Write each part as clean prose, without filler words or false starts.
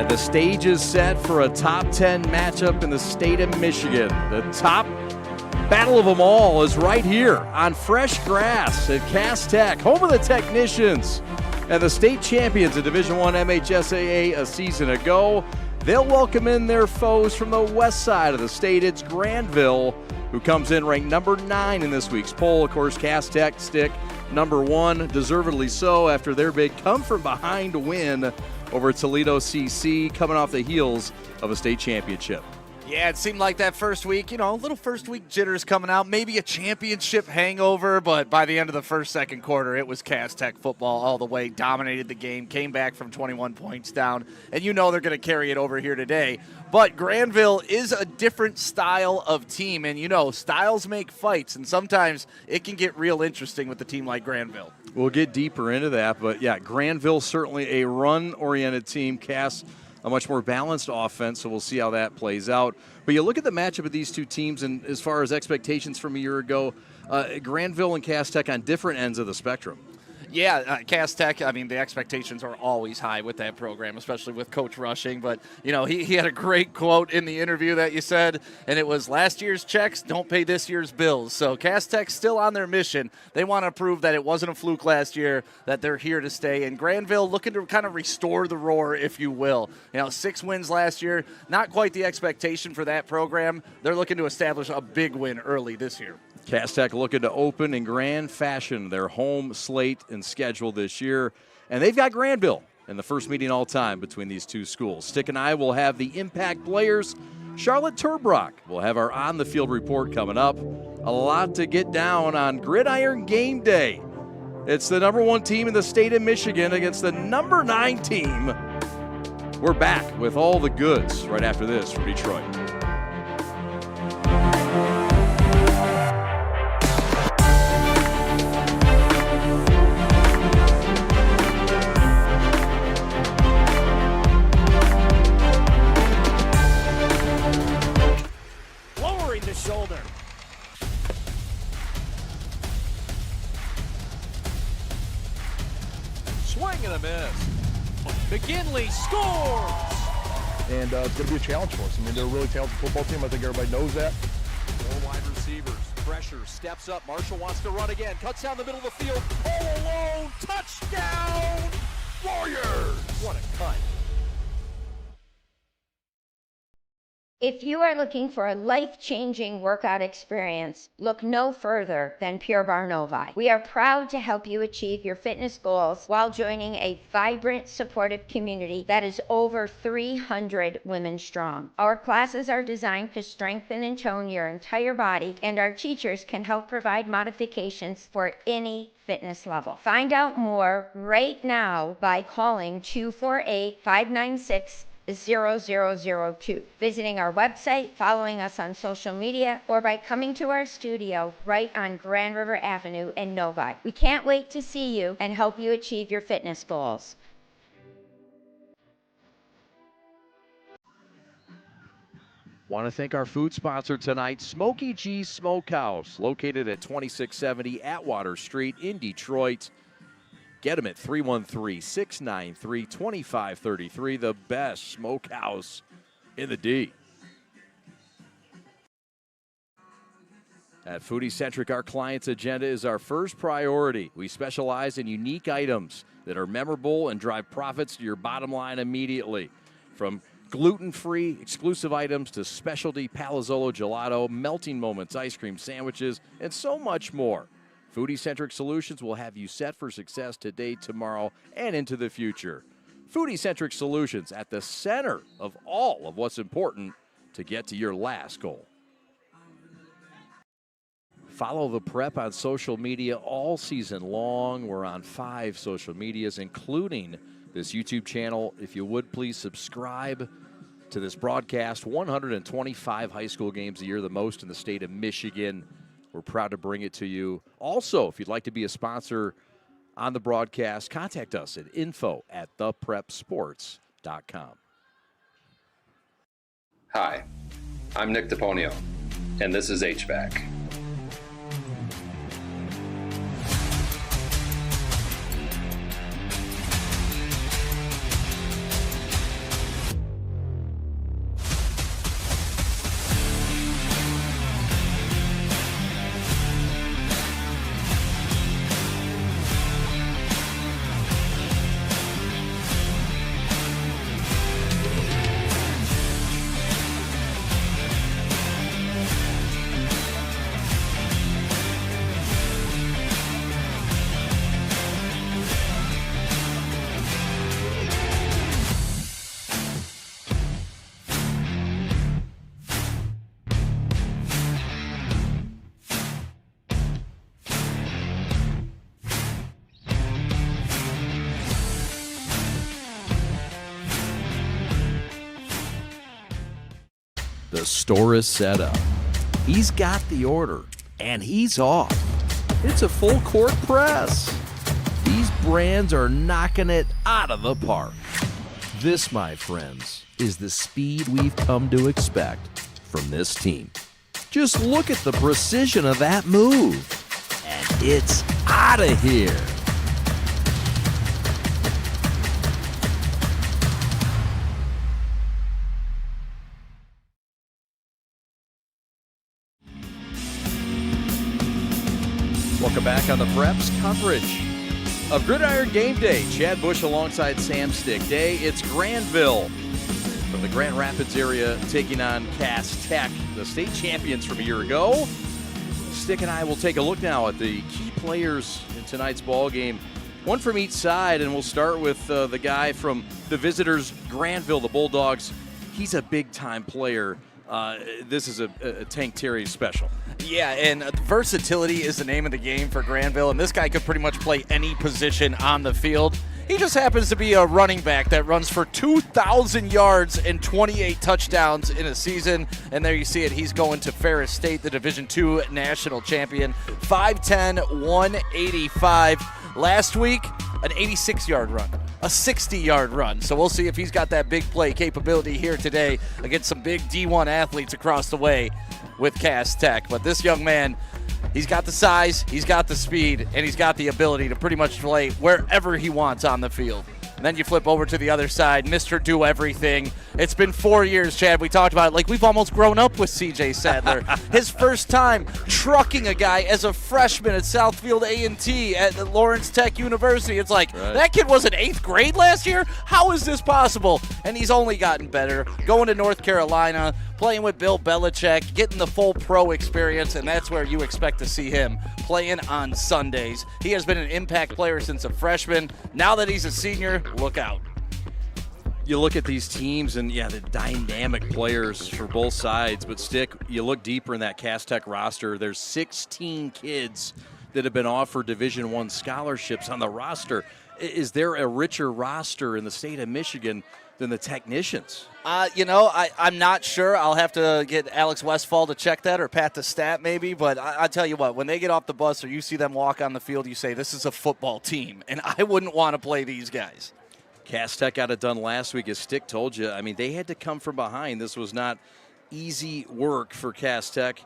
And the stage is set for a top 10 matchup in the state of Michigan. The top battle of them all is right here on fresh grass at Cass Tech, home of the Technicians and the state champions of Division I MHSAA a season ago. They'll welcome in their foes from the west side of the state. It's Grandville, who comes in ranked number 9 in this week's poll. Of course, Cass Tech stick number 1, deservedly so, after their big come-from-behind win over Toledo CC, coming off the heels of a state championship. Yeah, it seemed like that first week, a little first week jitters coming out, maybe a championship hangover, but by the end of the second quarter, it was Cass Tech football all the way, dominated the game, came back from 21 points down, and they're going to carry it over here today. But Grandville is a different style of team, and styles make fights, and sometimes it can get real interesting with a team like Grandville. We'll get deeper into that, but yeah, Grandville certainly a run-oriented team. Cass, a much more balanced offense, so we'll see how that plays out. But you look at the matchup of these two teams, and as far as expectations from a year ago, Grandville and Cass Tech on different ends of the spectrum. Yeah, Cass Tech, the expectations are always high with that program, especially with Coach Rushing. But, he had a great quote in the interview that you said, and it was, last year's checks don't pay this year's bills. So Cass Tech's still on their mission. They want to prove that it wasn't a fluke last year, that they're here to stay. And Grandville looking to kind of restore the roar, if you will. 6 wins last year, not quite the expectation for that program. They're looking to establish a big win early this year. Cass Tech looking to open in grand fashion their home slate and schedule this year. And they've got Grandville in the first meeting all time between these two schools. Stick and I will have the impact players. Charlotte Turbrock will have our on-the-field report coming up. A lot to get down on Gridiron game day. It's the number 1 team in the state of Michigan against the number 9 team. We're back with all the goods right after this from Detroit. Shoulder. Swing and a miss. McGinley scores! And it's going to be a challenge for us. They're a really talented football team. I think everybody knows that. 4 wide receivers. Pressure. Steps up. Marshall wants to run again. Cuts down the middle of the field. All alone. Touchdown! Warriors! What a cut. If you are looking for a life-changing workout experience, look no further than Pure Barre Novi. We are proud to help you achieve your fitness goals while joining a vibrant, supportive community that is over 300 women strong. Our classes are designed to strengthen and tone your entire body, and our teachers can help provide modifications for any fitness level. Find out more right now by calling 248-596 0002, visiting our website, following us on social media, or by coming to our studio right on Grand River Avenue in Novi. We can't wait to see you and help you achieve your fitness goals. Want to thank our food sponsor tonight, Smokey G's Smokehouse, located at 2670 Atwater Street in Detroit. Get them at 313-693-2533, the best smokehouse in the D. At Foodie Centric, our client's agenda is our first priority. We specialize in unique items that are memorable and drive profits to your bottom line immediately. From gluten-free exclusive items to specialty Palazzolo gelato, melting moments, ice cream sandwiches, and so much more. Foodie-centric solutions will have you set for success today, tomorrow, and into the future. Foodie-centric solutions at the center of all of what's important to get to your last goal. Follow the Prep on social media all season long. We're on 5 social medias, including this YouTube channel. If you would, please subscribe to this broadcast. 125 high school games a year, the most in the state of Michigan. We're proud to bring it to you. Also, if you'd like to be a sponsor on the broadcast, contact us at info@theprepsports.com. Hi, I'm Nick DePonio, and this is HVAC. the store is set up. He's got the order, and he's off. It's a full court press. These brands are knocking it out of the park. This, my friends, is the speed we've come to expect from this team. Just look at the precision of that move. And it's out of here. Welcome back on the Preps coverage of Gridiron Game Day. Chad Bush alongside Sam Stick. Day, it's Grandville from the Grand Rapids area taking on Cass Tech, the state champions from a year ago. Stick and I will take a look now at the key players in tonight's ball game. One from each side, and we'll start with the guy from the visitors, Grandville, the Bulldogs. He's a big-time player. This is a Tank Terry special. Yeah, and versatility is the name of the game for Grandville, and this guy could pretty much play any position on the field. He just happens to be a running back that runs for 2,000 yards and 28 touchdowns in a season. And there you see it. He's going to Ferris State, the Division II national champion. 5'10", 185. Last week, an 86-yard run, a 60-yard run. So we'll see if he's got that big play capability here today against some big D1 athletes across the way with Cass Tech. But this young man, he's got the size, he's got the speed, and he's got the ability to pretty much play wherever he wants on the field. And then you flip over to the other side, Mr. Do-Everything. It's been 4 years, Chad. We talked about it. Like, we've almost grown up with C.J. Sadler. His first time trucking a guy as a freshman at Southfield A&T at Lawrence Tech University. It's like, That kid was in 8th grade last year? How is this possible? And he's only gotten better. Going to North Carolina, playing with Bill Belichick, getting the full pro experience, and that's where you expect to see him playing on Sundays. He has been an impact player since a freshman. Now that he's a senior, look out. You look at these teams and, the dynamic players for both sides. But, Stick, you look deeper in that Cass Tech roster, there's 16 kids that have been offered Division I scholarships on the roster. Is there a richer roster in the state of Michigan than the technicians? I'm not sure. I'll have to get Alex Westfall to check that or Pat the stat maybe. But I tell you what, when they get off the bus or you see them walk on the field, you say, this is a football team. And I wouldn't want to play these guys. Cass Tech got it done last week, as Stick told you. I mean, they had to come from behind. This was not easy work for Cass Tech,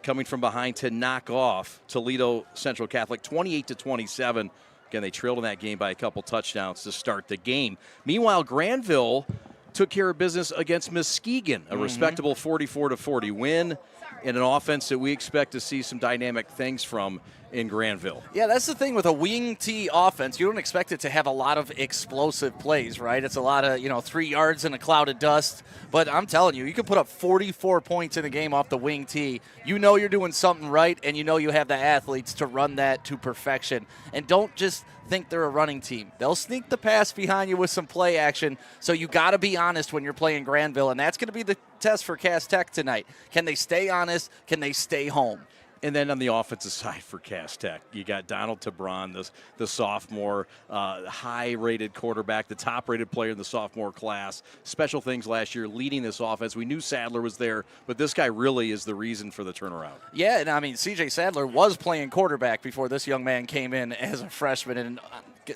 coming from behind to knock off Toledo Central Catholic 28-27. Again, they trailed in that game by a couple touchdowns to start the game. Meanwhile, Grandville took care of business against Muskegon, a respectable 44-40 win, and an offense that we expect to see some dynamic things from in Grandville. Yeah, that's the thing with a wing T offense. You don't expect it to have a lot of explosive plays, right? It's a lot of, 3 yards in a cloud of dust. But I'm telling you, you can put up 44 points in a game off the wing T. You know you're doing something right, and you know you have the athletes to run that to perfection. And don't just think they're a running team. They'll sneak the pass behind you with some play action. So you got to be honest when you're playing Grandville, and that's going to be the test for Cass Tech tonight. Can they stay honest? Can they stay home? And then on the offensive side for Cass Tech, you got Donald Tabron, the sophomore, high-rated quarterback, the top-rated player in the sophomore class. Special things last year, leading this offense. We knew Sadler was there, but this guy really is the reason for the turnaround. Yeah, and I mean, C.J. Sadler was playing quarterback before this young man came in as a freshman, and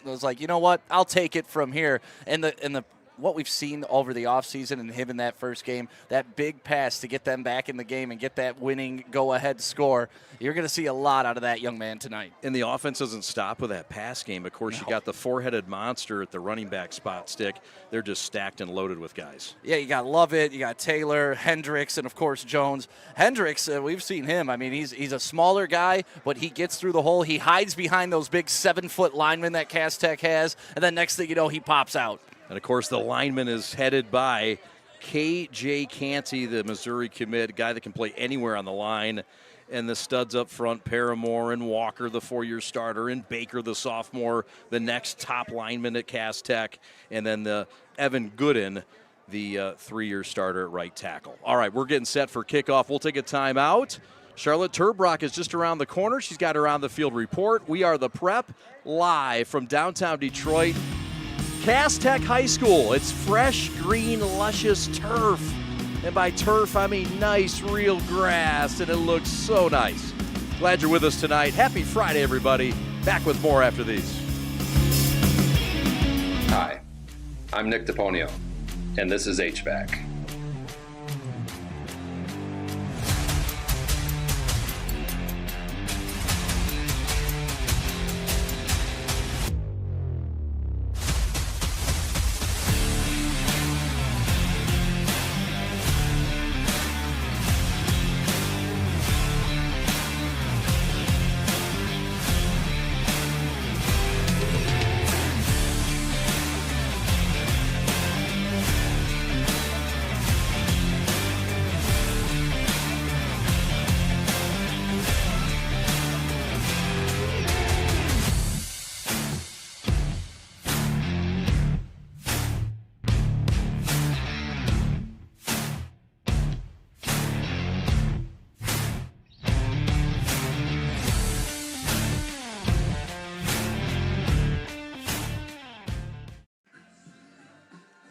was like, you know what, I'll take it from here. And the what we've seen over the offseason and him in that first game, that big pass to get them back in the game and get that winning go-ahead score, you're going to see a lot out of that young man tonight. And the offense doesn't stop with that pass game. Of course, You got the four-headed monster at the running back spot, Stick. They're just stacked and loaded with guys. Yeah, you got Lovett, you got Taylor, Hendricks, and, of course, Jones. Hendricks, we've seen him. I mean, he's a smaller guy, but he gets through the hole. He hides behind those big 7-foot linemen that Cass Tech has, and then next thing you know, he pops out. And, of course, the lineman is headed by K.J. Canty, the Missouri commit, a guy that can play anywhere on the line. And the studs up front, Paramore and Walker, the 4-year starter, and Baker, the sophomore, the next top lineman at Cass Tech. And then the Evan Gooden, the 3-year starter at right tackle. All right, we're getting set for kickoff. We'll take a timeout. Charlotte Turbrock is just around the corner. She's got her on the field report. We are the Prep, live from downtown Detroit. Cass Tech High School. It's fresh, green, luscious turf. And by turf, I mean nice, real grass, and it looks so nice. Glad you're with us tonight. Happy Friday, everybody. Back with more after these. Hi, I'm Nick DePonio, and this is HVAC.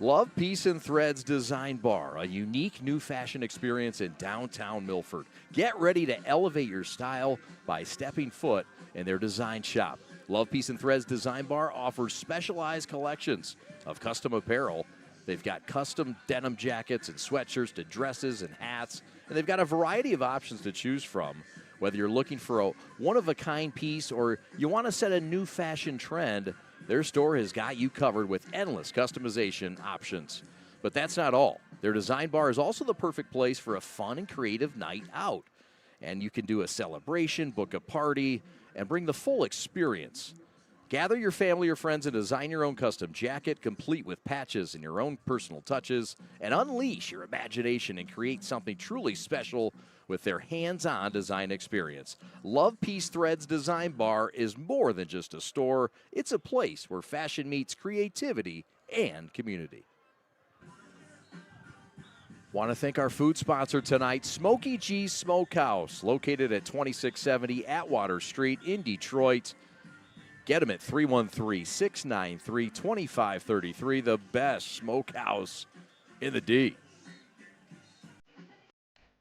Love, Peace, and Threads Design Bar, a unique new fashion experience in downtown Milford. Get ready to elevate your style by stepping foot in their design shop. Love, Peace, and Threads Design Bar offers specialized collections of custom apparel. They've got custom denim jackets and sweatshirts to dresses and hats, and they've got a variety of options to choose from. Whether you're looking for a one-of-a-kind piece or you want to set a new fashion trend, their store has got you covered with endless customization options. But that's not all. Their design bar is also the perfect place for a fun and creative night out. And you can do a celebration, book a party, and bring the full experience. Gather your family or friends and design your own custom jacket, complete with patches and your own personal touches, and unleash your imagination and create something truly special with their hands-on design experience. Love, Peace, Threads Design Bar is more than just a store. It's a place where fashion meets creativity and community. Want to thank our food sponsor tonight, Smokey G's Smokehouse, located at 2670 Atwater Street in Detroit. Get them at 313-693-2533, the best smokehouse in the D.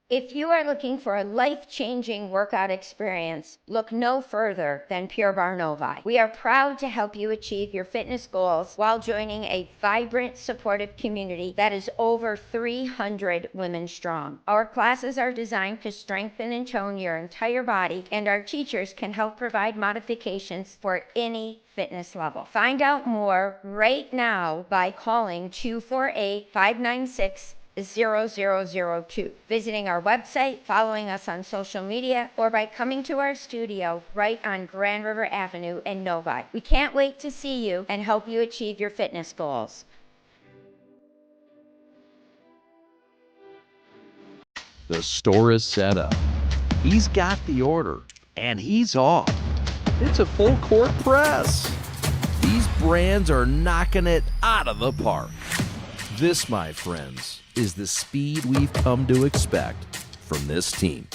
If you are looking for a life-changing workout experience, look no further than Pure Barre Novi. We are proud to help you achieve your fitness goals while joining a vibrant, supportive community that is over 300 women strong. Our classes are designed to strengthen and tone your entire body, and our teachers can help provide modifications for any fitness level. Find out more right now by calling 248-596 0002, visiting our website, following us on social media, or by coming to our studio right on Grand River Avenue in Novi. We can't wait to see you and help you achieve your fitness goals. The store is set up. He's got the order, and he's off. It's a full court press. These brands are knocking it out of the park. This, my friends, is the speed we've come to expect from this team.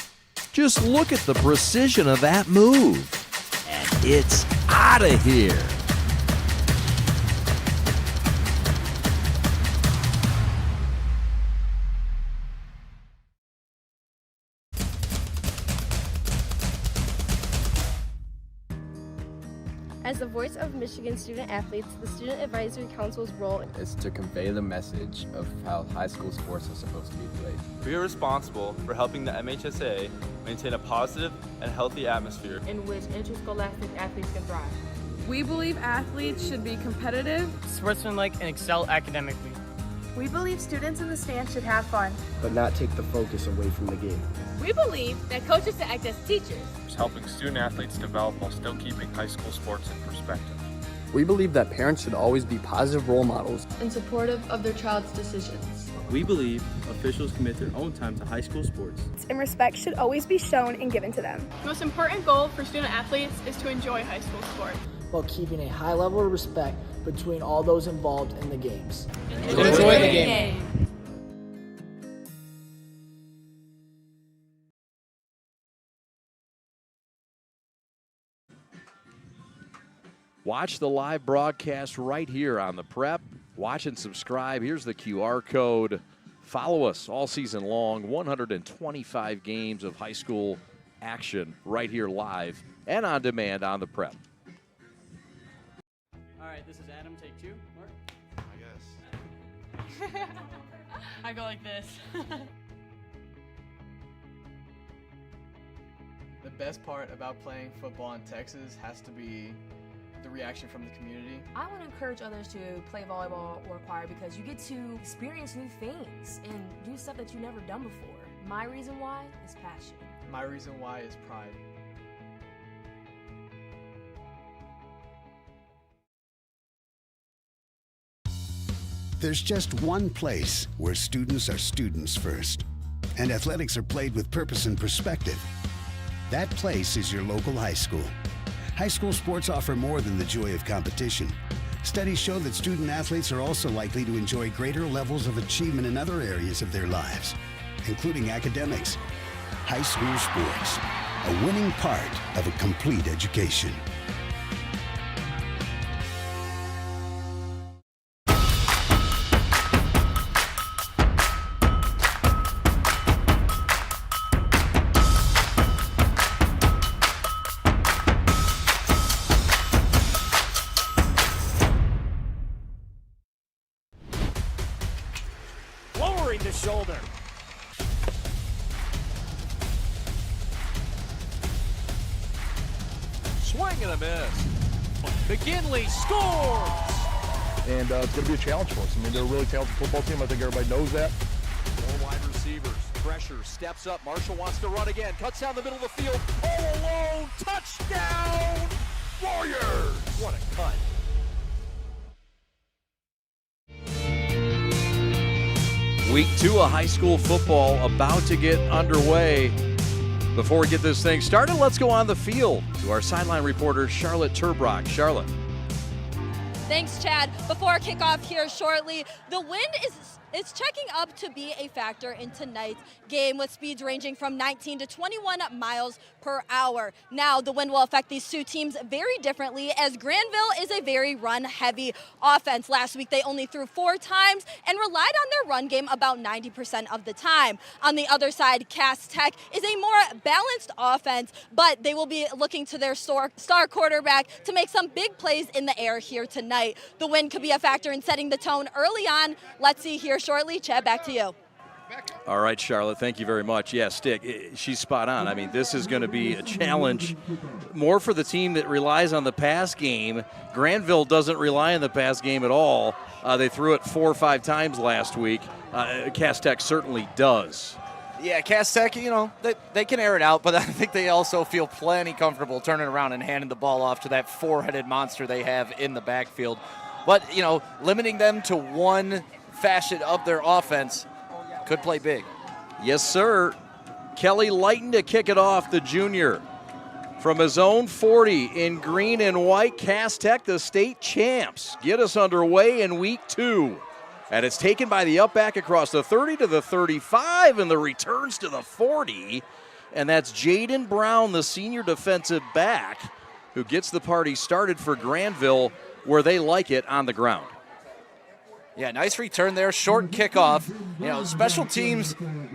Just look at the precision of that move. And it's out of here. As the voice of Michigan student athletes, the Student Advisory Council's role is to convey the message of how high school sports are supposed to be played. We are responsible for helping the MHSA maintain a positive and healthy atmosphere in which interscholastic athletes can thrive. We believe athletes should be competitive, sportsmanlike, and excel academically. We believe students in the stands should have fun, but not take the focus away from the game. We believe that coaches should act as teachers, helping student athletes develop while still keeping high school sports in perspective. We believe that parents should always be positive role models and supportive of their child's decisions. We believe officials commit their own time to high school sports, and respect should always be shown and given to them. The most important goal for student athletes is to enjoy high school sports, while keeping a high level of respect between all those involved in the games. Enjoy the game. Watch the live broadcast right here on the Prep. Watch and subscribe. Here's the QR code. Follow us all season long, 125 games of high school action right here live and on demand on the Prep. All right, this is Adam. Take 2. Mark? I guess. I go like this. The best part about playing football in Texas has to be the reaction from the community. I want to encourage others to play volleyball or choir because you get to experience new things and do stuff that you've never done before. My reason why is passion. My reason why is pride. There's just one place where students are students first, and athletics are played with purpose and perspective. That place is your local high school. High school sports offer more than the joy of competition. Studies show that student athletes are also likely to enjoy greater levels of achievement in other areas of their lives, including academics. High school sports, a winning part of a complete education. Lowering the shoulder. Swing and a miss. McKinley scores! And it's going to be a challenge for us. I mean, they're a really talented football team. I think everybody knows that. 4 wide receivers. Pressure, steps up. Marshall wants to run again. Cuts down the middle of the field. All alone. Touchdown! Warriors! What a cut. Week 2 of high school football about to get underway. Before we get this thing started, let's go on the field to our sideline reporter, Charlotte Turbrock. Charlotte. Thanks, Chad. Before kickoff here shortly, the wind is checking up to be a factor in tonight's game with speeds ranging from 19 to 21 miles per hour. Now, the wind will affect these two teams very differently as Grandville is a very run-heavy offense. Last week, they only threw 4 times and relied on their run game about 90% of the time. On the other side, Cass Tech is a more balanced offense, but they will be looking to their star quarterback to make some big plays in the air here tonight. The wind could be a factor in setting the tone early on. Let's see here shortly. Chad, back to you. All right, Charlotte, thank you very much. Yeah, Stick, she's spot on. I mean, this is going to be a challenge more for the team that relies on the pass game. Grandville doesn't rely on the pass game at all. They threw it 4 or 5 times last week. Cass Tech certainly does. Yeah, Cass Tech, you know, they can air it out, but I think they also feel plenty comfortable turning around and handing the ball off to that 4-headed monster they have in the backfield. But, you know, limiting them to one facet of their offense could play big. Yes, sir. Kelly Lighton to kick it off, the junior. From his own 40 in green and white, Cass Tech, the state champs, get us underway in week 2. And it's taken by the up back across the 30 to the 35 and the returns to the 40. And that's Jaden Brown, the senior defensive back, who gets the party started for Grandville where they like it on the ground. Yeah, nice return there, short kickoff. You know, special teams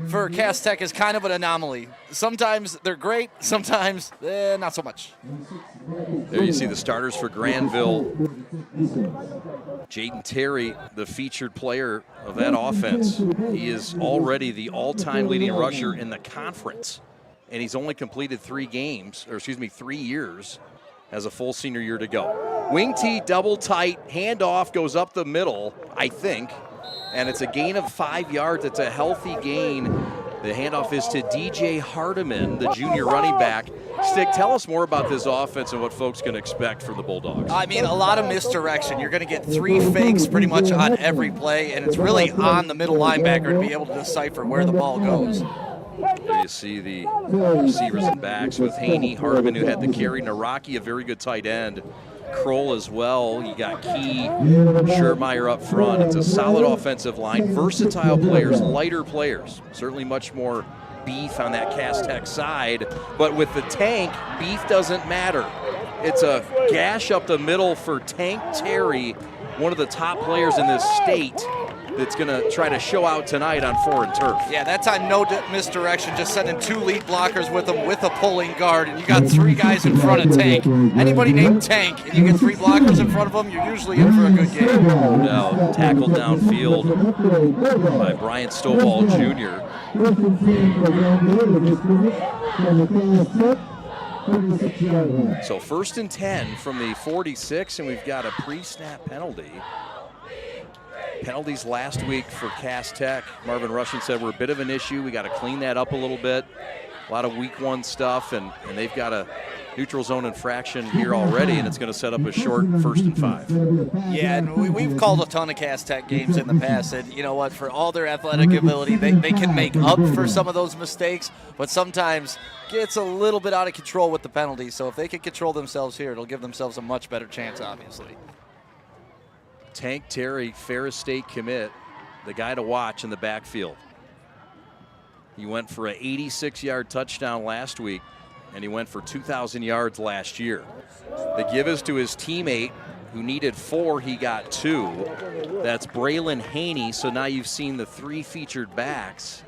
for Cass Tech is kind of an anomaly. Sometimes they're great, sometimes not so much. There you see the starters for Grandville. Jaden Terry, the featured player of that offense. He is already the all-time leading rusher in the conference, and he's only completed 3 years, has a full senior year to go. Wing T double tight, handoff goes up the middle, I think, and it's a gain of 5 yards. It's a healthy gain. The handoff is to DJ Hardiman, the junior running back. Stick, tell us more about this offense and what folks can expect from the Bulldogs. I mean, a lot of misdirection. You're going to get 3 fakes pretty much on every play, and it's really on the middle linebacker to be able to decipher where the ball goes. There you see the receivers and backs with Haney, Hardiman, who had the carry, Naraki, a very good tight end, Kroll as well. You got Key, Schermeyer up front. It's a solid offensive line, versatile players, lighter players, certainly much more beef on that Cass Tech side, but with the tank, beef doesn't matter. It's a gash up the middle for Tank Terry, one of the top players in this state. that's going to try to show out tonight on foreign turf. Yeah, that time no misdirection, just sending 2 lead blockers with him with a pulling guard, and you got 3 guys in front of Tank. Anybody named Tank, and you get 3 blockers in front of them, you're usually in for a good game. Now tackled downfield by Brian Stovall Jr. So 1st and 10 from the 46, and we've got a pre-snap penalty. Penalties last week for Cass Tech. Marvin Rushing said we're a bit of an issue. We got to clean that up a little bit. A lot of week 1 stuff, and they've got a neutral zone infraction here already, and it's going to set up a short 1st and 5. Yeah, and we've called a ton of Cass Tech games in the past, and you know what? For all their athletic ability, they can make up for some of those mistakes, but sometimes gets a little bit out of control with the penalties. So if they can control themselves here, it'll give themselves a much better chance, obviously. Tank Terry, Ferris State commit, the guy to watch in the backfield. He went for an 86-yard touchdown last week, and he went for 2,000 yards last year. The give is to his teammate, who needed 4, he got 2. That's Braylon Haney, so now you've seen the 3 featured backs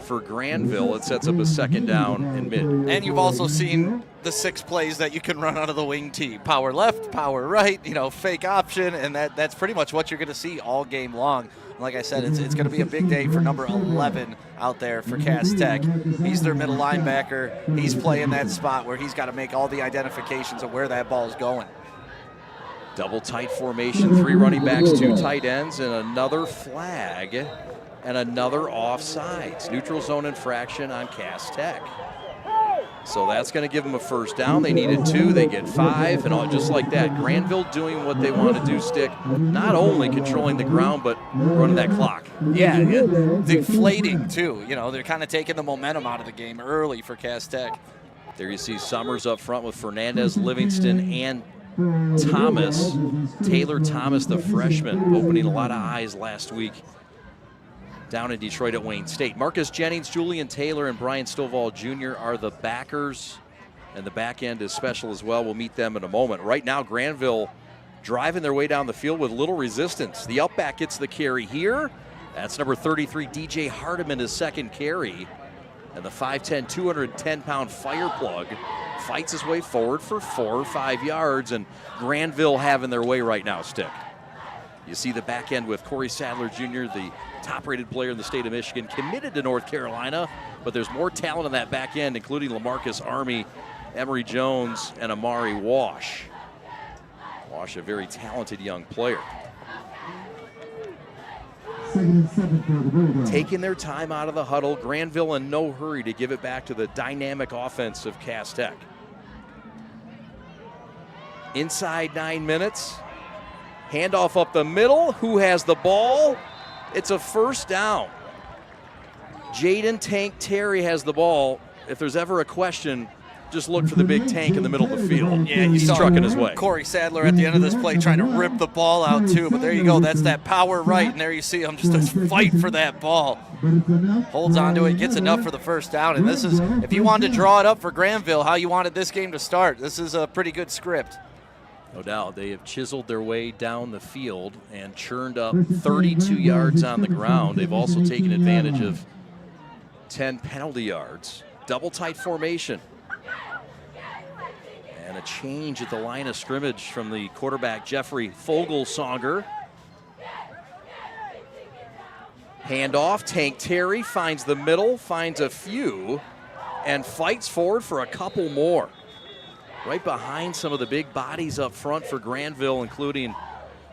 for Grandville. It sets up a 2nd down and mid. And you've also seen the 6 plays that you can run out of the wing tee. Power left, power right, fake option, and that's pretty much what you're going to see all game long. Like I said, it's going to be a big day for number 11 out there for Cass Tech. He's their middle linebacker. He's playing that spot where he's got to make all the identifications of where that ball is going. Double tight formation, 3 running backs, 2 tight ends, and another flag and another offsides. Neutral zone infraction on Cass Tech. So that's going to give them a 1st down. They needed 2, they get 5, and all just like that. Granville doing what they want to do, Stick. Not only controlling the ground, but running that clock. Yeah, deflating too. They're kind of taking the momentum out of the game early for Cass Tech. There you see Summers up front with Fernandez, Livingston, and Thomas. Taylor Thomas, the freshman, opening a lot of eyes last week down in Detroit at Wayne State. Marcus Jennings, Julian Taylor, and Brian Stovall Jr. are the backers, and the back end is special as well. We'll meet them in a moment. Right now, Grandville driving their way down the field with little resistance. The up back gets the carry here. That's number 33, DJ Hardiman, his 2nd carry. And the 5'10", 210-pound fire plug fights his way forward for 4 or 5 yards, and Grandville having their way right now, Stick. You see the back end with Corey Sadler Jr., the top-rated player in the state of Michigan, committed to North Carolina, but there's more talent on that back end, including LaMarcus Army, Emory Jones, and Amari Wash. Wash, a very talented young player. Taking their time out of the huddle, Grandville in no hurry to give it back to the dynamic offense of Cass Tech. Inside 9 minutes. Handoff up the middle. Who has the ball? It's a 1st down. Jaden Tank Terry has the ball. If there's ever a question, just look for the big tank in the middle of the field. Yeah, he's trucking his way. Corey Sadler at the end of this play trying to rip the ball out too, but there you go. That's that power right, and there you see him just a fight for that ball. Holds on to it, gets enough for the 1st down, and this is, if you wanted to draw it up for Grandville, how you wanted this game to start, this is a pretty good script. No doubt. They have chiseled their way down the field and churned up 32 yards on the ground. They've also taken advantage of 10 penalty yards. Double tight formation. And a change at the line of scrimmage from the quarterback, Jeffrey Fogelsonger. Handoff, Tank Terry finds the middle, finds a few, and fights forward for a couple more. Right behind some of the big bodies up front for Grandville, including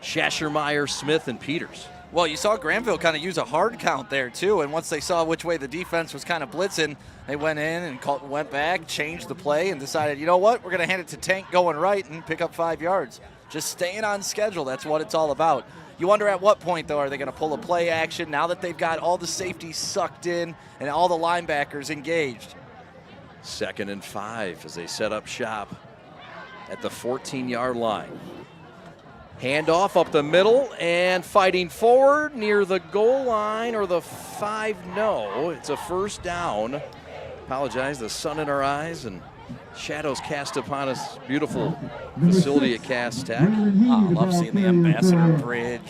Schaschermeyer, Smith, and Peters. Well, you saw Grandville kind of use a hard count there, too, and once they saw which way the defense was kind of blitzing, they went in and went back, changed the play, and decided, you know what, we're going to hand it to Tank going right and pick up 5 yards. Just staying on schedule, that's what it's all about. You wonder at what point, though, are they going to pull a play action now that they've got all the safeties sucked in and all the linebackers engaged? 2nd and 5 as they set up shop at the 14-yard line. Handoff up the middle and fighting forward near the goal line or the 5. No, it's a 1st down. Apologize, the sun in our eyes and shadows cast upon us. Beautiful facility at Cass Tech. I love seeing the Ambassador Bridge,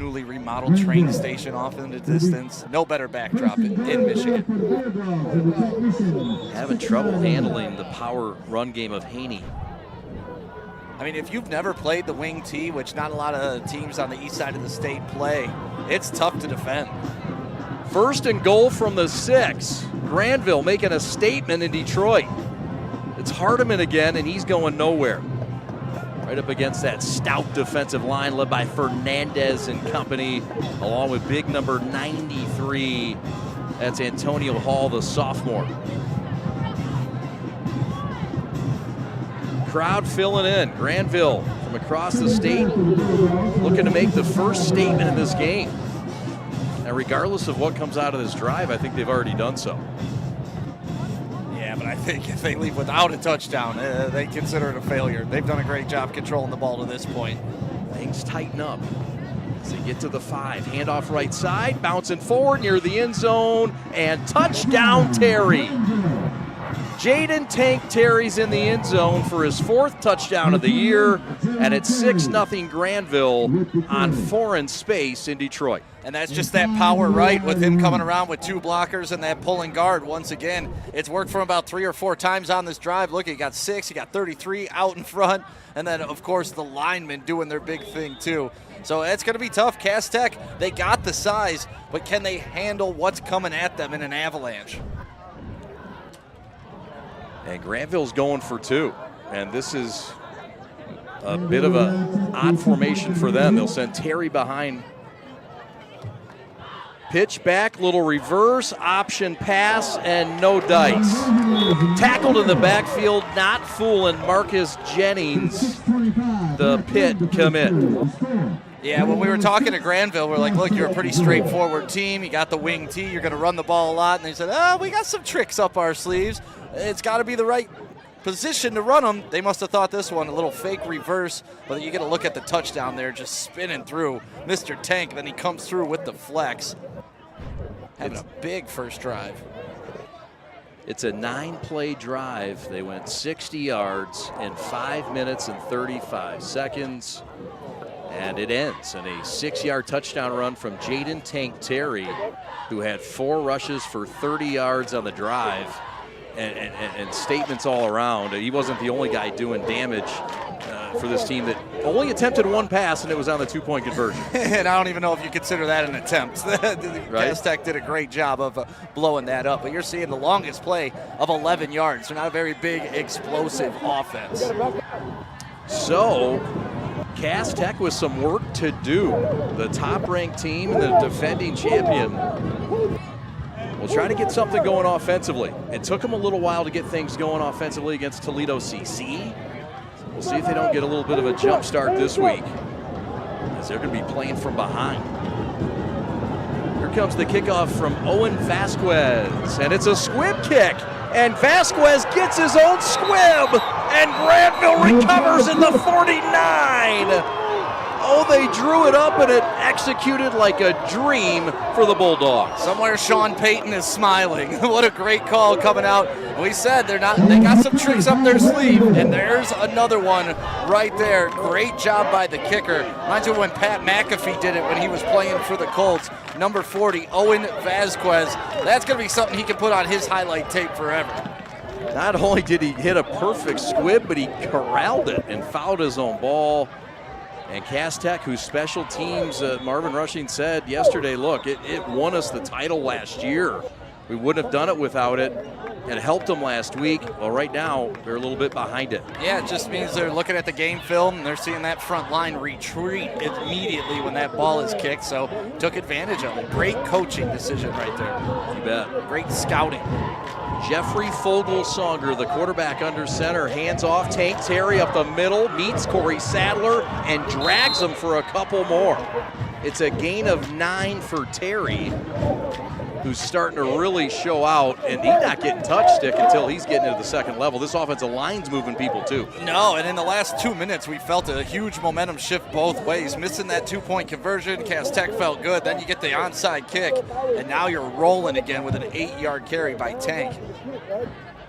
newly remodeled train station off in the distance. No better backdrop in Michigan. Having trouble handling the power run game of Haney. I mean, if you've never played the wing T, which not a lot of teams on the east side of the state play, it's tough to defend. First and goal from the 6. Grandville making a statement in Detroit. It's Hardiman again, and he's going nowhere. Right up against that stout defensive line led by Fernandez and company, along with big number 93. That's Antonio Hall, the sophomore. Crowd filling in. Grandville from across the state looking to make the first statement in this game. And regardless of what comes out of this drive, I think they've already done so. Yeah, but I think if they leave without a touchdown, they consider it a failure. They've done a great job controlling the ball to this point. Things tighten up as they get to the 5. Handoff right side, bouncing forward near the end zone, and touchdown Terry. Jaden Tank Terry's in the end zone for his 4th touchdown of the year, and it's 6-0 Grandville on foreign space in Detroit. And that's just that power right with him coming around with 2 blockers and that pulling guard. Once again, it's worked for him about 3 or 4 times on this drive. Look, he got 6, he got 33 out in front, and then, of course, the linemen doing their big thing, too. So it's going to be tough. Cass Tech, they got the size, but can they handle what's coming at them in an avalanche? And Grandville's going for 2. And this is a bit of an odd formation for them. They'll send Terry behind. Pitch back, little reverse, option pass, and no dice. Tackled in the backfield, not fooling Marcus Jennings. The pit commit. Yeah, when we were talking to Grandville, we're like, look, you're a pretty straightforward team. You got the wing T. You're going to run the ball a lot. And they said, we got some tricks up our sleeves. It's got to be the right position to run them. They must have thought this one, a little fake reverse. But you get a look at the touchdown there, just spinning through Mr. Tank. Then he comes through with the flex. Having a big first drive. It's a 9-play drive. They went 60 yards in 5 minutes and 35 seconds. And it ends in a 6-yard touchdown run from Jaden Tank Terry, who had 4 rushes for 30 yards on the drive, and statements all around. He wasn't the only guy doing damage for this team that only attempted 1 pass, and it was on the 2-point conversion. And I don't even know if you consider that an attempt. Right? Cass Tech did a great job of blowing that up. But you're seeing the longest play of 11 yards. They're not a very big, explosive offense. So Cass Tech with some work to do. The top-ranked team and the defending champion will try to get something going offensively. It took them a little while to get things going offensively against Toledo CC. We'll see if they don't get a little bit of a jump start this week, as they're going to be playing from behind. Here comes the kickoff from Owen Vasquez, and it's a squib kick. And Vasquez gets his own squib, and Grandville recovers in the 49. Oh, they drew it up, and it executed like a dream for the Bulldogs. Somewhere Sean Payton is smiling. What a great call coming out. We said they got some tricks up their sleeve, and there's another one right there. Great job by the kicker. Reminds me of when Pat McAfee did it when he was playing for the Colts. Number 40, Owen Vasquez. That's going to be something he can put on his highlight tape forever. Not only did he hit a perfect squib, but he corralled it and fouled his own ball. And Cass Tech, whose special teams, Marvin Rushing said yesterday, look, it won us the title last year. We wouldn't have done it without it. It helped them last week. Well, right now, they're a little bit behind it. Yeah, it just means they're looking at the game film, and they're seeing that front line retreat immediately when that ball is kicked, so took advantage of it. Great coaching decision right there. You bet. Great scouting. Jeffrey Fogelsonger, the quarterback under center, hands off. Tank Terry up the middle, meets Corey Sadler, and drags him for a couple more. It's a gain of 9 for Terry, who's starting to really show out, and he's not getting touch stick until he's getting into the second level. This offensive line's moving people too. No, and in the last 2 minutes, we felt a huge momentum shift both ways. Missing that 2-point conversion, Cass Tech felt good. Then you get the onside kick, and now you're rolling again with an 8-yard carry by Tank.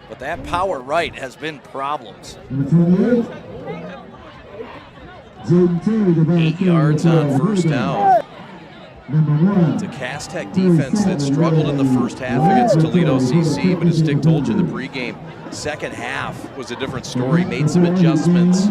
But that power right has been problems. 8 yards on first down. It's a Cass Tech defense that struggled in the first half against Toledo CC, but as Dick told you in the pregame, second half was a different story, made some adjustments.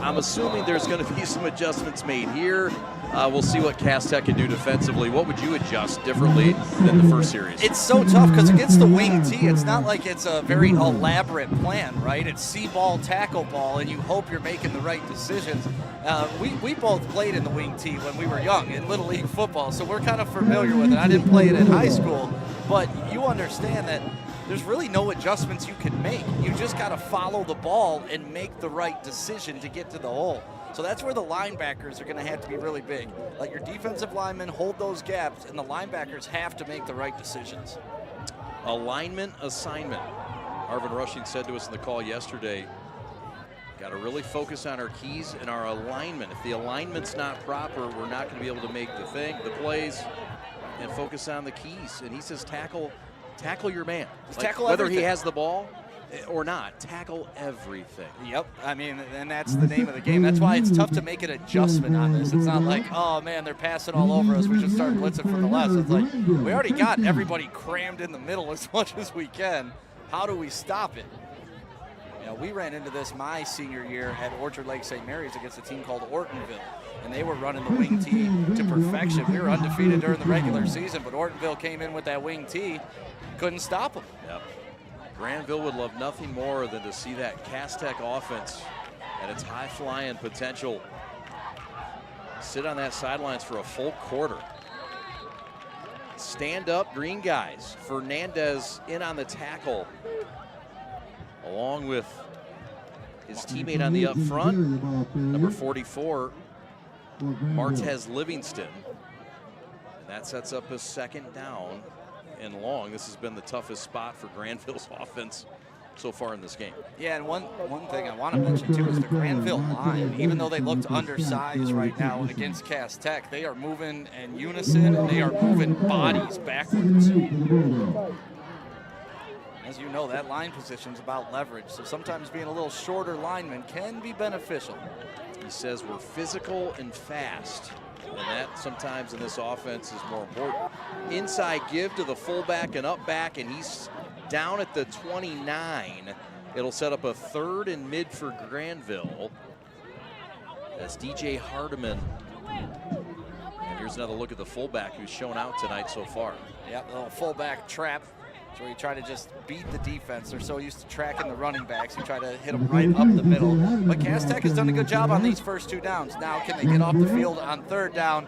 I'm assuming there's going to be some adjustments made here. We'll see what Cass Tech can do defensively. What would you adjust differently than the first series? It's so tough because against the wing T, it's not like it's a very elaborate plan, right? It's see-ball, tackle ball, and you hope you're making the right decisions. We both played in the wing T when we were young in Little League football, so we're kind of familiar with it. I didn't play it in high school, but you understand that there's really no adjustments you can make. You just got to follow the ball and make the right decision to get to the hole. So that's where the linebackers are going to have to be really big. Let your defensive linemen hold those gaps, and the linebackers have to make the right decisions. Alignment assignment. Arvin Rushing said to us in the call yesterday, got to really focus on our keys and our alignment. If the alignment's not proper, we're not going to be able to make the plays, and focus on the keys. And he says tackle your man. Tackle whether everything. he has the ball or not, tackle everything. Yep, I mean, and that's the name of the game. That's why it's tough to make an adjustment on this. It's not like, oh man, they're passing all over us, we should start blitzing from the left. It's like, we already got everybody crammed in the middle as much as we can. How do we stop it? You know, we ran into this my senior year at Orchard Lake St. Mary's against a team called Ortonville, and they were running the wing T to perfection. We were undefeated during the regular season, but Ortonville came in with that wing T, couldn't stop them. Yep. Grandville would love nothing more than to see that Cass Tech offense and its high-flying potential sit on that sidelines for a full quarter. Stand up, green guys. Fernandez in on the tackle, along with his teammate on the up front, number 44, Martez Livingston. And that sets up a second down and long. This has been the toughest spot for Grandville's offense so far in this game. Yeah, and one thing I want to mention too is the Grandville line. Even though they looked undersized right now against Cass Tech, they are moving in unison and they are moving bodies backwards. As you know, that line position is about leverage, so sometimes being a little shorter lineman can be beneficial. He says we're physical and fast, and that sometimes in this offense is more important. Inside give to the fullback and up back, and he's down at the 29. It'll set up a third and mid for Grandville. That's DJ Hardiman. And here's another look at the fullback who's shown out tonight so far. Yep, a little fullback trap. So you try to just beat the defense. They're so used to tracking the running backs. You try to hit them right up the middle. But Cass Tech has done a good job on these first two downs. Now, can they get off the field on third down?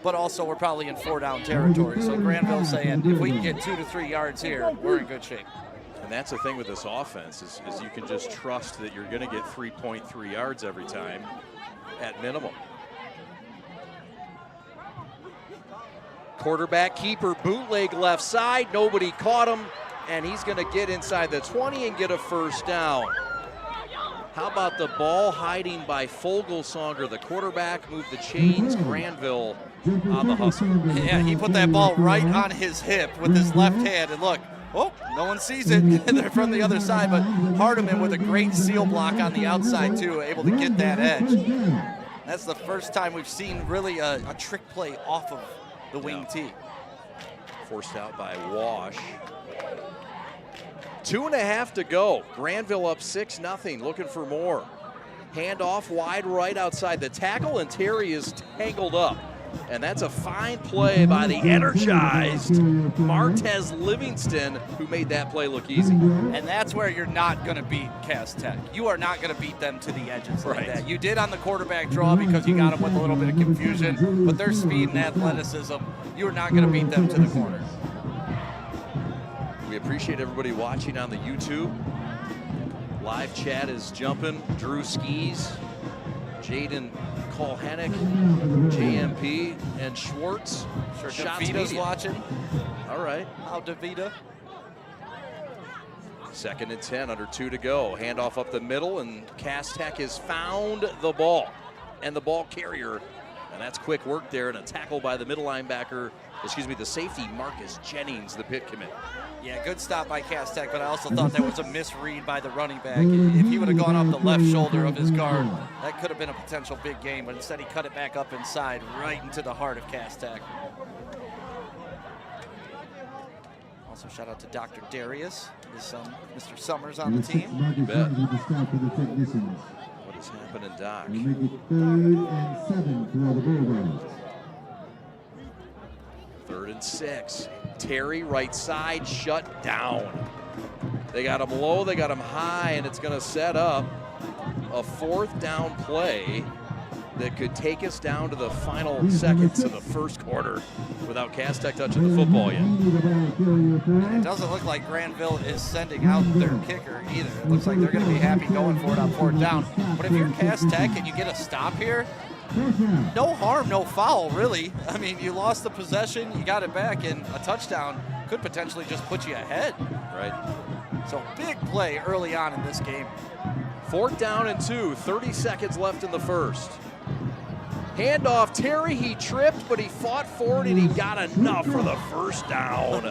But also, we're probably in 4-down territory. So Grandville's saying, if we can get 2 to 3 yards here, we're in good shape. And that's the thing with this offense is you can just trust that you're going to get 3.3 yards every time at minimum. Quarterback keeper bootleg left side. Nobody caught him, and he's going to get inside the 20 and get a first down. How about the ball hiding by Fogelsonger? The quarterback moved the chains. Grandville on the hustle. Yeah, he put that ball right on his hip with his left hand, and look, oh, no one sees it. They're from the other side, but Hardiman with a great seal block on the outside too, able to get that edge. That's the first time we've seen really a trick play off of the wing T. Forced out by Wash. 2.5 to go. Grandville up 6-0, looking for more. Handoff wide right outside the tackle, and Terry is tangled up. And that's a fine play by the energized Martez Livingston, who made that play look easy. And that's where you're not going to beat Cass Tech. You are not going to beat them to the edges like that. You did on the quarterback draw because you got them with a little bit of confusion, but their speed and athleticism, you are not going to beat them to the corner. We appreciate everybody watching on the YouTube. Live chat is jumping. Drew Skis, Jaden Colhanick, JMP, and Schwartz. Sure, Shots Davita's Media watching. All right. How Davita? 2nd and 10, under 2 to go. Handoff up the middle, and Cass Tech has found the ball and the ball carrier. And that's quick work there, and a tackle by the middle linebacker, the safety Marcus Jennings, the pit commit. Yeah, good stop by Cass Tech, but I also thought that was a misread by the running back. If he would have gone off the left shoulder of his guard, that could have been a potential big game, but instead he cut it back up inside, right into the heart of Cass Tech. Also, shout out to Dr. Darius, his son, Mr. Summers, on the team. You bet. What is happening, Doc? We make it 3rd and 7 for the Bulldogs. 3rd and 6. Terry, right side, shut down. They got him low, they got him high, and it's going to set up a 4th down play that could take us down to the final seconds of the first quarter without Cass Tech touching the football yet. It doesn't look like Grandville is sending out their kicker either. It looks like they're going to be happy going for it on 4th down. But if you're Cass Tech and you get a stop here, no harm, no foul, really. I mean, you lost the possession, you got it back, and a touchdown could potentially just put you ahead. Right. So big play early on in this game. 4th down and 2, 30 seconds left in the first. Handoff, Terry, he tripped, but he fought forward and he got enough for the first down.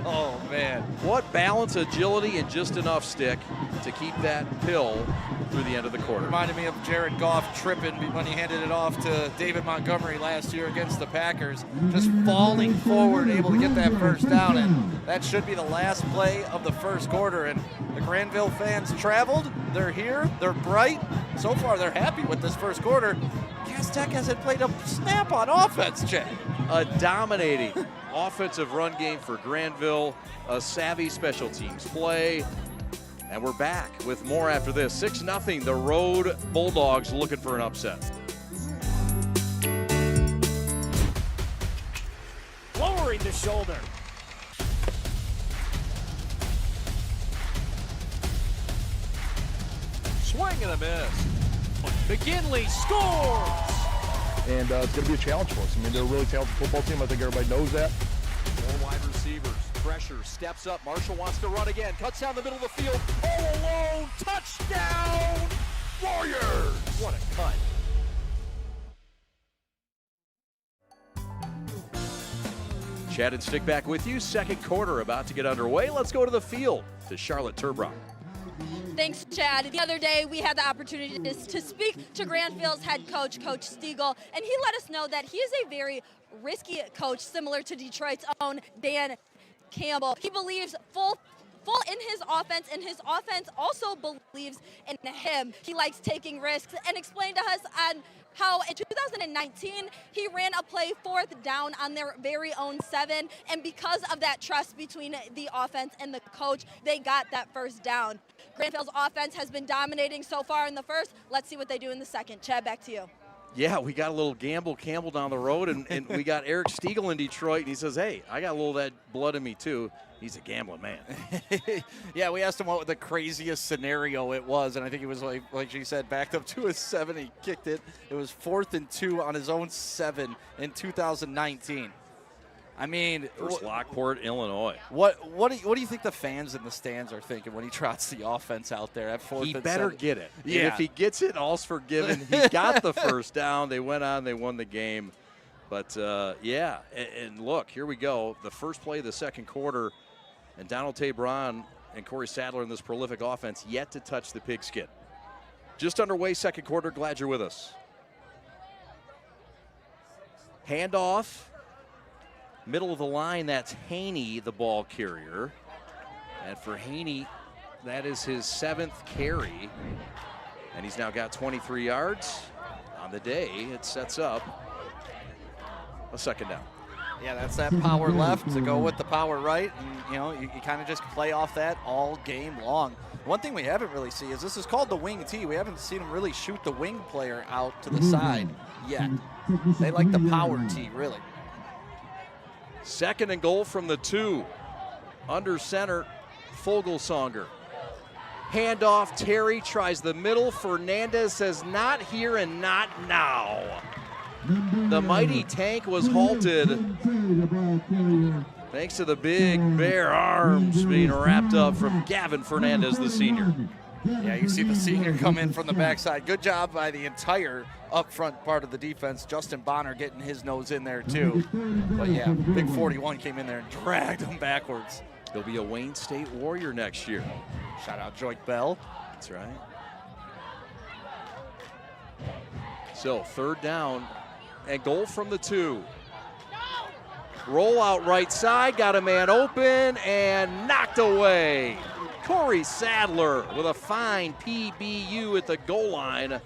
Oh, man. What balance, agility, and just enough stick to keep that pill through the end of the quarter. Reminded me of Jared Goff tripping when he handed it off to David Montgomery last year against the Packers. Just falling forward, able to get that first down, and that should be the last play of the first quarter. And the Grandville fans traveled. They're here. They're bright. So far, they're happy with this first quarter. Cass Tech hasn't played a snap on offense, Jay. A dominating offensive run game for Grandville, a savvy special teams play, and we're back with more after this. 6-0, the road Bulldogs looking for an upset. Lowering the shoulder. Swing and a miss. McGinley scores! And it's going to be a challenge for us. I mean, they're a really talented football team. I think everybody knows that. 4 wide receivers. Pressure, steps up. Marshall wants to run again. Cuts down the middle of the field. All alone. Touchdown! Warriors! What a cut. Chad and Stick back with you. Second quarter about to get underway. Let's go to the field to Charlotte Turbrock. Thanks, Chad. The other day, we had the opportunity to speak to Grandville's head coach, Coach Stiegel, and he let us know that he is a very risky coach, similar to Detroit's own Dan Campbell. He believes full in his offense, and his offense also believes in him. He likes taking risks, and explained to us on how in 2019 he ran a play 4th down on their very own 7, and because of that trust between the offense and the coach, they got that first down. Grandville's offense has been dominating so far in the first. Let's see what they do in the second. Chad, back to you. Yeah, we got a little Campbell down the road, and we got Eric Stiegel in Detroit, and he says, hey, I got a little of that blood in me too. He's a gambling man. Yeah, we asked him what the craziest scenario it was, and I think it was like she said, backed up to his 7. He kicked it. It was 4th and 2 on his own 7 in 2019. I mean, First Lockport, Illinois. What do you think the fans in the stands are thinking when he trots the offense out there at 4th and 7? He better get it. Yeah. And if he gets it, all's forgiven. He got the first down. They went on. They won the game. But, yeah, and look, here we go. The first play of the second quarter, and Donald Tabron and Corey Sadler in this prolific offense yet to touch the pigskin. Just underway, second quarter. Glad you're with us. Handoff. Middle of the line, that's Haney, the ball carrier. And for Haney, that is his 7th carry. And he's now got 23 yards on the day. It sets up a second down. Yeah, that's that power left to go with the power right. And, you know, you kind of just play off that all game long. One thing we haven't really seen is this is called the wing tee. We haven't seen him really shoot the wing player out to the side yet. They like the power tee, really. Second and goal from the 2. Under center, Fogelsonger. Handoff, Terry tries the middle. Fernandez says not here and not now. The mighty tank was halted thanks to the big bare arms being wrapped up from Gavin Fernandez, the senior. Yeah, you see the senior come in from the backside. Good job by the entire up front part of the defense. Justin Bonner getting his nose in there too. But yeah, big 41 came in there and dragged him backwards. He'll be a Wayne State Warrior next year. Shout out Joik Bell. That's right. So 3rd down and goal from the 2. Roll out right side, got a man open and knocked away. Corey Sadler with a fine PBU at the goal line,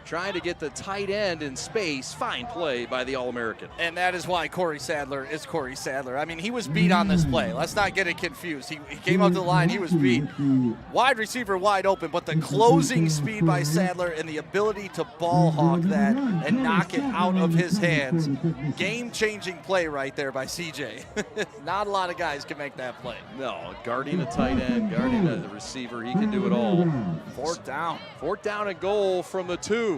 trying to get the tight end in space. Fine play by the All-American. And that is why Corey Sadler is Corey Sadler. I mean, he was beat on this play. Let's not get it confused. He came up to the line, he was beat. Wide receiver wide open, but the closing speed by Sadler and the ability to ball hawk that and knock it out of his hands. Game-changing play right there by CJ. Not a lot of guys can make that play. No, guarding a tight end, guarding the receiver, he can do it all. 4th down. 4th down and goal from the 2.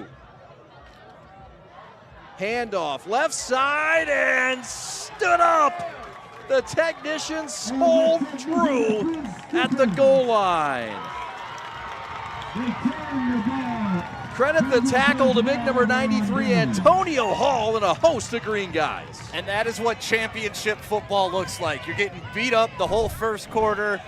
Handoff, left side, and stood up. The technician sold true at the goal line. Credit the tackle to big number 93, Antonio Hall, and a host of green guys. And that is what championship football looks like. You're getting beat up the whole first quarter.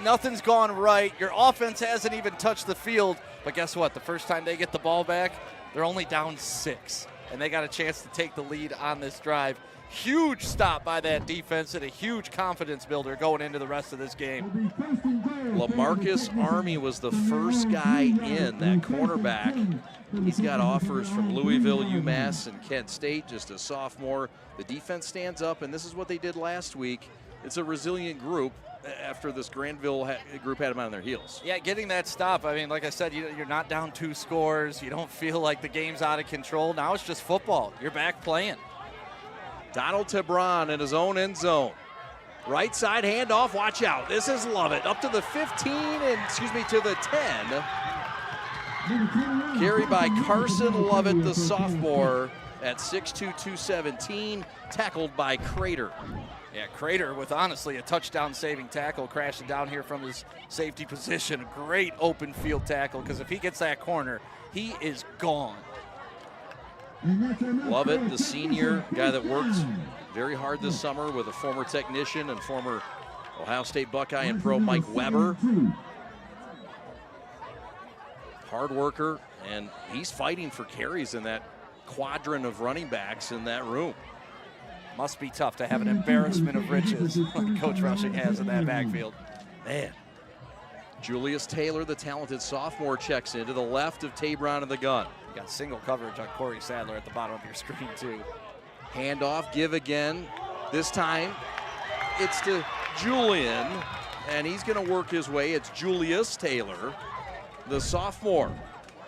Nothing's gone right. Your offense hasn't even touched the field. But guess what? The first time they get the ball back, they're only down 6. And they got a chance to take the lead on this drive. Huge stop by that defense and a huge confidence builder going into the rest of this game. LaMarcus Army was the first guy in, that cornerback. He's got offers from Louisville, UMass, and Kent State, just a sophomore. The defense stands up, and this is what they did last week. It's a resilient group after this Grandville group had them on their heels. Yeah, getting that stop. I mean, like I said, you're not down 2 scores. You don't feel like the game's out of control. Now it's just football. You're back playing. Donald Tebron in his own end zone. Right side handoff, watch out. This is Lovett up to the 15 and, to the 10. Carried by Carson Lovett, the sophomore, at 6'2", 217, tackled by Crater. Yeah, Crater with honestly a touchdown-saving tackle, crashing down here from his safety position. A great open field tackle, because if he gets that corner, he is gone. Lovett, the senior, guy that worked very hard this summer with a former technician and former Ohio State Buckeye and pro Mike Weber. Hard worker, and he's fighting for carries in that quadrant of running backs in that room. Must be tough to have an embarrassment of riches like Coach Rushing has in that backfield. Man. Julius Taylor, the talented sophomore, checks into the left of Tabron in the gun. You got single coverage on Corey Sadler at the bottom of your screen, too. Handoff, give again. This time, it's to Julian, and he's going to work his way. It's Julius Taylor, the sophomore,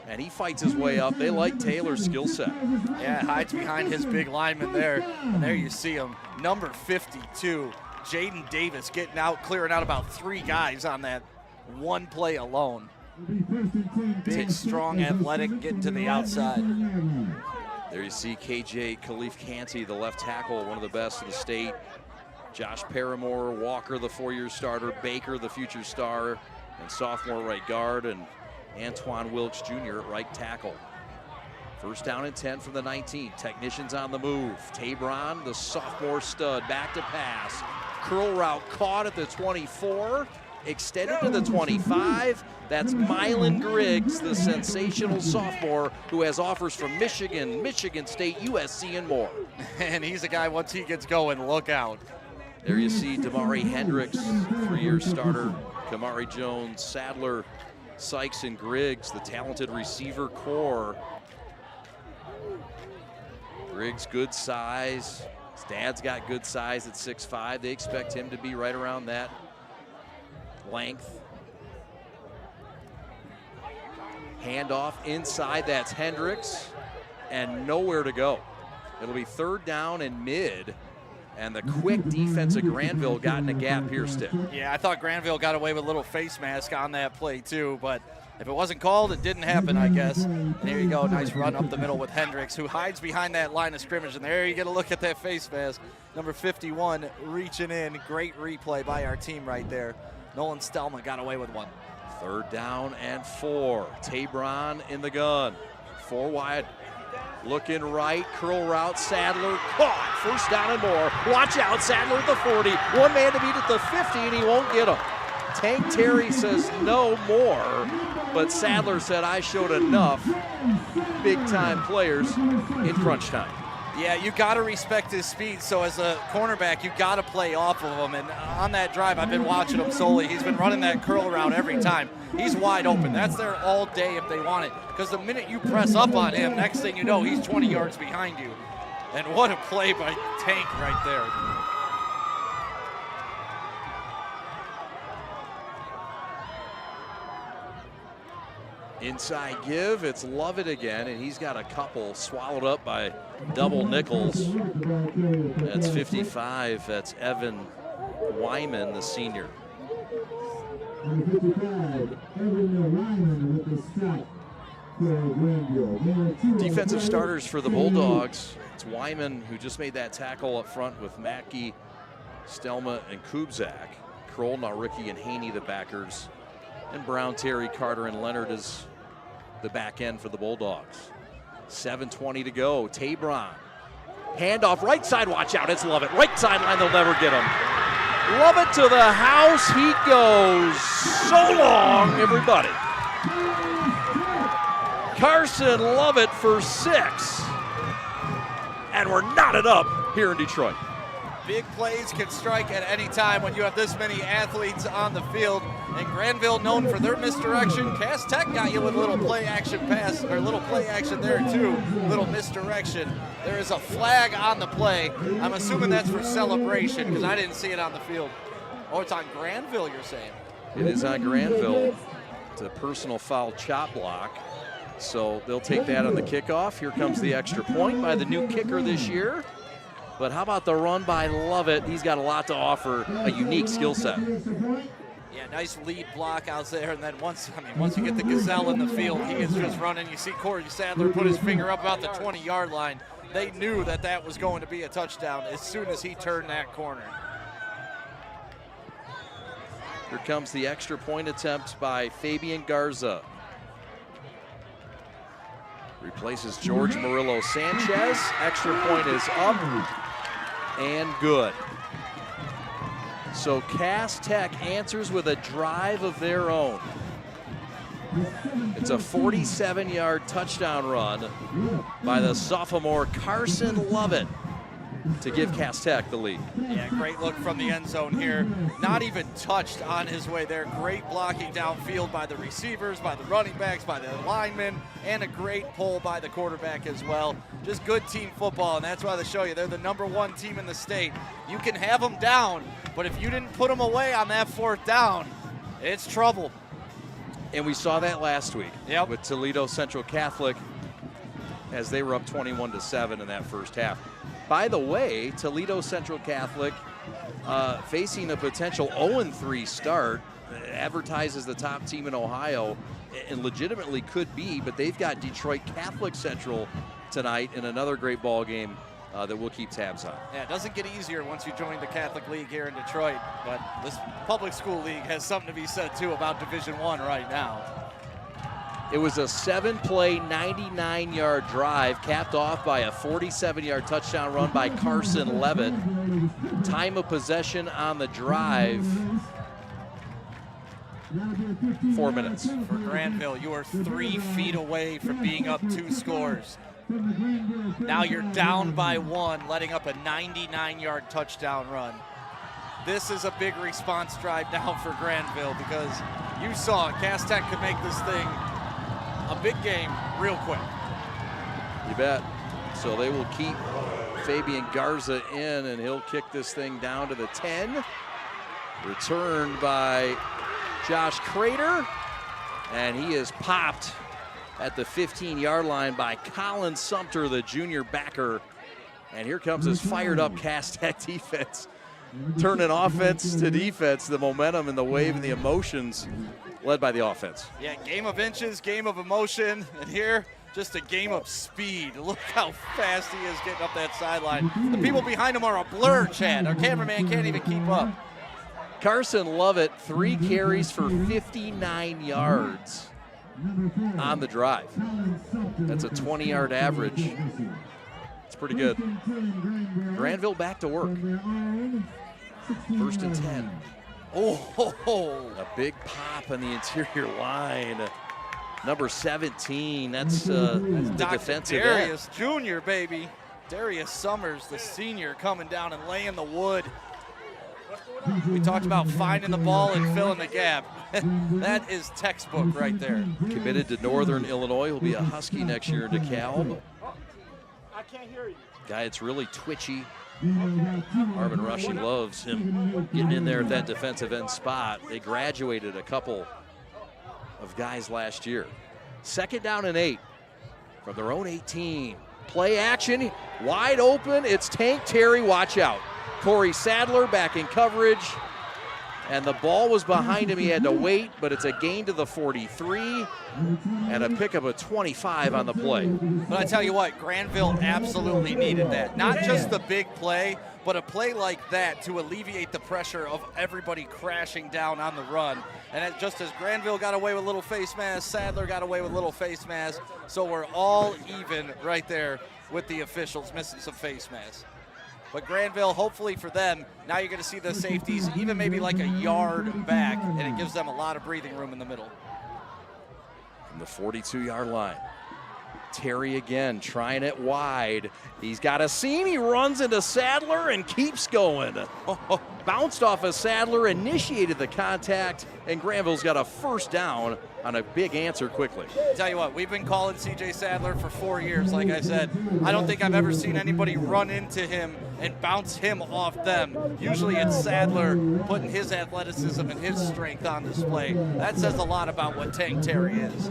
and he fights his way up. They like Taylor's skill set. Yeah, hides behind his big lineman there, and there you see him. Number 52, Jaden Davis, getting out, clearing out about 3 guys on that one play alone. Big, strong, athletic, getting to the outside. There you see KJ Khalif Canty, the left tackle, one of the best in the state. Josh Paramore, Walker, the 4-year starter, Baker, the future star, and sophomore right guard, and Antoine Wilkes Jr. at right tackle. First down and 10 from the 19. Technicians on the move. Tabron, the sophomore stud, back to pass. Curl route caught at the 24. Extended to the 25. That's Mylan Griggs, the sensational sophomore who has offers from Michigan, Michigan State, USC, and more. And he's a guy, once he gets going, look out. There you see Damari Hendricks, 3-year starter. Kamari Jones, Sadler, Sykes, and Griggs, the talented receiver core. Griggs, good size. His dad's got good size at 6'5". They expect him to be right around that length. Handoff inside, that's Hendricks, and nowhere to go. It'll be 3rd down and mid, and the quick defense of Grandville got in a gap here, Stick. Yeah, I thought Grandville got away with a little face mask on that play too, but if it wasn't called, it didn't happen, I guess. And here you go, nice run up the middle with Hendricks, who hides behind that line of scrimmage, and there you get a look at that face mask. Number 51 reaching in, great replay by our team right there. Nolan Stelma got away with one. 3rd down and 4. Tabron in the gun. 4 wide. Looking right, curl route, Sadler caught. 1st down and more. Watch out, Sadler at the 40. One man to beat at the 50, and he won't get him. Tank Terry says no more, but Sadler said I showed enough big-time players in crunch time. Yeah, you got to respect his speed. So as a cornerback, you got to play off of him. And on that drive, I've been watching him solely. He's been running that curl around every time. He's wide open. That's there all day if they want it. Because the minute you press up on him, next thing you know, he's 20 yards behind you. And what a play by Tank right there. Inside give, it's Lovett again, and he's got a couple swallowed up by double nickels. That's 55, that's Evan Wyman, the senior. Defensive starters for the Bulldogs. It's Wyman who just made that tackle up front with Mackey, Stelma, and Kubzak. Kroll, Ricky, and Haney, the backers. And Brown, Terry, Carter, and Leonard is the back end for the Bulldogs. 7:20 to go. Tabron. Handoff right side. Watch out. It's Lovett. Right sideline. They'll never get him. Lovett to the house. He goes so long, everybody. Carson Lovett for 6. And we're knotted up here in Detroit. Big plays can strike at any time when you have this many athletes on the field. And Grandville, known for their misdirection. Cass Tech got you with a little play action pass, or a little play action there too. Little misdirection. There is a flag on the play. I'm assuming that's for celebration because I didn't see it on the field. Oh, it's on Grandville, you're saying? It is on Grandville. It's a personal foul chop block. So they'll take that on the kickoff. Here comes the extra point by the new kicker this year. But how about the run by Lovett? He's got a lot to offer, a unique skill set. Yeah, nice lead block out there. And then once you get the Gazelle in the field, he is just running. You see Corey Sadler put his finger up about the 20-yard line. They knew that that was going to be a touchdown as soon as he turned that corner. Here comes the extra point attempt by Fabian Garza. Replaces George Murillo Sanchez. Extra point is up and good. So Cass Tech answers with a drive of their own. It's a 47-yard touchdown run by the sophomore Carson Lovett to give Cass Tech the lead. Yeah, great look from the end zone here. Not even touched on his way there. Great blocking downfield by the receivers, by the running backs, by the linemen, and a great pull by the quarterback as well. Just good team football, and that's why they show you they're the #1 team in the state. You can have them down, but if you didn't put them away on that 4th down, it's trouble. And we saw that last week with Toledo Central Catholic as they were up 21-7 in that first half. By the way, Toledo Central Catholic facing a potential 0-3 start, advertises the top team in Ohio, and legitimately could be, but they've got Detroit Catholic Central tonight in another great ball game that we'll keep tabs on. Yeah, it doesn't get easier once you join the Catholic League here in Detroit, but this public school league has something to be said too about Division I right now. It was a 7-play, 99-yard drive, capped off by a 47-yard touchdown run by Carson Levitt. Time of possession on the drive, 4 minutes. For Grandville, you are 3 feet away from being up 2 scores. Now you're down by 1, letting up a 99-yard touchdown run. This is a big response drive now for Grandville because you saw Cass Tech could make this thing a big game real quick. You bet. So they will keep Fabian Garza in, and he'll kick this thing down to the 10. Returned by Josh Crater, and he is popped at the 15-yard line by Colin Sumter, the junior backer. And here comes this fired-up Cass Tech defense, turning offense to defense, the momentum and the wave and the emotions led by the offense. Yeah, game of inches, game of emotion, and here, just a game of speed. Look how fast he is getting up that sideline. The people behind him are a blur, Chad. Our cameraman can't even keep up. Carson Lovett, 3 carries for 59 yards on the drive. That's a 20-yard average. It's pretty good. Grandville back to work. 1st and 10. Oh, a big pop on the interior line. Number 17, that's the defensive end. Darius Jr., baby. Darius Summers, the senior, coming down and laying the wood. We talked about finding the ball and filling the gap. That is textbook right there. Committed to Northern Illinois. He'll be a Husky next year in DeKalb. I can't hear you. Guy, it's really twitchy. Marvin Rushing loves him getting in there at that defensive end spot. They graduated a couple of guys last year. 2nd down and 8 from their own 18. Play action, wide open. It's Tank Terry, watch out. Corey Sadler back in coverage. And the ball was behind him. He had to wait, but it's a gain to the 43 and a pickup of 25 on the play. But I tell you what, Grandville absolutely needed that. Not just the big play, but a play like that to alleviate the pressure of everybody crashing down on the run. And just as Grandville got away with a little face mask, Sadler got away with a little face mask. So we're all even right there with the officials missing some face masks. But Grandville, hopefully for them, now you're going to see the safeties even maybe like a yard back, and it gives them a lot of breathing room in the middle. From the 42-yard line. Terry again trying it wide. He's got a seam. He runs into Sadler and keeps going. Bounced off of Sadler, initiated the contact, and Grandville's got a 1st down on a big answer quickly. Tell you what, we've been calling C.J. Sadler for 4 years, like I said. I don't think I've ever seen anybody run into him and bounce him off them. Usually it's Sadler putting his athleticism and his strength on display. That says a lot about what Tank Terry is.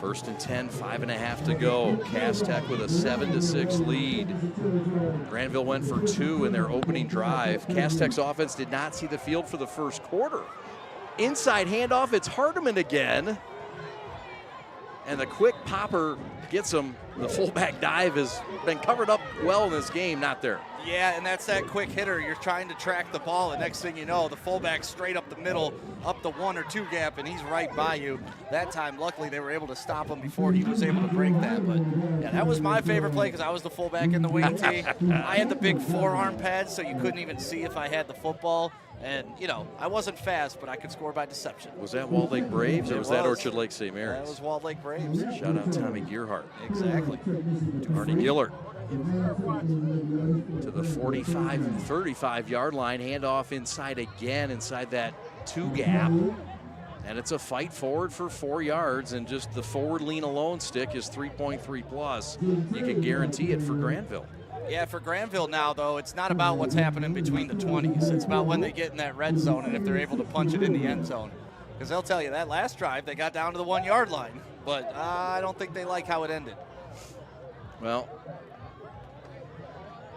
First and 10, 5.5 to go. Cass Tech with a 7-6 lead. Grandville went for 2 in their opening drive. Cass Tech's offense did not see the field for the first quarter. Inside handoff, it's Hardeman again. And the quick popper gets him. The fullback dive has been covered up well in this game, not there. Yeah, and that's that quick hitter. You're trying to track the ball, and next thing you know, the fullback's straight up the middle, up the 1 or 2 gap, and he's right by you. That time, luckily, they were able to stop him before he was able to break that. But yeah, that was my favorite play because I was the fullback in the wing tee. I had the big forearm pads, so you couldn't even see if I had the football. And, you know, I wasn't fast, but I could score by deception. Was that Walled Lake Braves or was that Orchard Lake St. Mary's? That was Walled Lake Braves. Shout out Tommy Gearhart. Exactly. Arnie Gillard to the 35-yard line. Handoff inside again, inside that 2 gap. And it's a fight forward for 4 yards, and just the forward lean alone stick is 3.3 plus. You can guarantee it for Grandville. Yeah, for Grandville now, though, it's not about what's happening between the 20s. It's about when they get in that red zone and if they're able to punch it in the end zone. Because they'll tell you that last drive, they got down to the 1-yard line. But I don't think they like how it ended. Well,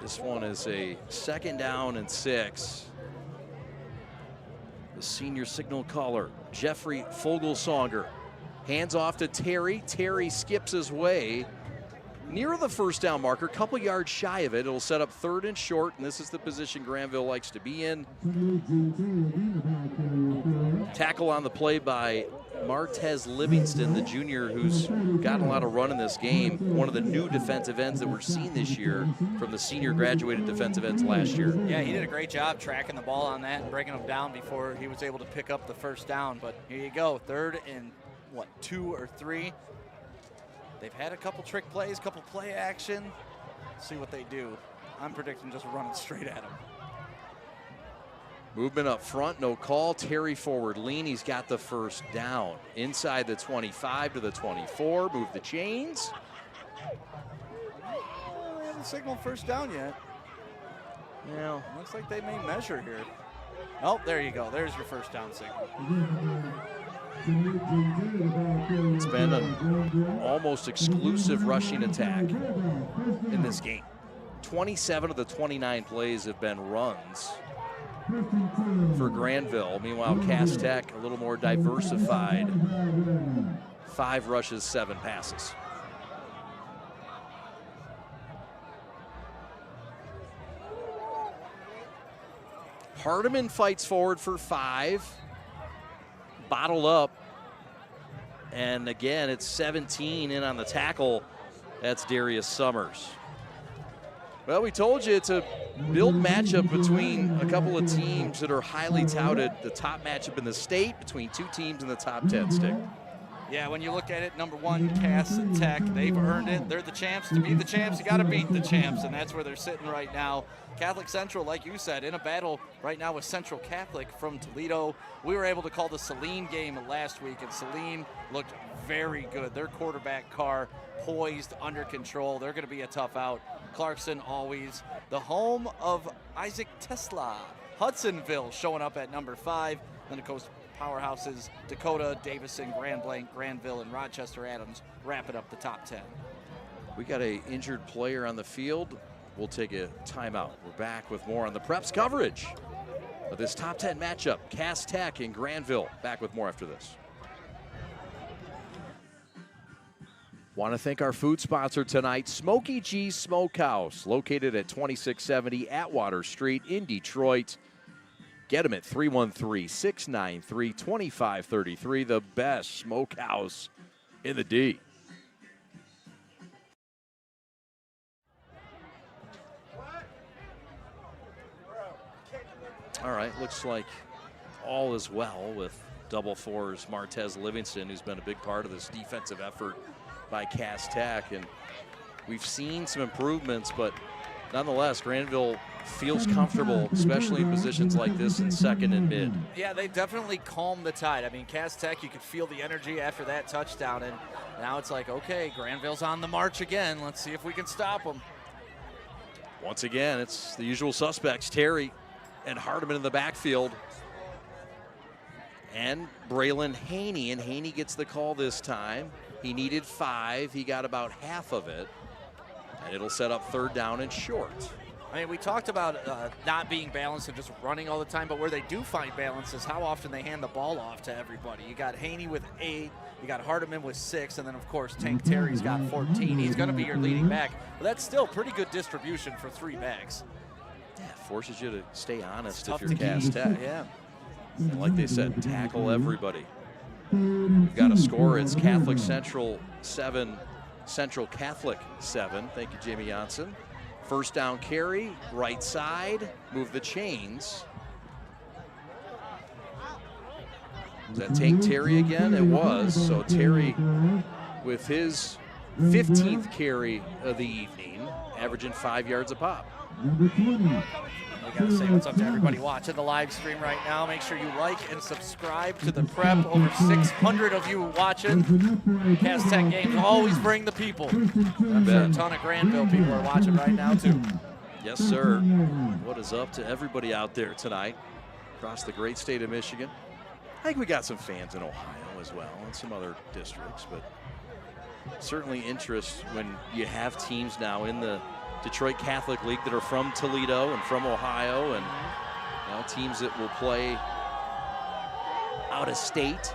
this one is a 2nd down and 6. The senior signal caller, Jeffrey Fogelsonger, hands off to Terry. Terry skips his way near the 1st down marker, couple yards shy of it. It'll set up 3rd and short, and this is the position Grandville likes to be in. Tackle on the play by Martez Livingston, the junior who's gotten a lot of run in this game. One of the new defensive ends that we're seeing this year from the senior graduated defensive ends last year. Yeah, he did a great job tracking the ball on that and breaking them down before he was able to pick up the 1st down. But here you go, 3rd and, 2 or 3. They've had a couple trick plays, couple play action. Let's see what they do. I'm predicting just running straight at him. Movement up front, no call. Terry forward lean. He's got the 1st down. Inside the 25 to the 24. Move the chains. They haven't signaled 1st down yet. Yeah. Looks like they may measure here. Oh, there you go. There's your 1st down signal. It's been an almost exclusive rushing attack in this game. 27 of the 29 plays have been runs for Grandville. Meanwhile, Cass Tech a little more diversified. 5 rushes, 7 passes. Hardiman fights forward for 5. Bottled up. And again, it's 17 in on the tackle. That's Darius Summers. Well, we told you it's a build matchup between a couple of teams that are highly touted. The top matchup in the state between 2 teams in the top 10, Stick. Yeah, when you look at it, number 1, Cass Tech, they've earned it. They're the champs. To be the champs, you got to beat the champs, and that's where they're sitting right now. Catholic Central, like you said, in a battle right now with Central Catholic from Toledo. We were able to call the Saline game last week, and Saline looked very good. Their quarterback, Carr, poised, under control. They're going to be a tough out. Clarkson always the home of Isaac Tesla. Hudsonville showing up at number 5. Then, of course, powerhouses Dakota, Davison, Grand Blanc, Grandville, and Rochester Adams wrapping up the top 10. We got an injured player on the field. We'll take a timeout. We're back with more on the Preps coverage of this top 10 matchup. Cass Tech and Grandville. Back with more after this. Want to thank our food sponsor tonight, Smokey G's Smokehouse, located at 2670 Atwater Street in Detroit. Get them at 313-693-2533, the best smokehouse in the D. All right, looks like all is well with double fours Martez Livingston, who's been a big part of this defensive effort by Cass Tech. And we've seen some improvements, but nonetheless, Grandville feels comfortable, especially in positions like this in second and mid. Yeah, they definitely calmed the tide. I mean, Cass Tech, you could feel the energy after that touchdown, and now it's like, okay, Grandville's on the march again. Let's see if we can stop them. Once again, it's the usual suspects, Terry and Hardiman in the backfield. And Braylon Haney, and Haney gets the call this time. He needed 5. He got about half of it, and it'll set up 3rd down and short. I mean, we talked about not being balanced and just running all the time, but where they do find balance is how often they hand the ball off to everybody. You got Haney with 8, you got Hardiman with 6, and then, of course, Tank Terry's got 14. He's going to be your leading back, but that's still pretty good distribution for 3 backs. Yeah, forces you to stay honest if Tough you're to Cass keep. Tech. Yeah. And like they said, tackle everybody. We've got a score. It's Catholic Central 7, Central Catholic 7. Thank you, Jamie Janssen. 1st down carry, right side, move the chains. Does that take Terry again? It was. So Terry with his 15th carry of the evening, averaging 5 yards a pop. We got to say what's up to everybody watching the live stream right now. Make sure you like and subscribe to the Prep. Over 600 of you watching. Cass Tech games always bring the people. I'm sure a ton of Grandville people are watching right now, too. Yes, sir. What is up to everybody out there tonight across the great state of Michigan? I think we got some fans in Ohio as well and some other districts, but certainly interest when you have teams now in the Detroit Catholic League that are from Toledo and from Ohio, and teams that will play out of state.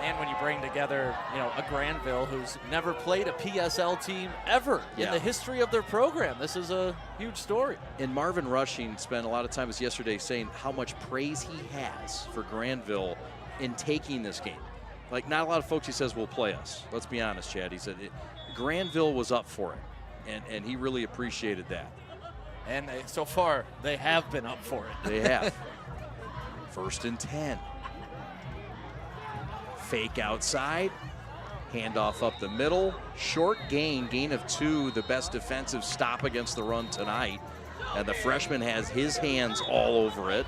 And when you bring together, a Grandville who's never played a PSL team ever in the history of their program. This is a huge story. And Marvin Rushing spent a lot of time yesterday saying how much praise he has for Grandville in taking this game. Like, not a lot of folks, he says, will play us. Let's be honest, Chad. He said Grandville was up for it. And he really appreciated that. And so far, they have been up for it. They have. 1st and 10. Fake outside. Handoff up the middle. Short gain of 2. The best defensive stop against the run tonight. And the freshman has his hands all over it.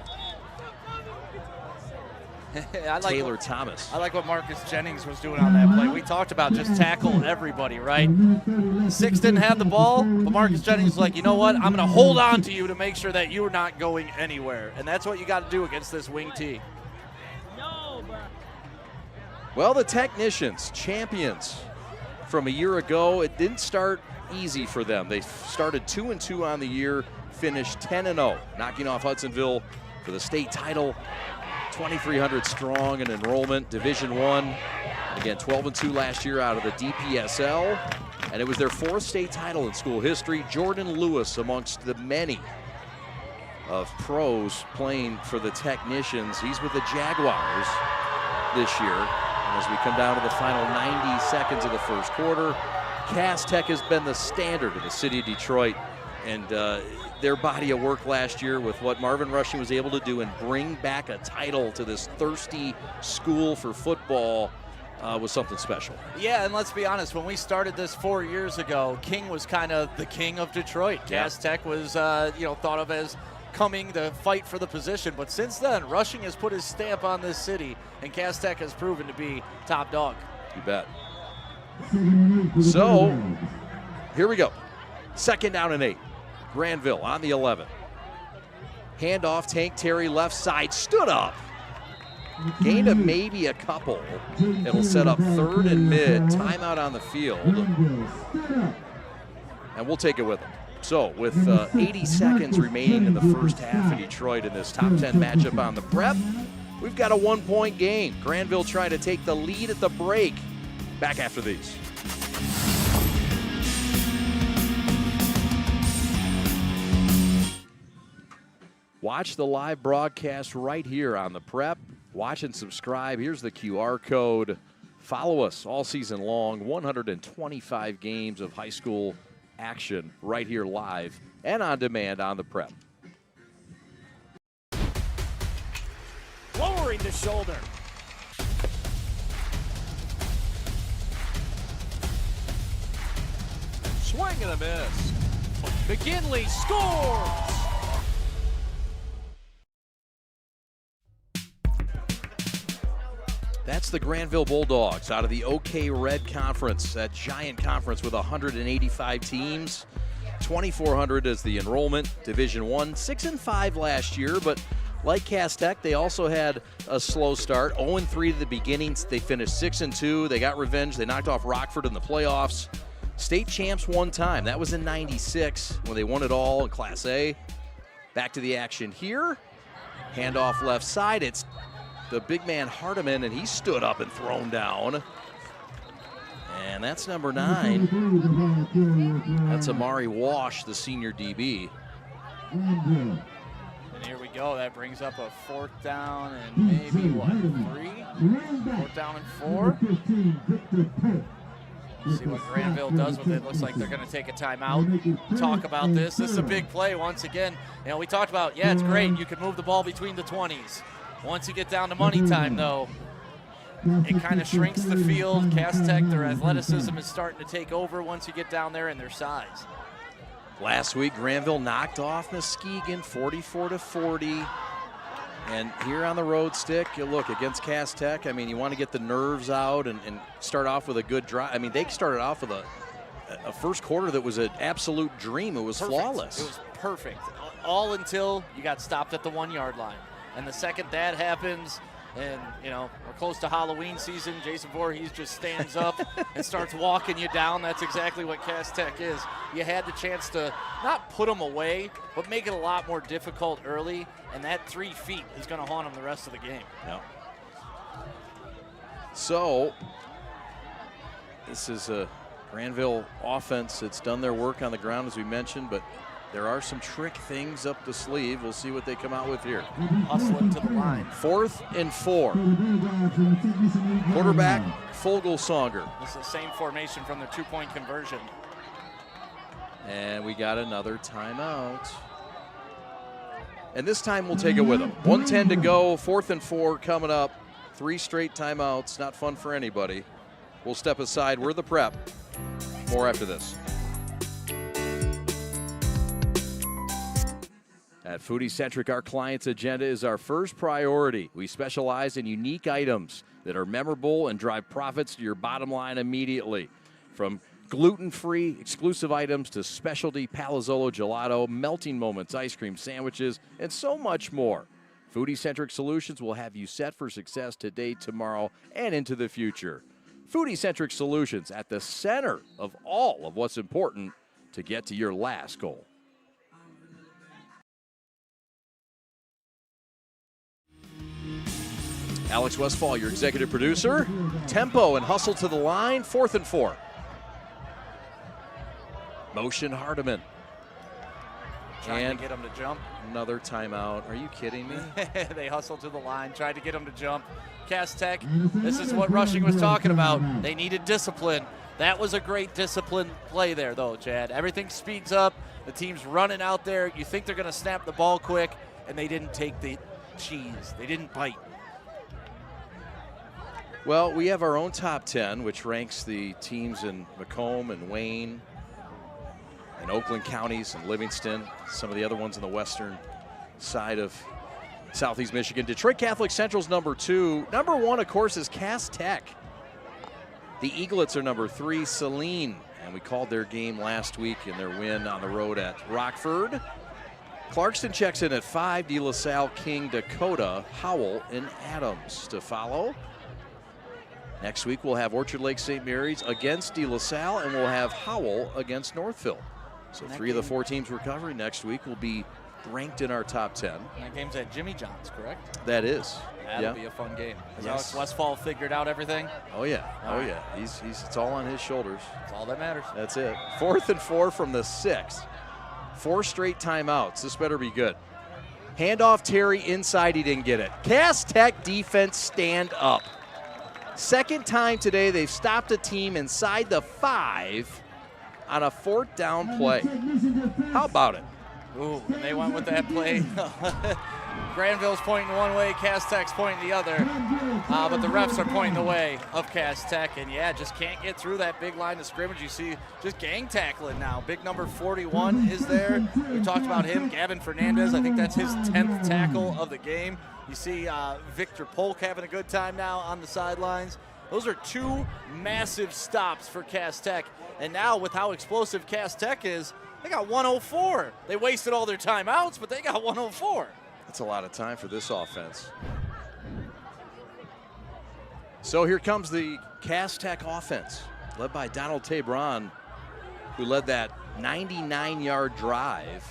Taylor Thomas. I like what Marcus Jennings was doing on that play. We talked about just tackle everybody, right? 6 didn't have the ball, but Marcus Jennings was like, you know what? I'm going to hold on to you to make sure that you're not going anywhere. And that's what you got to do against this wing T. Well, the Technicians, champions from a year ago. It didn't start easy for them. They started 2-2 on the year, finished 10-0, knocking off Hudsonville for the state title. 2,300 strong in enrollment, Division I. Again, 12-2 last year out of the DPSL, and it was their 4th state title in school history. Jordan Lewis amongst the many of pros playing for the Technicians. He's with the Jaguars this year. And as we come down to the final 90 seconds of the first quarter, Cass Tech has been the standard of the city of Detroit, and their body of work last year with what Marvin Rushing was able to do and bring back a title to this thirsty school for football was something special. Yeah, and let's be honest, when we started this 4 years ago, King was kind of the king of Detroit. Yeah. Cass Tech was thought of as coming to fight for the position, but since then, Rushing has put his stamp on this city, and Cass Tech has proven to be top dog. You bet. So, here we go. 2nd down and 8. Grandville on the 11. Handoff, Tank Terry left side, stood up. Gain of maybe a couple. It'll set up 3rd and mid. Timeout on the field. And we'll take it with them. So, with 80 seconds remaining in the first half in Detroit in this top 10 matchup on the prep, we've got a 1-point game. Grandville trying to take the lead at the break. Back after these. Watch the live broadcast right here on the prep. Watch and subscribe. Here's the QR code. Follow us all season long. 125 games of high school action right here live and on demand on the prep. Lowering the shoulder. Swing and a miss. McGinley scores. That's the Grandville Bulldogs out of the OK Red Conference, that giant conference with 185 teams. 2,400 is the enrollment. Division I, 6-5 last year, but like Cass Tech, they also had a slow start. 0-3 to the beginnings. They finished 6-2. They got revenge. They knocked off Rockford in the playoffs. State champs one time. That was in '96 when they won it all in Class A. Back to the action here. Handoff left side. It's the big man Hardiman, and he stood up and thrown down. And that's number 9. That's Amari Wash, the senior DB. And here we go. That brings up a 4th down and maybe, 3? 4th down and 4. See what Grandville does with it. Looks like they're going to take a timeout. Talk about this. This is a big play once again. We talked about, it's great. You can move the ball between the 20s. Once you get down to money time, though, it kind of shrinks the field. Cass Tech, their athleticism is starting to take over once you get down there in their size. Last week, Granville knocked off Muskegon 44-40. And here on the road stick, you look against Cass Tech. I mean, you want to get the nerves out and start off with a good drive. I mean, they started off with a first quarter that was an absolute dream. It was flawless. It was perfect, all until you got stopped at the 1-yard line. And the second that happens, and, we're close to Halloween season, Jason Voorhees just stands up and starts walking you down. That's exactly what Cass Tech is. You had the chance to not put them away, but make it a lot more difficult early, and that 3 feet is going to haunt them the rest of the game. Yeah. So, this is a Grandville offense. It's done their work on the ground, as we mentioned, but there are some trick things up the sleeve. We'll see what they come out with here. Hustling to the line. 4th and 4. Quarterback, Fogelsonger. This is the same formation from the 2-point conversion. And we got another timeout. And this time we'll take it with them. 1:10 to go, 4th and 4 coming up. 3 straight timeouts, not fun for anybody. We'll step aside. We're the prep. More after this. At Foodie Centric, our client's agenda is our first priority. We specialize in unique items that are memorable and drive profits to your bottom line immediately. From gluten-free exclusive items to specialty Palazzolo gelato, melting moments, ice cream, sandwiches, and so much more. Foodie Centric Solutions will have you set for success today, tomorrow, and into the future. Foodie Centric Solutions at the center of all of what's important to get to your last goal. Alex Westfall, your executive producer. Tempo and hustle to the line, 4th and 4. Motion Hardiman. Trying to get him to jump. Another timeout. Are you kidding me? They hustled to the line, tried to get him to jump. Cass Tech, this is what Rushing was talking about. They needed discipline. That was a great discipline play there, though, Chad. Everything speeds up. The team's running out there. You think they're going to snap the ball quick, and they didn't take the cheese. They didn't bite. Well, we have our own top 10, which ranks the teams in Macomb and Wayne and Oakland counties and Livingston, some of the other ones on the western side of Southeast Michigan. Detroit Catholic Central's number 2. Number 1, of course, is Cass Tech. The Eaglets are number 3, Saline. And we called their game last week in their win on the road at Rockford. Clarkston checks in at 5, De La Salle, King, Dakota, Howell, and Adams to follow. Next week we'll have Orchard Lake St. Mary's against De La Salle, and we'll have Howell against Northville. So 3 of the 4 teams we're covering next week will be ranked in our top 10. And that game's at Jimmy John's, correct? That is. That'll be a fun game. Has Yes. Alex Westfall figured out everything? Oh yeah, yeah. He's it's all on his shoulders. That's all that matters. That's it. 4th and 4 from the 6. 4 straight timeouts. This better be good. Handoff Terry inside, he didn't get it. Cass Tech defense stand up. Second time today they've stopped a team inside the 5 on a 4th down play. How about it? Ooh, they went with that play. Grandville's pointing one way, Cass Tech's pointing the other. But the refs are pointing the way of Cass Tech. And yeah, just can't get through that big line of scrimmage. You see just gang tackling now. Big number 41 is there. We talked about him, Gavin Fernandez. I think that's his 10th tackle of the game. You see Victor Polk having a good time now on the sidelines. Those are 2 massive stops for Cass Tech. And now with how explosive Cass Tech is, they got 104. They wasted all their timeouts, but they got 104. That's a lot of time for this offense. So here comes the Cass Tech offense, led by Donald Tabron, who led that 99-yard drive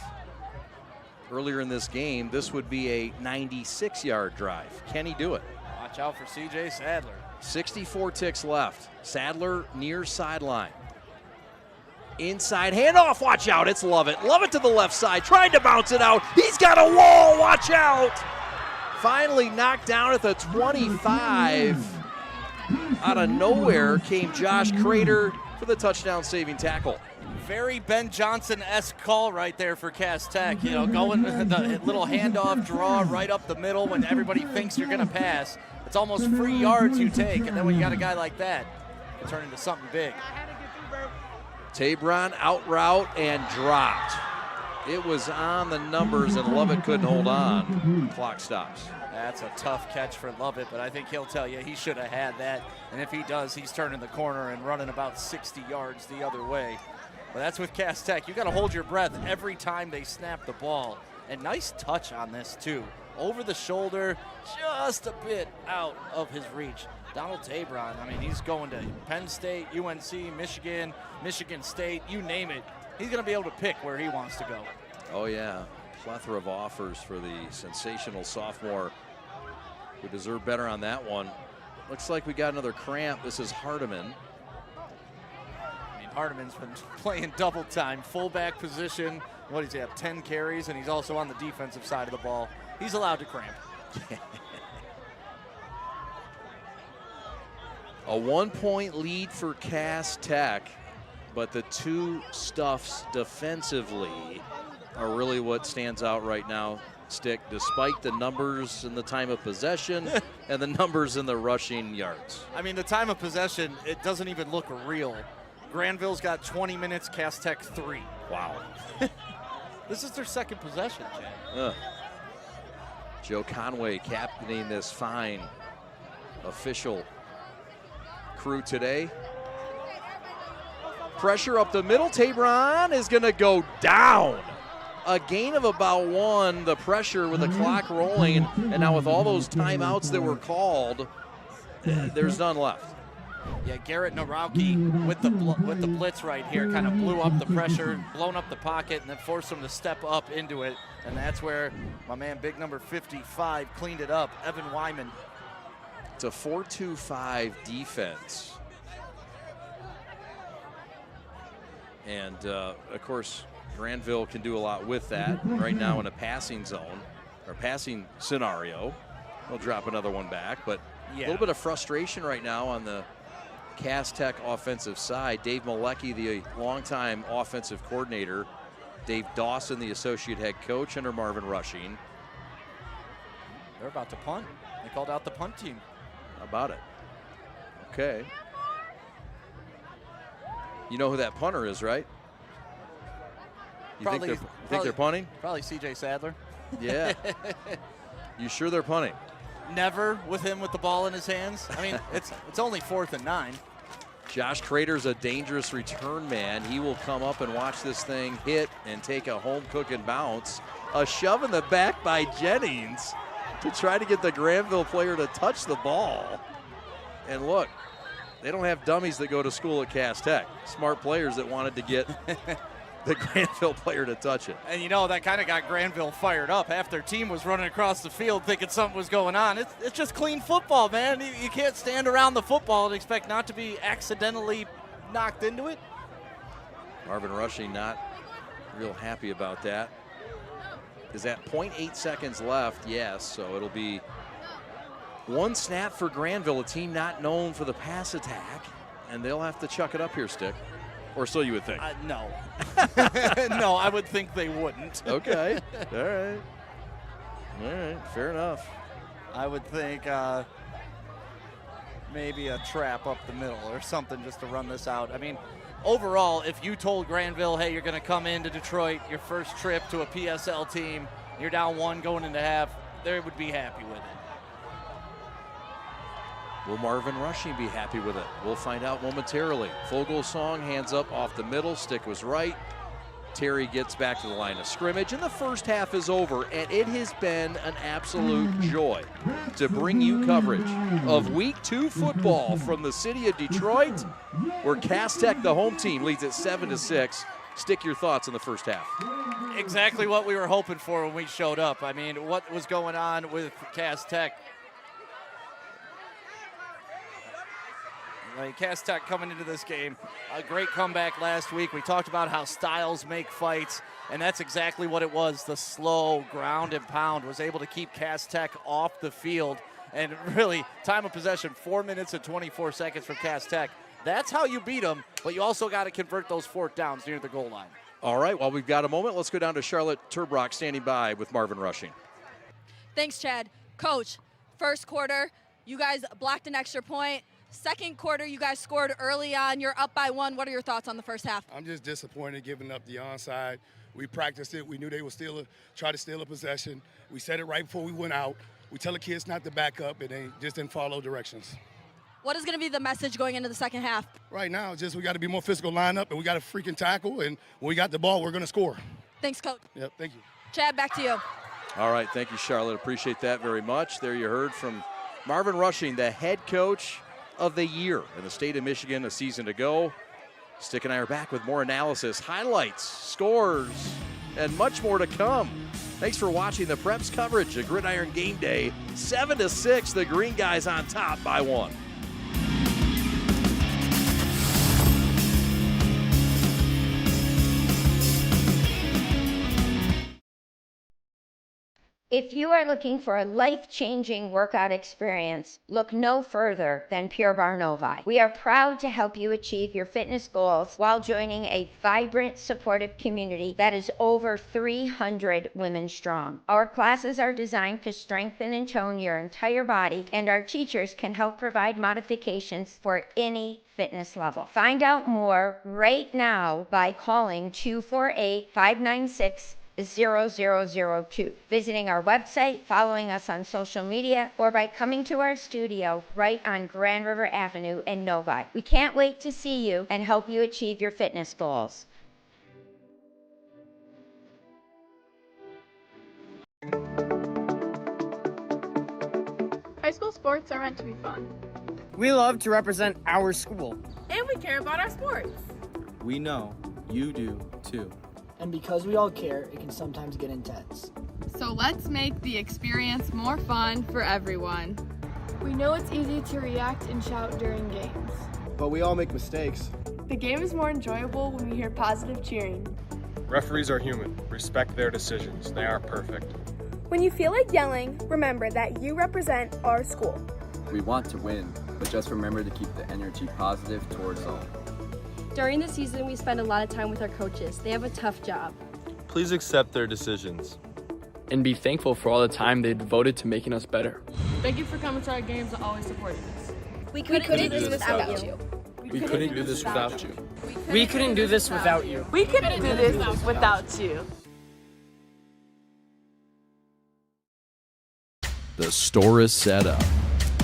earlier in this game. This would be a 96-yard drive. Can he do it? Watch out for C.J. Sadler. 64 ticks left. Sadler near sideline. Inside handoff, watch out, it's Lovett. Lovett to the left side, trying to bounce it out. He's got a wall, watch out. Finally knocked down at the 25. Out of nowhere came Josh Crater for the touchdown saving tackle. Very Ben Johnson-esque call right there for Cass Tech. You know, going the little handoff draw right up the middle when everybody thinks you're gonna pass. It's almost free yards you take, and then when you got a guy like that, it turn into something big. Tabron out route and dropped. It was on the numbers and Lovett couldn't hold on. Clock stops. That's a tough catch for Lovett, but I think he'll tell you he should have had that. And if he does, he's turning the corner and running about 60 yards the other way. But that's with Cass Tech. You got to hold your breath every time they snap the ball. And nice touch on this too. Over the shoulder, just a bit out of his reach. Donald Tabron, I mean, he's going to Penn State, UNC, Michigan, Michigan State, you name it. He's going to be able to pick where he wants to go. Oh, yeah. Plethora of offers for the sensational sophomore who deserve better on that one. Looks like we got another cramp. This is Hardiman. I mean, Hardiman's been playing double time, fullback position. What does he have, 10 carries, and he's also on the defensive side of the ball. He's allowed to cramp. A 1-point lead for Cass Tech, but the 2 stuffs defensively are really what stands out right now, Stick, despite the numbers in the time of possession and the numbers in the rushing yards. I mean, the time of possession, it doesn't even look real. Granville's got 20 minutes, Cass Tech 3. Wow. This is their second possession, Chad. Joe Conway captaining this fine official crew today. Pressure up the middle. Tabron is going to go down. A gain of about 1. The pressure with the clock rolling, and now with all those timeouts that were called, there's none left. Yeah, Garrett Narauki with the blitz right here kind of blew up the pressure, blown up the pocket, and then forced him to step up into it. And that's where my man, big number 55, cleaned it up. Evan Wyman. It's a 4-2-5 defense. And, of course, Grandville can do a lot with that right now in a passing zone or passing scenario. They'll drop another one back, but a little bit of frustration right now on the Cass Tech offensive side. Dave Malecki, the longtime offensive coordinator. Dave Dawson, the associate head coach under Marvin Rushing. They're about to punt. They called out the punt team. How about it? Okay. You know who that punter is, right? You think they're punting? Probably C.J. Sadler. Yeah. You sure they're punting? Never with him with the ball in his hands. I mean, it's only 4th and 9. Josh Crater's a dangerous return man. He will come up and watch this thing hit and take a home cooking bounce. A shove in the back by Jennings to try to get the Grandville player to touch the ball. And look, they don't have dummies that go to school at Cass Tech. Smart players that wanted to get the Grandville player to touch it. And, you know, that kind of got Grandville fired up. Half their team was running across the field thinking something was going on. It's just clean football, man. You can't stand around the football and expect not to be accidentally knocked into it. Marvin Rushing not real happy about that. Is that 0.8 seconds left? Yes, so it'll be one snap for Grandville, a team not known for the pass attack, and they'll have to chuck it up here, Stick. Or so you would think. No. No, I would think they wouldn't. Okay. All right. All right. Fair enough. I would think maybe a trap up the middle or something just to run this out. I mean, overall, if you told Grandville, hey, you're going to come into Detroit, your first trip to a PSL team, you're down 1 going into half, they would be happy with it. Will Marvin Rushing be happy with it? We'll find out momentarily. Fogelsong hands up off the middle. Stick was right. Terry gets back to the line of scrimmage, and the first half is over, and it has been an absolute joy to bring you coverage of Week 2 football from the city of Detroit, where Cass Tech, the home team, leads at 7-6. Stick, your thoughts in the first half. Exactly what we were hoping for when we showed up. I mean, what was going on with Cass Tech? I mean, Cass Tech coming into this game, a great comeback last week. We talked about how styles make fights, and that's exactly what it was. The slow ground and pound was able to keep Cass Tech off the field. And really, time of possession, 4 minutes and 24 seconds from Cass Tech. That's how you beat them, but you also got to convert those 4th downs near the goal line. All right, while we've got a moment, let's go down to Charlotte Turbrock standing by with Marvin Rushing. Thanks, Chad. Coach, first quarter, you guys blocked an extra point. Second quarter, you guys scored early on. You're up by 1. What are your thoughts on the first half? I'm just disappointed giving up the onside. We practiced it. We knew they would try to steal a possession. We said it right before we went out. We tell the kids not to back up, and they just didn't follow directions. What is going to be the message going into the second half? Right now, just we got to be more physical lineup, and we got to freaking tackle, and when we got the ball, we're going to score. Thanks, Coach. Yep, thank you. Chad, back to you. All right, thank you, Charlotte. Appreciate that very much. There you heard from Marvin Rushing, the head coach of the year in the state of Michigan a season ago. Stick and I are back with more analysis, highlights, scores, and much more to come. Thanks for watching the Preps coverage of Gridiron Game Day. 7-6, the Green Guys on top by 1. If you are looking for a life-changing workout experience, look no further than Pure Barre Novi. We are proud to help you achieve your fitness goals while joining a vibrant, supportive community that is over 300 women strong. Our classes are designed to strengthen and tone your entire body, and our teachers can help provide modifications for any fitness level. Find out more right now by calling 248-596-0002, visiting our website, following us on social media, or by coming to our studio right on Grand River Avenue in Novi. We can't wait to see you and help you achieve your fitness goals. High school sports are meant to be fun. We love to represent our school. And we care about our sports. We know you do too. And because we all care, it can sometimes get intense. So let's make the experience more fun for everyone. We know it's easy to react and shout during games. But we all make mistakes. The game is more enjoyable when we hear positive cheering. Referees are human. Respect their decisions. They aren't perfect. When you feel like yelling, remember that you represent our school. We want to win, but just remember to keep the energy positive towards all. During the season, we spend a lot of time with our coaches. They have a tough job. Please accept their decisions. And be thankful for all the time they devoted to making us better. Thank you for coming to our games and always supporting us. We couldn't do this without you. We couldn't do this without you. We couldn't do this without you. We couldn't do this without you. The store is set up.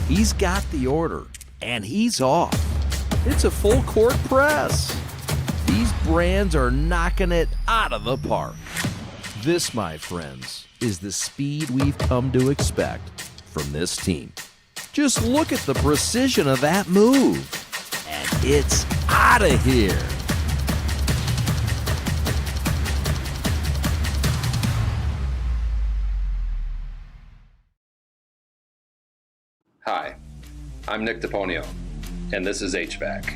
He's got the order, and he's off. It's a full court press. These brands are knocking it out of the park. This, my friends, is the speed we've come to expect from this team. Just look at the precision of that move. And it's out of here. Hi, I'm Nick DePonio, and this is HVAC.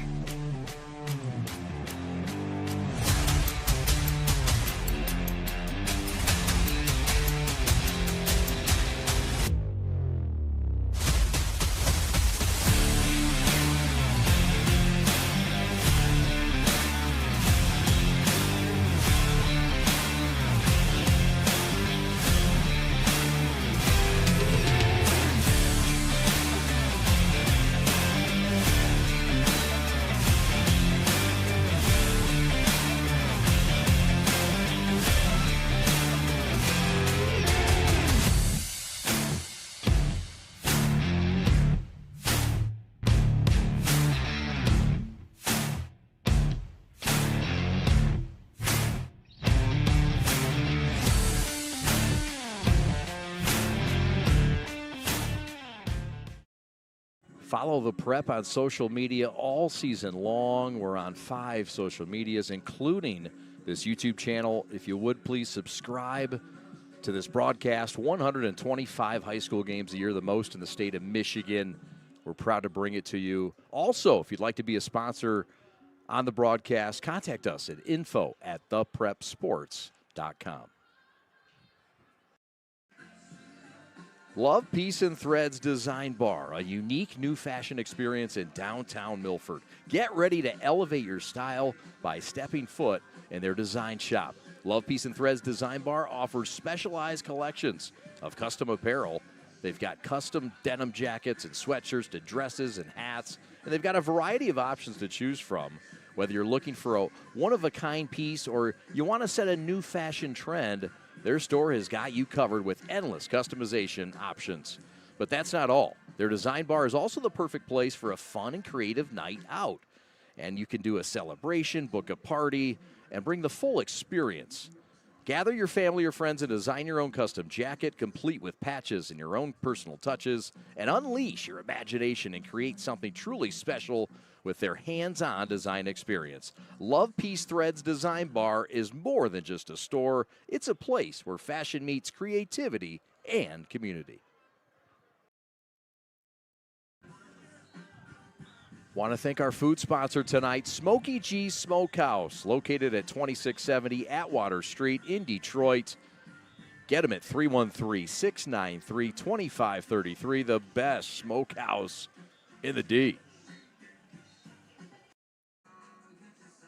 Follow the Prep on social media all season long. We're on 5 social medias, including this YouTube channel. If you would, please subscribe to this broadcast. 125 high school games a year, the most in the state of Michigan. We're proud to bring it to you. Also, if you'd like to be a sponsor on the broadcast, contact us at info@theprepsports.com. Love, Peace, and Threads Design Bar, a unique new fashion experience in downtown Milford. Get ready to elevate your style by stepping foot in their design shop. Love, Peace, and Threads Design Bar offers specialized collections of custom apparel. They've got custom denim jackets and sweatshirts to dresses and hats, and they've got a variety of options to choose from. Whether you're looking for a one-of-a-kind piece or you want to set a new fashion trend, their store has got you covered with endless customization options. But that's not all. Their design bar is also the perfect place for a fun and creative night out. And you can do a celebration, book a party, and bring the full experience. Gather your family or friends and design your own custom jacket, complete with patches and your own personal touches, and unleash your imagination and create something truly special with their hands-on design experience. Love, Peace, Threads Design Bar is more than just a store. It's a place where fashion meets creativity and community. Want to thank our food sponsor tonight, Smokey G's Smokehouse, located at 2670 Atwater Street in Detroit. Get them at 313-693-2533, the best smokehouse in the D.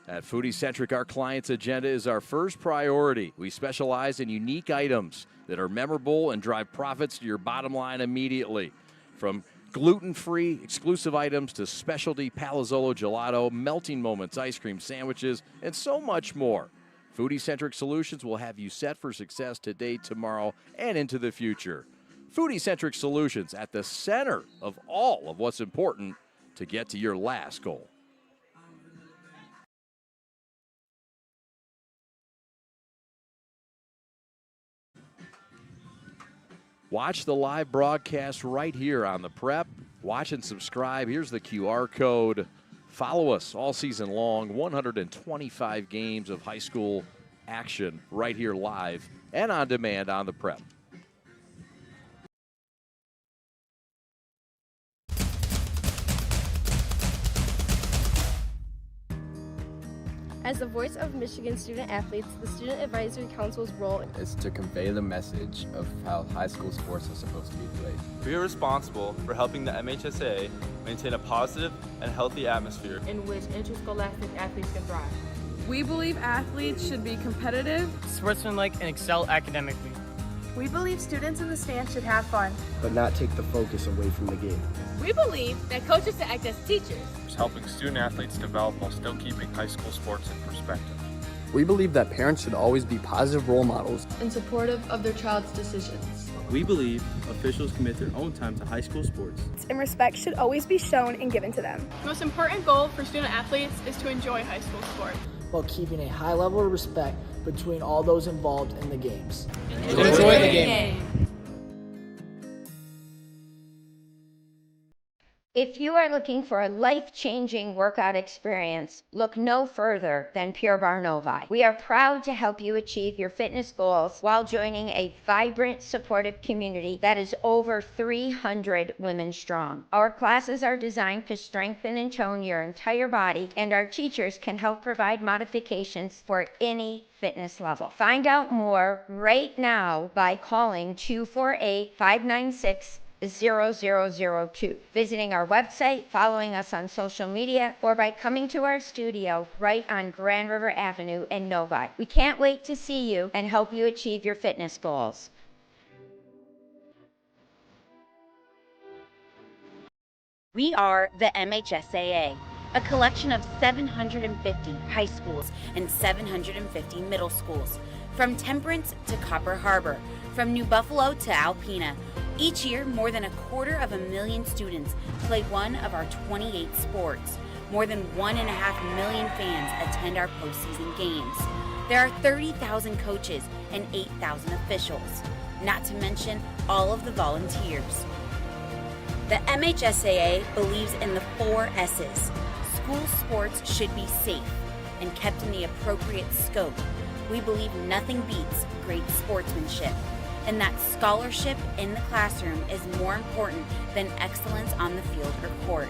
At Foodie Centric, our client's agenda is our first priority. We specialize in unique items that are memorable and drive profits to your bottom line immediately. From gluten-free exclusive items to specialty Palazzolo gelato, melting moments, ice cream sandwiches, and so much more. Foodie Centric Solutions will have you set for success today, tomorrow, and into the future. Foodie Centric Solutions at the center of all of what's important to get to your last goal. Watch the live broadcast right here on the Prep. Watch and subscribe. Here's the QR code. Follow us all season long. 125 games of high school action right here live and on demand on the Prep. As the voice of Michigan student athletes, the Student Advisory Council's role is to convey the message of how high school sports are supposed to be played. We are responsible for helping the MHSA maintain a positive and healthy atmosphere in which interscholastic athletes can thrive. We believe athletes should be competitive, sportsmanlike, and excel academically. We believe students in the stands should have fun, but not take the focus away from the game. We believe that coaches should act as teachers, Helping student athletes develop while still keeping high school sports in perspective. We believe that parents should always be positive role models and supportive of their child's decisions. We believe officials commit their own time to high school sports. and respect should always be shown and given to them. The most important goal for student athletes is to enjoy high school sports, while keeping a high level of respect between all those involved in the games. Enjoy the game. If you are looking for a life-changing workout experience, look no further than Pure Barre Novi. We are proud to help you achieve your fitness goals while joining a vibrant, supportive community that is over 300 women strong. Our classes are designed to strengthen and tone your entire body, and our teachers can help provide modifications for any fitness level. Find out more right now by calling 248-596 0002, visiting our website, following us on social media, or by coming to our studio right on Grand River Avenue in Novi. We can't wait to see you and help you achieve your fitness goals. We are the MHSAA, a collection of 750 high schools and 750 middle schools, from Temperance to Copper Harbor, from New Buffalo to Alpena. Each year, more than 250,000 students play one of our 28 sports. More than 1.5 million fans attend our postseason games. There are 30,000 coaches and 8,000 officials, not to mention all of the volunteers. The MHSAA believes in the 4 S's. School sports should be safe and kept in the appropriate scope. We believe nothing beats great sportsmanship, and that scholarship in the classroom is more important than excellence on the field or court.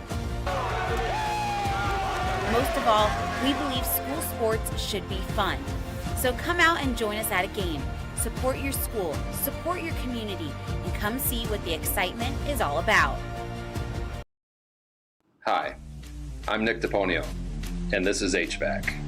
Most of all, we believe school sports should be fun. So come out and join us at a game. Support your school, support your community, and come see what the excitement is all about. Hi, I'm Nick DePonio, and this is HVAC.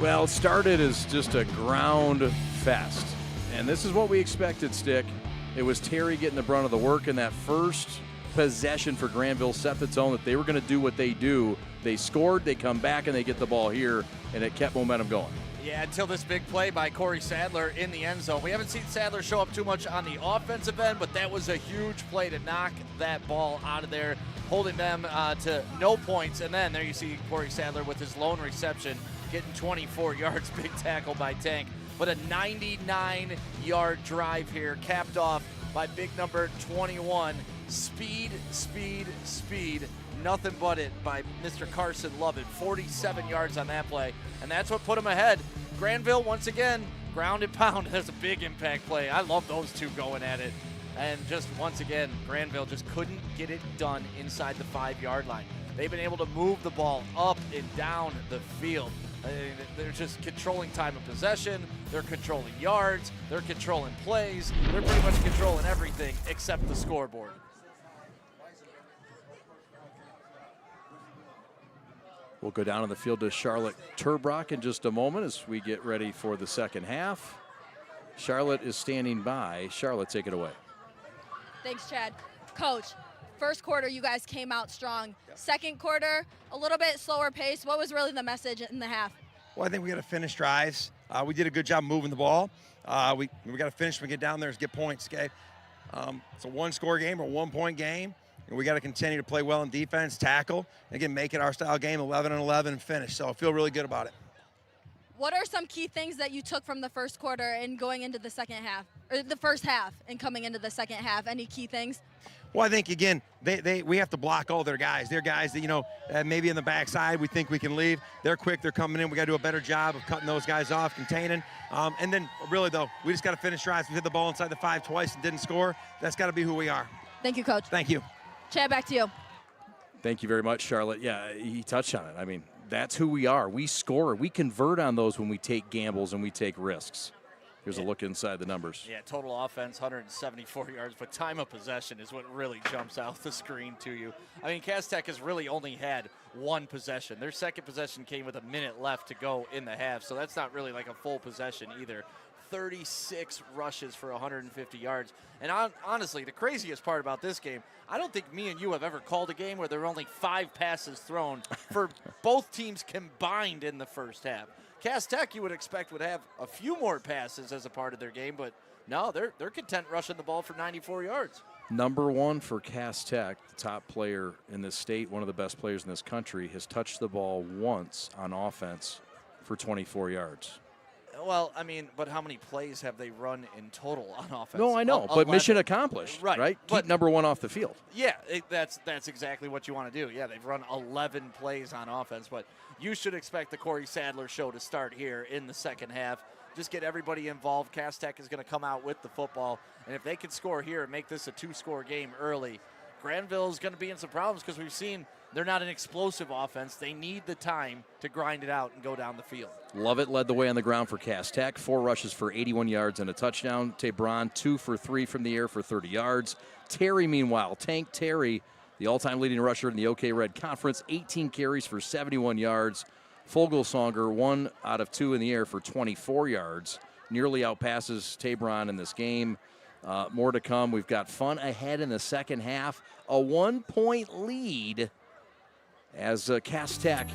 Well, it started as just a ground fest, and this is what we expected, Stick. It was Terry getting the brunt of the work, and that first possession for Grandville set the tone that they were going to do what they do. They scored, they come back, and they get the ball here, and it kept momentum going. Yeah, until this big play by Corey Sadler in the end zone. We haven't seen Sadler show up too much on the offensive end, but that was a huge play to knock that ball out of there, holding them to no points. And then there you see Corey Sadler with his lone reception, getting 24 yards, big tackle by Tank. But a 99-yard drive here, capped off by big number 21. Speed, speed, speed. Nothing but it by Mr. Carson Lovett. 47 yards on that play, and that's what put him ahead. Grandville, once again, ground and pound. That's a big impact play. I love those two going at it. And just once again, Grandville just couldn't get it done inside the 5-yard line. They've been able to move the ball up and down the field. They're just controlling time of possession. They're controlling yards. They're controlling plays. They're pretty much controlling everything except the scoreboard. We'll go down on the field to Charlotte Turbrock in just a moment as we get ready for the second half. Charlotte is standing by. Charlotte, take it away. Thanks, Chad. Coach, first quarter you guys came out strong. Second quarter, a little bit slower pace. What was really the message in the half? Well, I think we got to finish drives. We did a good job moving the ball. We got to finish when we get down there and get points, okay? It's a one-score game or one-point game. And we got to continue to play well in defense, tackle, and again, make it our style game, 11-11, and finish. So I feel really good about it. What are some key things that you took from the first quarter and going into the second half, or the first half and coming into the second half? Any key things? Well, I think, again, we have to block all their guys. They're guys that, maybe in the backside we think we can leave. They're quick. They're coming in. We got to do a better job of cutting those guys off, containing. And then, really, though, we just got to finish drives. We hit the ball inside the 5 twice and didn't score. That's got to be who we are. Thank you, Coach. Thank you. Chad, back to you. Thank you very much, Charlotte. Yeah, he touched on it. I mean, that's who we are. We score. We convert on those when we take gambles and we take risks. Here's a look inside the numbers. Yeah, total offense, 174 yards, but time of possession is what really jumps out the screen to you. I mean, Cass Tech has really only had one possession. Their second possession came with a minute left to go in the half, so that's not really like a full possession either. 36 rushes for 150 yards. And honestly, the craziest part about this game, I don't think me and you have ever called a game where there were only 5 passes thrown for both teams combined in the first half. Cass Tech, you would expect, would have a few more passes as a part of their game, but no, they're content rushing the ball for 94 yards. Number 1 for Cass Tech, the top player in this state, one of the best players in this country, has touched the ball once on offense for 24 yards. Well, I mean, but how many plays have they run in total on offense? No, I know, but mission accomplished, right? Keep number 1 off the field. Yeah, that's exactly what you want to do. Yeah, they've run 11 plays on offense, but you should expect the Corey Sadler show to start here in the second half. Just get everybody involved. Cass Tech is going to come out with the football, and if they can score here and make this a 2-score game early, Grandville is going to be in some problems because we've seen they're not an explosive offense. They need the time to grind it out and go down the field. Lovett led the way on the ground for Cass Tech. 4 rushes for 81 yards and a touchdown. Tabron, 2 for 3 from the air for 30 yards. Terry, meanwhile, Tank Terry, the all-time leading rusher in the OK Red Conference, 18 carries for 71 yards. Fogelsonger, 1 out of 2 in the air for 24 yards. Nearly outpasses Tabron in this game. More to come. We've got fun ahead in the second half. A 1-point lead as Cass Tech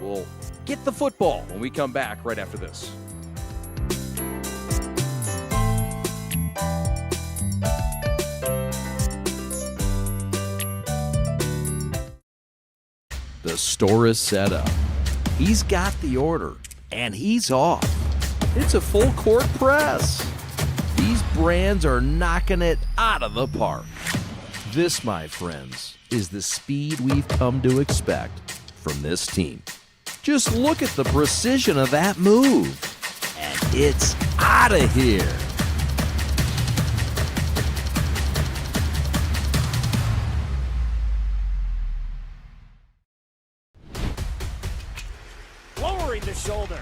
will get the football when we come back right after this. The store is set up. He's got the order, and he's off. It's a full court press. These brands are knocking it out of the park. This, my friends, is the speed we've come to expect from this team. Just look at the precision of that move. And it's out of here. Lowering the shoulder.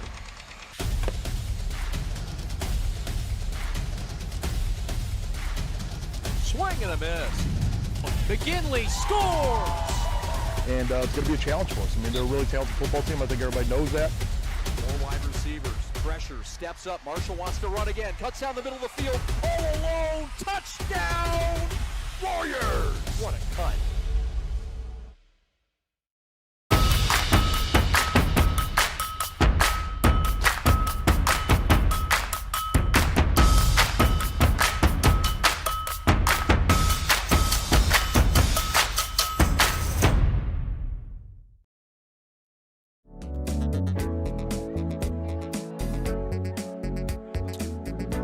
Swing and a miss. McGinley scores! And it's going to be a challenge for us. I mean, they're a really talented football team. I think everybody knows that. 4 wide receivers. Pressure. Steps up. Marshall wants to run again. Cuts down the middle of the field. All alone. Touchdown! Warriors! What a cut.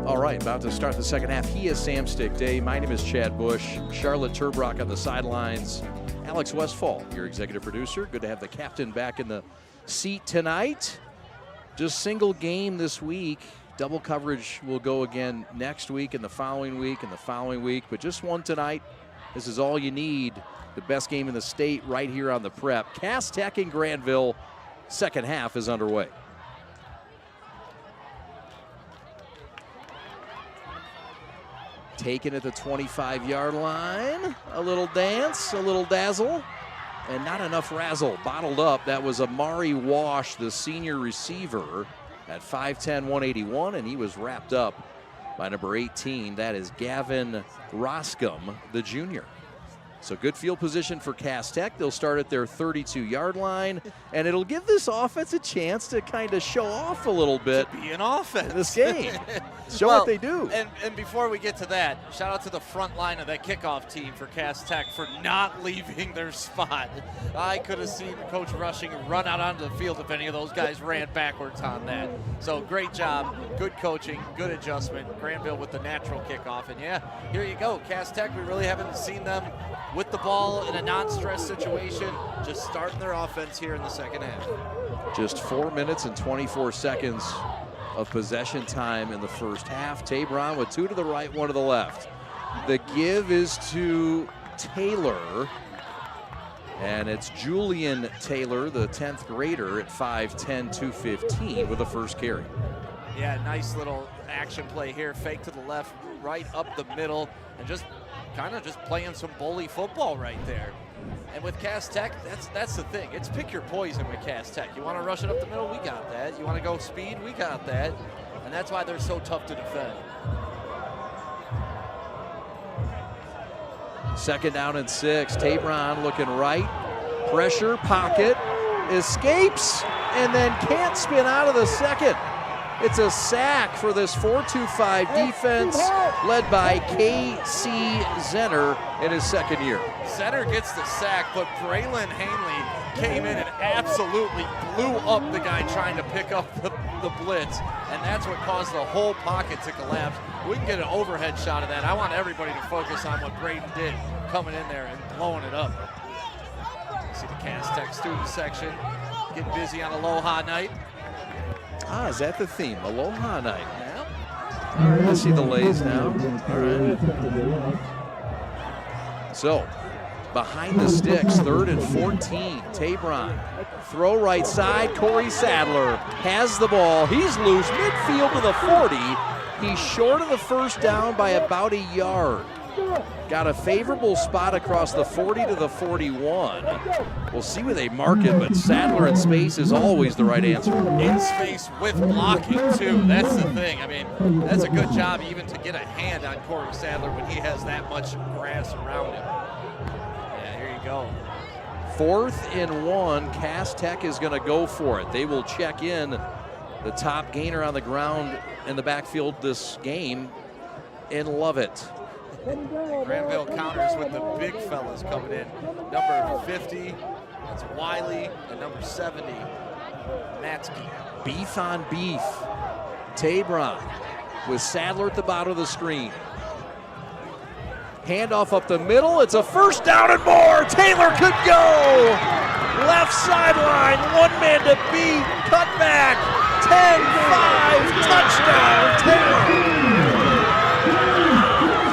All right, about to start the second half. He is Sam Stick Day. My name is Chad Bush. Charlotte Turbrock on the sidelines. Alex Westfall, your executive producer. Good to have the captain back in the seat tonight. Just single game this week. Double coverage will go again next week and the following week and the following week. But just one tonight. This is all you need. The best game in the state right here on the prep. Cass Tech in Grandville. Second half is underway. Taken at the 25-yard line. A little dance, a little dazzle. and not enough razzle. Bottled up. That was Amari Wash, the senior receiver, at 5'10", 181, and he was wrapped up by number 18. That is Gavin Roscom, the junior. So good field position for Cass Tech. They'll start at their 32-yard line, and it'll give this offense a chance to kind of show off a little bit. To be an offense. This game. Show what they do. And before we get to that, shout out to the front line of that kickoff team for Cass Tech for not leaving their spot. I could have seen Coach Rushing run out onto the field if any of those guys ran backwards on that. So great job, good coaching, good adjustment. Grandville with the natural kickoff. And yeah, here you go. Cass Tech, we really haven't seen them with the ball in a non-stress situation, just starting their offense here in the second half. Just 4 minutes and 24 seconds of possession time in the first half. Tabron with 2 to the right, 1 to the left. The give is to Taylor, and it's Julian Taylor, the 10th grader, at 5'10", 215 with the first carry. Yeah, nice little action play here. Fake to the left, right up the middle, and just kind of just playing some bully football right there. And with Cass Tech, that's the thing. It's pick your poison with Cass Tech. You want to rush it up the middle? We got that. You want to go speed? We got that. And that's why they're so tough to defend. Second down and 6. Tabron looking right. Pressure, pocket, escapes, and then can't spin out of the second. It's a sack for this 4-2-5 defense led by K.C. Zenner in his second year. Zenner gets the sack, but Braylon Hanley came in and absolutely blew up the guy trying to pick up the blitz, and that's what caused the whole pocket to collapse. We can get an overhead shot of that. I want everybody to focus on what Braden did coming in there and blowing it up. See the Cass Tech student section getting busy on Aloha night. Ah, is that the theme? Aloha night. Yeah. All right, I see the lays now. All right. So, behind the sticks, 3rd and 14. Tabron, throw right side. Corey Sadler has the ball. He's loose, midfield to the 40. He's short of the first down by about a yard. Got a favorable spot across the 40 to the 41. We'll see where they mark it, but Sadler in space is always the right answer. In space with blocking, too. That's the thing. I mean, that's a good job even to get a hand on Corey Sadler when he has that much grass around him. Yeah, here you go. 4th and 1. Cass Tech is going to go for it. They will check in the top gainer on the ground in the backfield this game in Lovett. Grandville counters with the big fellas coming in. Number 50, that's Wiley, and number 70, Matsky. Beef on beef. Tabron with Sadler at the bottom of the screen. Handoff up the middle. It's a first down and more. Taylor could go. Left sideline. 1 man to beat. Cut back. 10-5. Touchdown. Taylor.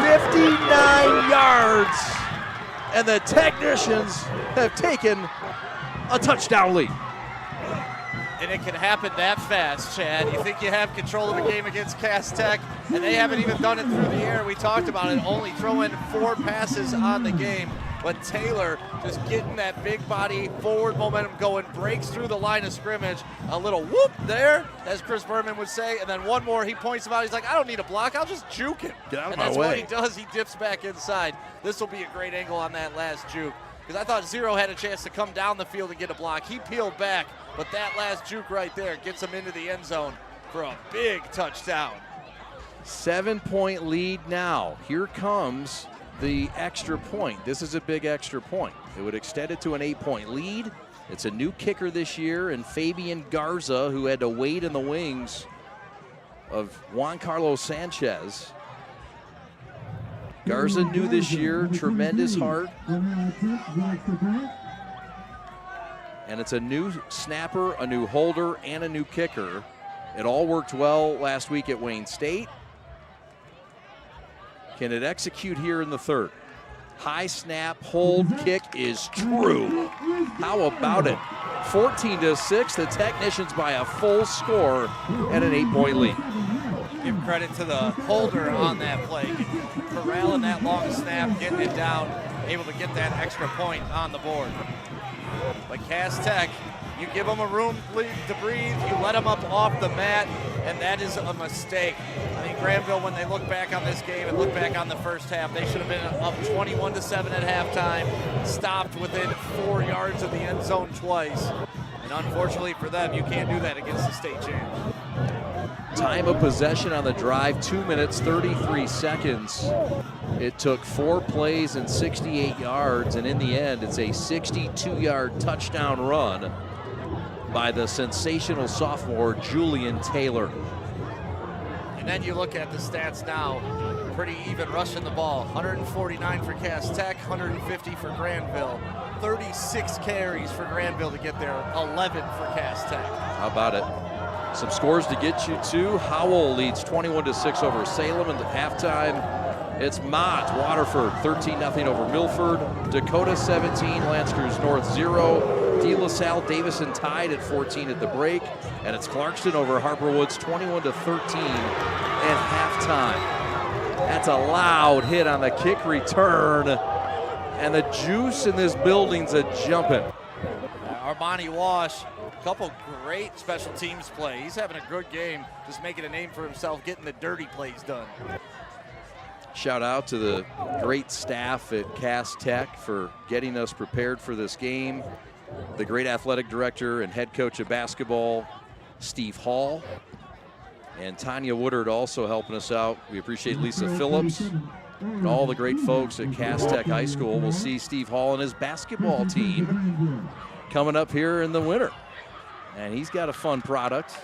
59 yards, and the technicians have taken a touchdown lead. And it can happen that fast, Chad. You think you have control of the game against Cass Tech, and they haven't even done it through the air. We talked about it, only throwing 4 passes on the game. But Taylor just getting that big body forward momentum going, breaks through the line of scrimmage. A little whoop there, as Chris Berman would say, and then one more he points about. He's like, I don't need a block, I'll just juke him. Get out of and my that's way. what he does. He dips back inside. This will be a great angle on that last juke, because I thought Zero had a chance to come down the field and get a block. He peeled back, but that last juke right there gets him into the end zone for a big touchdown. 7-point lead now. Here comes the extra point. This is a big extra point. It would extend it to an 8-point lead. It's a new kicker this year, and Fabian Garza, who had to wait in the wings of Juan Carlos Sanchez. Garza new this year, tremendous heart. And it's a new snapper, a new holder, and a new kicker. It all worked well last week at Wayne State. Can it execute here in the 3rd? High snap, hold, kick is true. How about it? 14-6, the Technicians by a full score and an 8-point lead. Give credit to the holder on that play. Corralling that long snap, getting it down, able to get that extra point on the board. But Cass Tech, you give them a room to breathe, you let them up off the mat, and that is a mistake. I mean, Grandville, when they look back on this game and look back on the first half, they should have been up 21-7 at halftime, stopped within 4 yards of the end zone twice. And unfortunately for them, you can't do that against the state champs. Time of possession on the drive, 2 minutes, 33 seconds. It took 4 plays and 68 yards, and in the end, it's a 62-yard touchdown run by the sensational sophomore Julian Taylor. And then you look at the stats now, pretty even rushing the ball. 149 for Cass Tech, 150 for Grandville. 36 carries for Grandville to get there, 11 for Cass Tech. How about it? Some scores to get you to. Howell leads 21-6 over Salem, and at halftime, it's Mott, Waterford, 13-0 over Milford. Dakota 17, Lancers North 0. De La Salle Davison tied at 14 at the break, and it's Clarkston over Harper Woods 21-13 at halftime. That's a loud hit on the kick return, and the juice in this building's a jumping. Armani Wash, a couple great special teams play. He's having a good game, just making a name for himself, getting the dirty plays done. Shout out to the great staff at Cass Tech for getting us prepared for this game. The great athletic director and head coach of basketball, Steve Hall, and Tanya Woodard also helping us out. We appreciate Lisa Phillips and all the great folks at Cass Tech High School. We'll see Steve Hall and his basketball team coming up here in the winter, and he's got a fun product.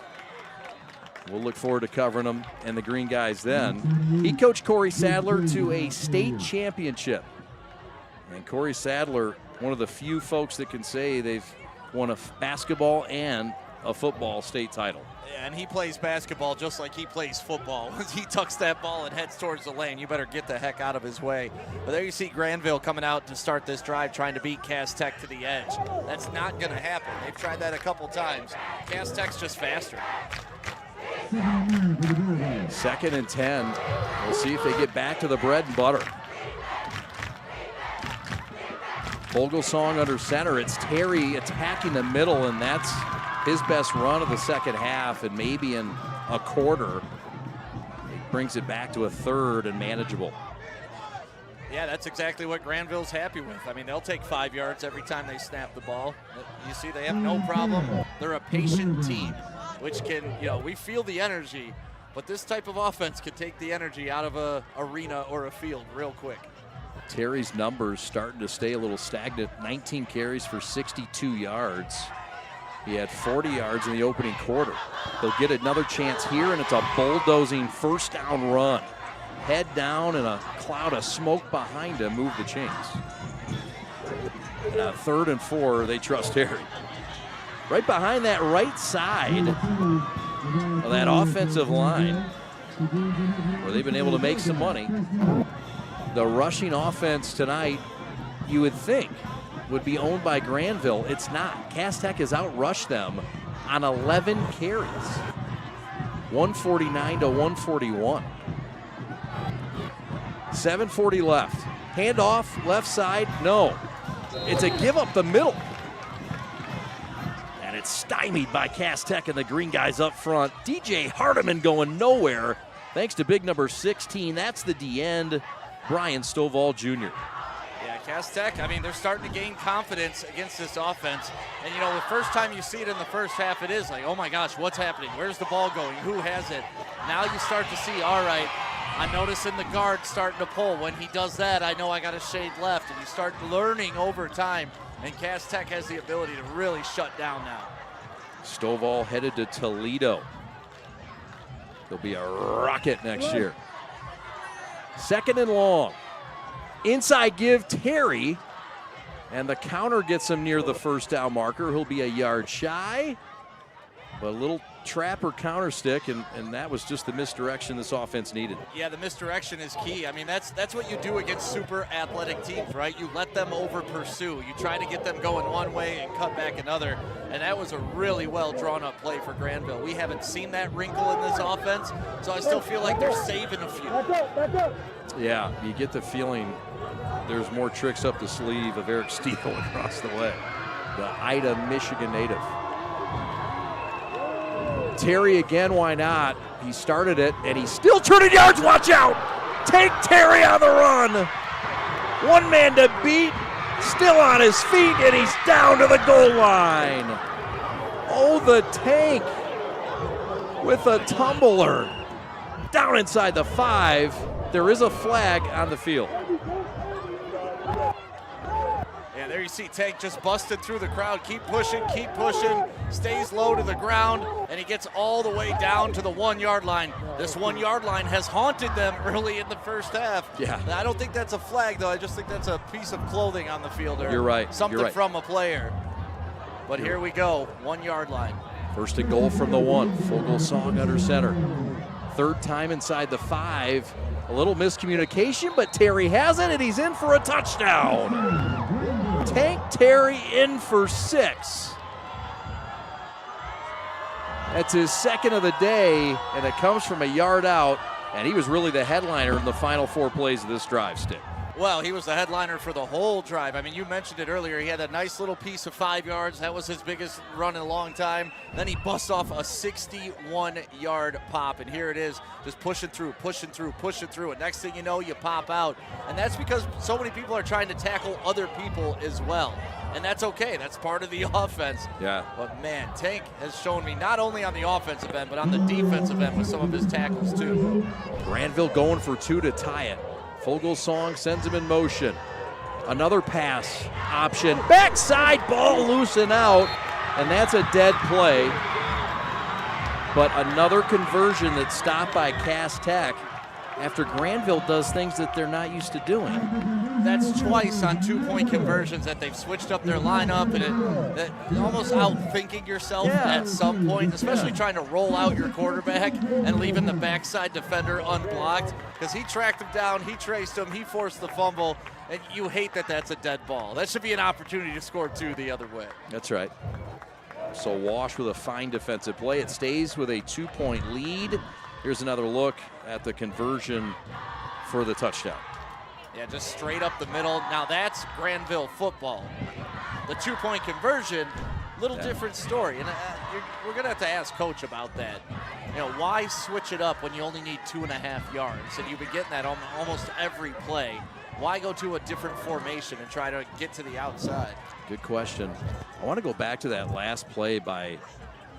We'll look forward to covering him and the Green Guys then. He coached Corey Sadler to a state championship. And Corey Sadler, one of the few folks that can say they've won a basketball and a football state title. Yeah, and he plays basketball just like he plays football. Once he tucks that ball and heads towards the lane, you better get the heck out of his way. But there you see Grandville coming out to start this drive, trying to beat Cass Tech to the edge. That's not going to happen. They've tried that a couple times. Cass Tech's just faster. 2nd and 10. We'll see if they get back to the bread and butter. Vogelsong under center. It's Terry attacking the middle, and that's his best run of the second half, and maybe in a quarter. It brings it back to a third and manageable. Yeah, that's exactly what Grandville's happy with. I mean, they'll take 5 yards every time they snap the ball. You see, they have no problem. They're a patient team, which can, we feel the energy, but this type of offense can take the energy out of a arena or a field real quick. Terry's numbers starting to stay a little stagnant. 19 carries for 62 yards. He had 40 yards in the opening quarter. They'll get another chance here, and it's a bulldozing first down run. Head down and a cloud of smoke behind him move the chains. And on 3rd and 4, they trust Terry. Right behind that right side of that offensive line, where they've been able to make some money. The rushing offense tonight, you would think, would be owned by Grandville. It's not. Cass Tech has outrushed them on 11 carries. 149 to 141. 7:40 left. Handoff, left side, no. It's a give up the middle. And it's stymied by Cass Tech and the Green Guys up front. DJ Hardiman going nowhere. Thanks to big number 16. That's the D-end, Brian Stovall Jr. Yeah, Cass Tech, I mean, they're starting to gain confidence against this offense. And, the first time you see it in the first half, it is like, oh my gosh, what's happening? Where's the ball going? Who has it? Now you start to see, all right, I'm noticing the guard starting to pull. When he does that, I know I got to shade left. And you start learning over time. And Cass Tech has the ability to really shut down now. Stovall headed to Toledo. He'll be a rocket next year. 2nd and long. Inside give, Terry. And the counter gets him near the first down marker. He'll be a yard shy. But a little trap or counter stick, and that was just the misdirection this offense needed. Yeah, the misdirection is key. I mean, that's what you do against super athletic teams, right? You let them over pursue. You try to get them going one way and cut back another, and that was a really well drawn up play for Grandville. We haven't seen that wrinkle in this offense, so I still feel like they're saving a few. Yeah, you get the feeling there's more tricks up the sleeve of Eric Steele across the way. the Ida, Michigan native. Terry again, why not? He started it, and he's still turning yards. Watch out! Take Terry on the run. One man to beat, still on his feet, and he's down to the goal line. Oh, the Tank with a tumbler. Down inside the 5. There is a flag on the field. Yeah, there you see Tank just busted through the crowd. Keep pushing, stays low to the ground, and he gets all the way down to the 1 yard line. This 1 yard line has haunted them early in the first half. Yeah. I don't think that's a flag, though. I just think that's a piece of clothing on the field. Or You're right. Something from a player. But here we go, 1 yard line. First and goal from the 1. Fogelsong under center. Third time inside the 5. A little miscommunication, but Terry has it, and he's in for a touchdown. Tank Terry in for 6. That's his second of the day, and it comes from a yard out, and he was really the headliner in the final 4 plays of this drive, Stick. Well, he was the headliner for the whole drive. I mean, you mentioned it earlier. He had a nice little piece of 5 yards. That was his biggest run in a long time. Then he busts off a 61-yard pop, and here it is, just pushing through. And next thing you know, you pop out. And that's because so many people are trying to tackle other people as well. And that's okay. That's part of the offense. Yeah. But, man, Tank has shown me not only on the offensive end, but on the defensive end with some of his tackles, too. Grandville going for 2 to tie it. Fogelsong sends him in motion. Another pass option. Backside ball loose and out. And that's a dead play. But another conversion that's stopped by Cass Tech after Grandville does things that they're not used to doing. That's twice on 2-point conversions that they've switched up their lineup, and that almost outthinking yourself at some point, especially trying to roll out your quarterback and leaving the backside defender unblocked, because he tracked him down, he traced him, he forced the fumble, and you hate that that's a dead ball. That should be an opportunity to score 2 the other way. That's right. So Wash with a fine defensive play. It stays with a 2-point lead. Here's another look at the conversion for the touchdown. Yeah, just straight up the middle. Now that's Grandville football. The 2-point conversion, little different story. And we're going to have to ask Coach about that. You know, why switch it up when you only need 2.5 yards? And you've been getting that almost every play. Why go to a different formation and try to get to the outside? Good question. I want to go back to that last play by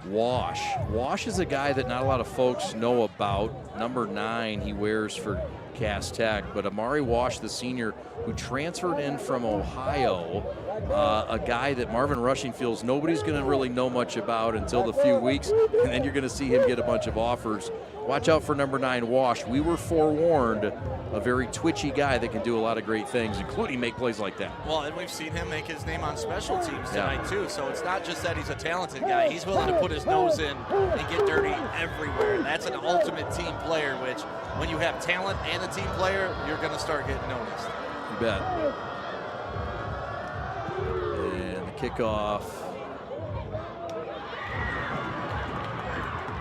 Wash. Wash is a guy that not a lot of folks know about. Number 9 he wears for Cass Tech, but Amari Wash, the senior who transferred in from Ohio, a guy that Marvin Rushing feels nobody's going to really know much about until the few weeks, and then you're going to see him get a bunch of offers. Watch out for number 9, Wash. We were forewarned, a very twitchy guy that can do a lot of great things, including make plays like that. Well, and we've seen him make his name on special teams tonight, too. So it's not just that he's a talented guy. He's willing to put his nose in and get dirty everywhere. That's an ultimate team player, which when you have talent and a team player, you're going to start getting noticed. You bet. And the kickoff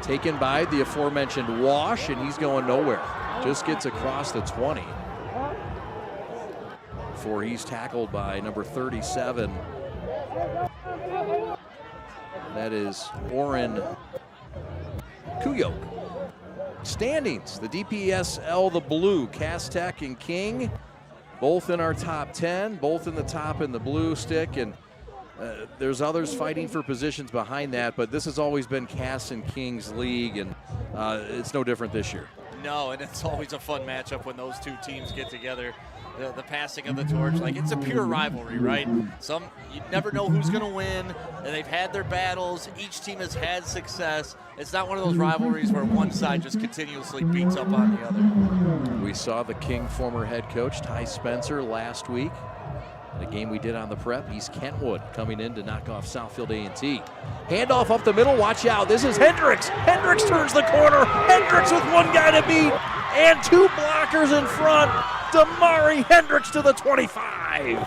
taken by the aforementioned Wash, and he's going nowhere. Just gets across the 20 before he's tackled by number 37. That is Oren Kuyok. Standings, the DPSL, the blue, Cass Tech and King, both in our top 10, both in the top in the blue, Stick, and there's others fighting for positions behind that, but this has always been Cass and King's league, and it's no different this year. No, and it's always a fun matchup when those two teams get together. The passing of the torch, like it's a pure rivalry, right? You never know who's going to win, and they've had their battles. Each team has had success. It's not one of those rivalries where one side just continuously beats up on the other. We saw the King former head coach Ty Spencer last week. The game we did on the prep, East Kentwood coming in to knock off Southfield A&T. Handoff up the middle, watch out, this is Hendricks. Hendricks turns the corner, Hendricks with one guy to beat, and 2 blockers in front. Damari Hendricks to the 25.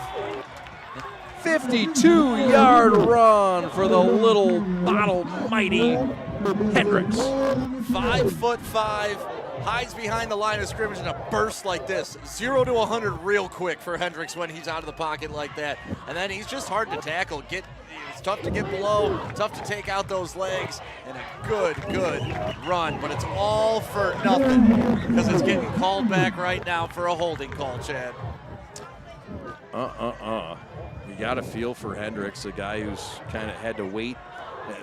52-yard run for the little bottle mighty Hendricks. 5'5", hides behind the line of scrimmage in a burst like this. 0 to 100 real quick for Hendricks when he's out of the pocket like that. And then he's just hard to tackle. It's tough to get below, tough to take out those legs, and a good run. But it's all for nothing because it's getting called back right now for a holding call, Chad. You got to feel for Hendricks, a guy who's kind of had to wait.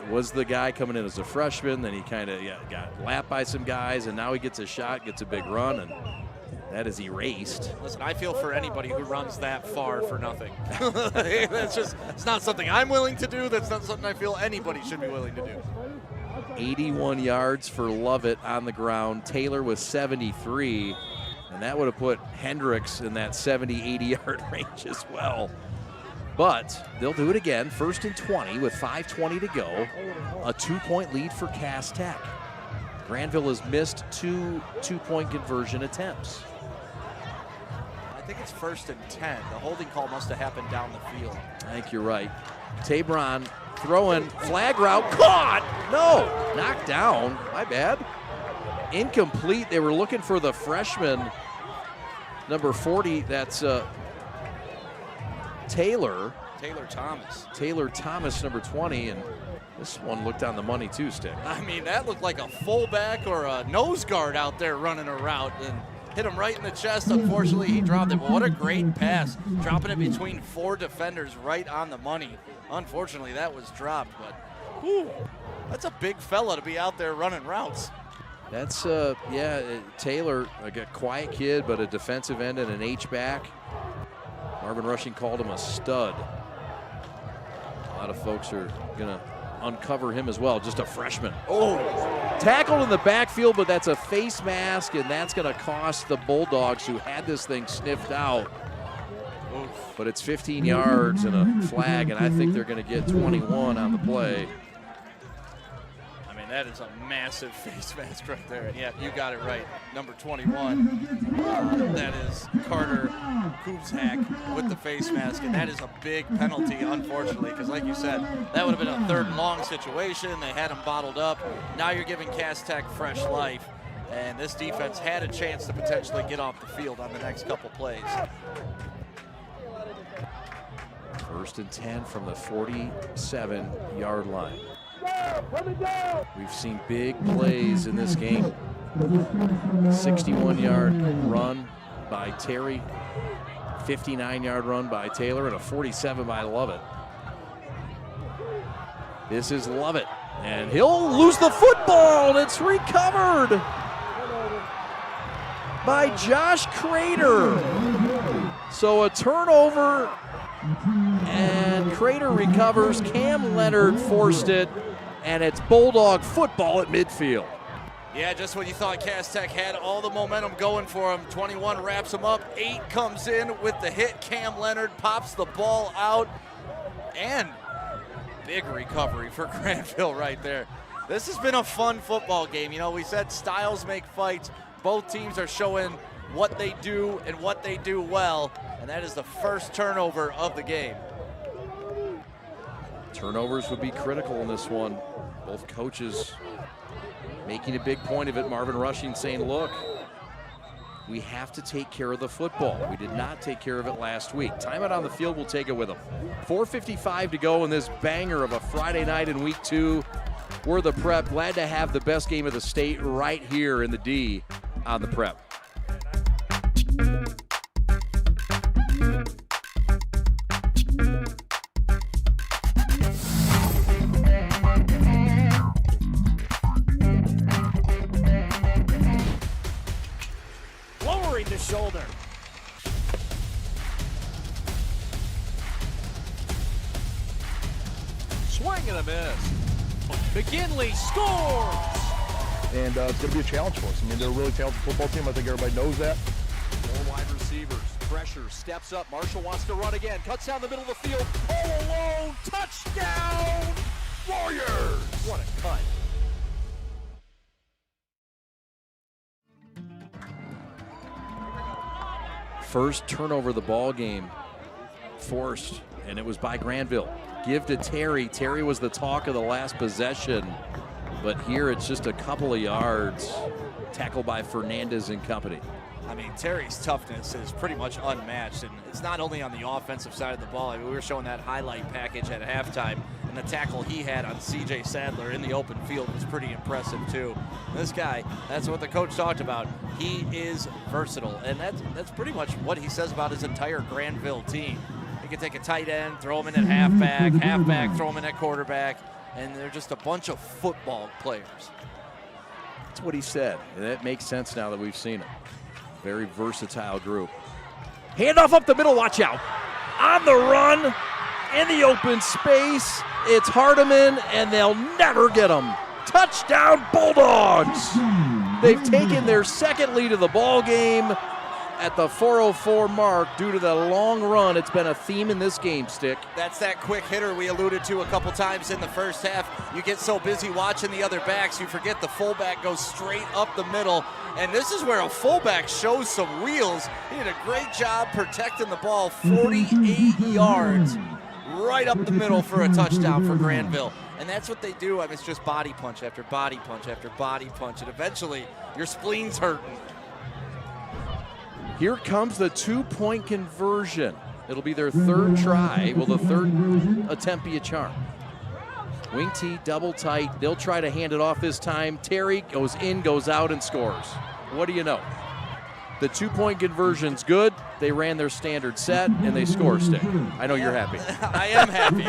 Was the guy coming in as a freshman, then he kind of got lapped by some guys, and now he gets a shot, gets a big run, and that is erased. Listen, I feel for anybody who runs that far for nothing. It's not something I'm willing to do. That's not something I feel anybody should be willing to do. 81 yards for Lovett on the ground. Taylor with 73, and that would have put Hendricks in that 70, 80-yard range as well. But they'll do it again. 1st and 20 with 5:20 to go. A 2-point lead for Cass Tech. Grandville has missed 2 two-point conversion attempts. I think it's 1st and 10. The holding call must have happened down the field. I think you're right. Tabron throwing, flag route, caught! No, knocked down, my bad. Incomplete, they were looking for the freshman, number 40, that's Taylor Thomas, number 20, and this one looked on the money too, Stick. I mean, that looked like a fullback or a nose guard out there running a route and hit him right in the chest. Unfortunately, he dropped it, but what a great pass. Dropping it between 4 defenders right on the money. Unfortunately, that was dropped, but whew, that's a big fella to be out there running routes. That's, Taylor, like a quiet kid, but a defensive end and an H-back. Marvin Rushing called him a stud. A lot of folks are going to uncover him as well, just a freshman. Oh, tackled in the backfield, but that's a face mask, and that's going to cost the Bulldogs, who had this thing sniffed out. But it's 15 yards and a flag, and I think they're going to get 21 on the play. I mean, that is a massive face mask right there. And yeah, you got it right. Number 21, that is Carter Kubzak with the face mask, and that is a big penalty, unfortunately, because like you said, that would have been a 3rd and long situation. They had him bottled up. Now you're giving Cass Tech fresh life, and this defense had a chance to potentially get off the field on the next couple plays. 1st and 10 from the 47-yard line. We've seen big plays in this game. 61-yard run by Terry, 59-yard run by Taylor, and a 47 by Lovett. This is Lovett, and he'll lose the football, and it's recovered by Josh Crater. So a turnover, and Crater recovers. Cam Leonard forced it, and it's Bulldog football at midfield. Yeah, just when you thought Cass Tech had all the momentum going for him, 21 wraps him up, 8 comes in with the hit. Cam Leonard pops the ball out, and big recovery for Grandville right there. This has been a fun football game. You know, we said styles make fights. Both teams are showing what they do and what they do well, and that is the first turnover of the game. Turnovers would be critical in this one. Both coaches making a big point of it. Marvin Rushing saying, look, we have to take care of the football. We did not take care of it last week. Timeout on the field, we'll take it with them. 4:55 to go in this banger of a Friday night in week 2. We're the Prep. Glad to have the best game of the state right here in the D on the Prep. Lowering the shoulder. Swing and a miss. McKinley scores! And it's going to be a challenge for us. I mean, they're a really talented football team. I think everybody knows that. 4 wide receivers. Pressure. Steps up. Marshall wants to run again. Cuts down the middle of the field. All alone. Touchdown! Warriors! What a cut. First turnover of the ball game forced, and it was by Grandville. Give to Terry. Terry was the talk of the last possession, but here it's just a couple of yards. Tackled by Fernandez and company. I mean, Terry's toughness is pretty much unmatched, and it's not only on the offensive side of the ball. I mean, we were showing that highlight package at halftime, and the tackle he had on C.J. Sadler in the open field was pretty impressive, too. This guy, that's what the coach talked about. He is versatile, and that's pretty much what he says about his entire Grandville team. He can take a tight end, throw him in at halfback, throw him in at quarterback, and they're just a bunch of football players. That's what he said, and that makes sense now that we've seen him. Very versatile group. Handoff up the middle, watch out. On the run, in the open space, it's Hardiman, and they'll never get him. Touchdown, Bulldogs! They've taken their second lead of the ball game at the 4:04 mark due to the long run. It's been a theme in this game, Stick. That's that quick hitter we alluded to a couple times in the first half. You get so busy watching the other backs, you forget the fullback goes straight up the middle. And this is where a fullback shows some wheels. He did a great job protecting the ball, 48 yards right up the middle for a touchdown for Grandville. And that's what they do. I mean, it's just body punch after body punch after body punch. And eventually, your spleen's hurting. Here comes the two-point conversion. It'll be their third try. Will the third attempt be a charm? Wing T, double tight. They'll try to hand it off this time. Terry goes in, goes out, and scores. What do you know? The two-point conversion's good. They ran their standard set, and they score, Stick. I know you're happy. I am happy.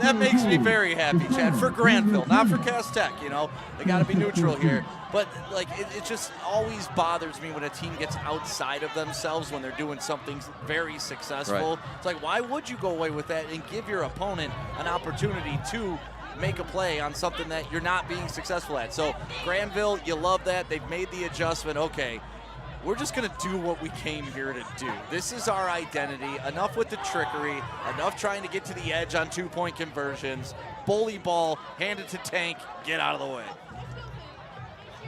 That makes me very happy, Chad, for Grandville, not for Cass Tech. You know, they got to be neutral here. But, like, it just always bothers me when a team gets outside of themselves when they're doing something very successful. Right. It's like, why would you go away with that and give your opponent an opportunity to make a play on something that you're not being successful at? So, Grandville, you love that. They've made the adjustment. Okay, we're just going to do what we came here to do. This is our identity. Enough with the trickery. Enough trying to get to the edge on two-point conversions. Bully ball, hand it to Tank, get out of the way.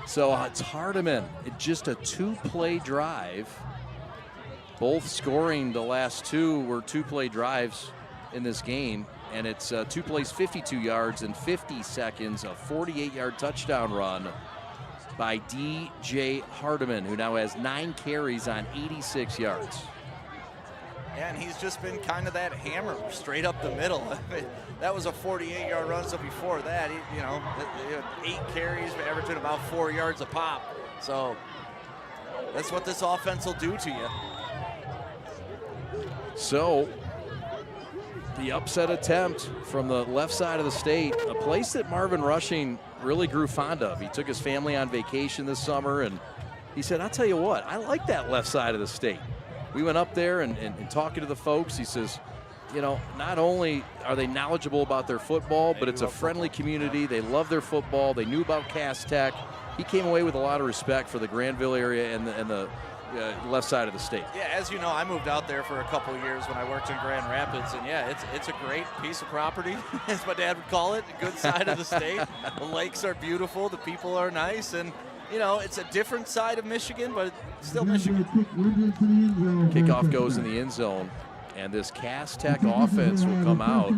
So it's Hardiman. Just a two-play drive. Both scoring the last two were two-play drives in this game. And it's two plays, 52 yards in 50 seconds, a 48-yard touchdown run by DJ Hardiman, who now has 9 carries on 86 yards. And he's just been kind of that hammer straight up the middle. That was a 48-yard run, so before that, he had 8 carries, averaging about 4 yards a pop. So that's what this offense will do to you. So the upset attempt from the left side of the state, a place that Marvin Rushing really grew fond of. He took his family on vacation this summer, and he said, I'll tell you what, I like that left side of the state. We went up there and talking to the folks, he says, not only are they knowledgeable about their football, but it's a friendly community. They love their football. They knew about Cass Tech. He came away with a lot of respect for the Grandville area and the left side of the state. Yeah, as you know, I moved out there for a couple of years when I worked in Grand Rapids, and yeah, it's a great piece of property, as my dad would call it, a good side of the state. The lakes are beautiful, the people are nice, and it's a different side of Michigan, but it's still Michigan. Kickoff goes in the end zone, and this Cass Tech offense will come out.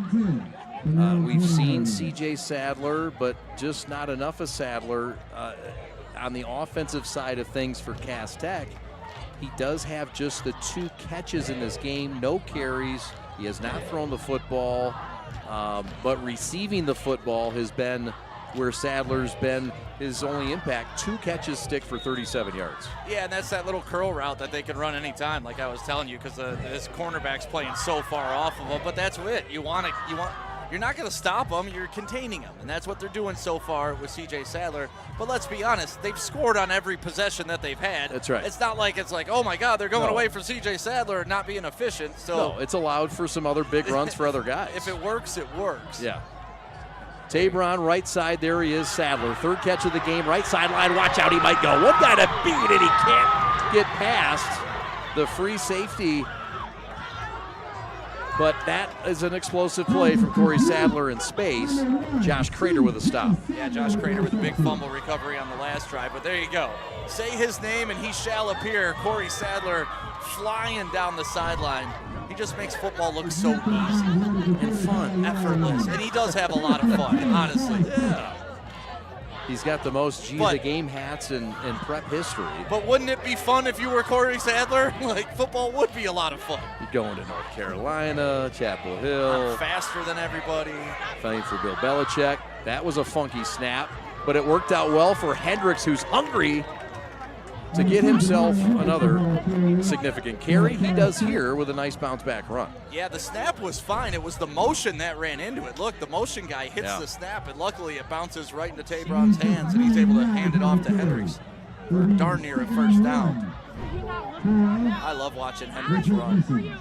We've seen C.J. Sadler, but just not enough of Sadler on the offensive side of things for Cass Tech. He does have just the 2 catches in this game, no carries. He has not thrown the football, but receiving the football has been where Sadler's been his only impact. 2 catches, Stick, for 37 yards. Yeah, and that's that little curl route that they can run anytime, like I was telling you, because this cornerback's playing so far off of him. But that's it. You're not going to stop them. You're containing them, and that's what they're doing so far with C.J. Sadler. But let's be honest, they've scored on every possession that they've had. That's right. It's not like oh my God, they're going away for C.J. Sadler and not being efficient. So no, it's allowed for some other big runs for other guys. If it works, it works. Yeah. Tabron, right side, there he is, Sadler. 3rd catch of the game, right sideline, watch out, he might go. What kind of beat, and he can't get past the free safety. But that is an explosive play from Corey Sadler in space. Josh Crater with a stop. Yeah, Josh Crater with a big fumble recovery on the last drive, but there you go. Say his name and he shall appear. Corey Sadler flying down the sideline. He just makes football look so easy and fun, effortless, and he does have a lot of fun, honestly. Yeah. He's got the most G of the game hats in prep history. But wouldn't it be fun if you were Corey Sadler? Like, football would be a lot of fun. You're going to North Carolina, Chapel Hill. I'm faster than everybody. Playing for Bill Belichick. That was a funky snap, but it worked out well for Hendricks, who's hungry to get himself another significant carry. He does here with a nice bounce back run. Yeah, the snap was fine. It was the motion that ran into it. Look, the motion guy hits the snap, and luckily it bounces right into Tabron's hands, and he's able to hand it off to Hendricks for darn near a first down. I love watching Hendricks run.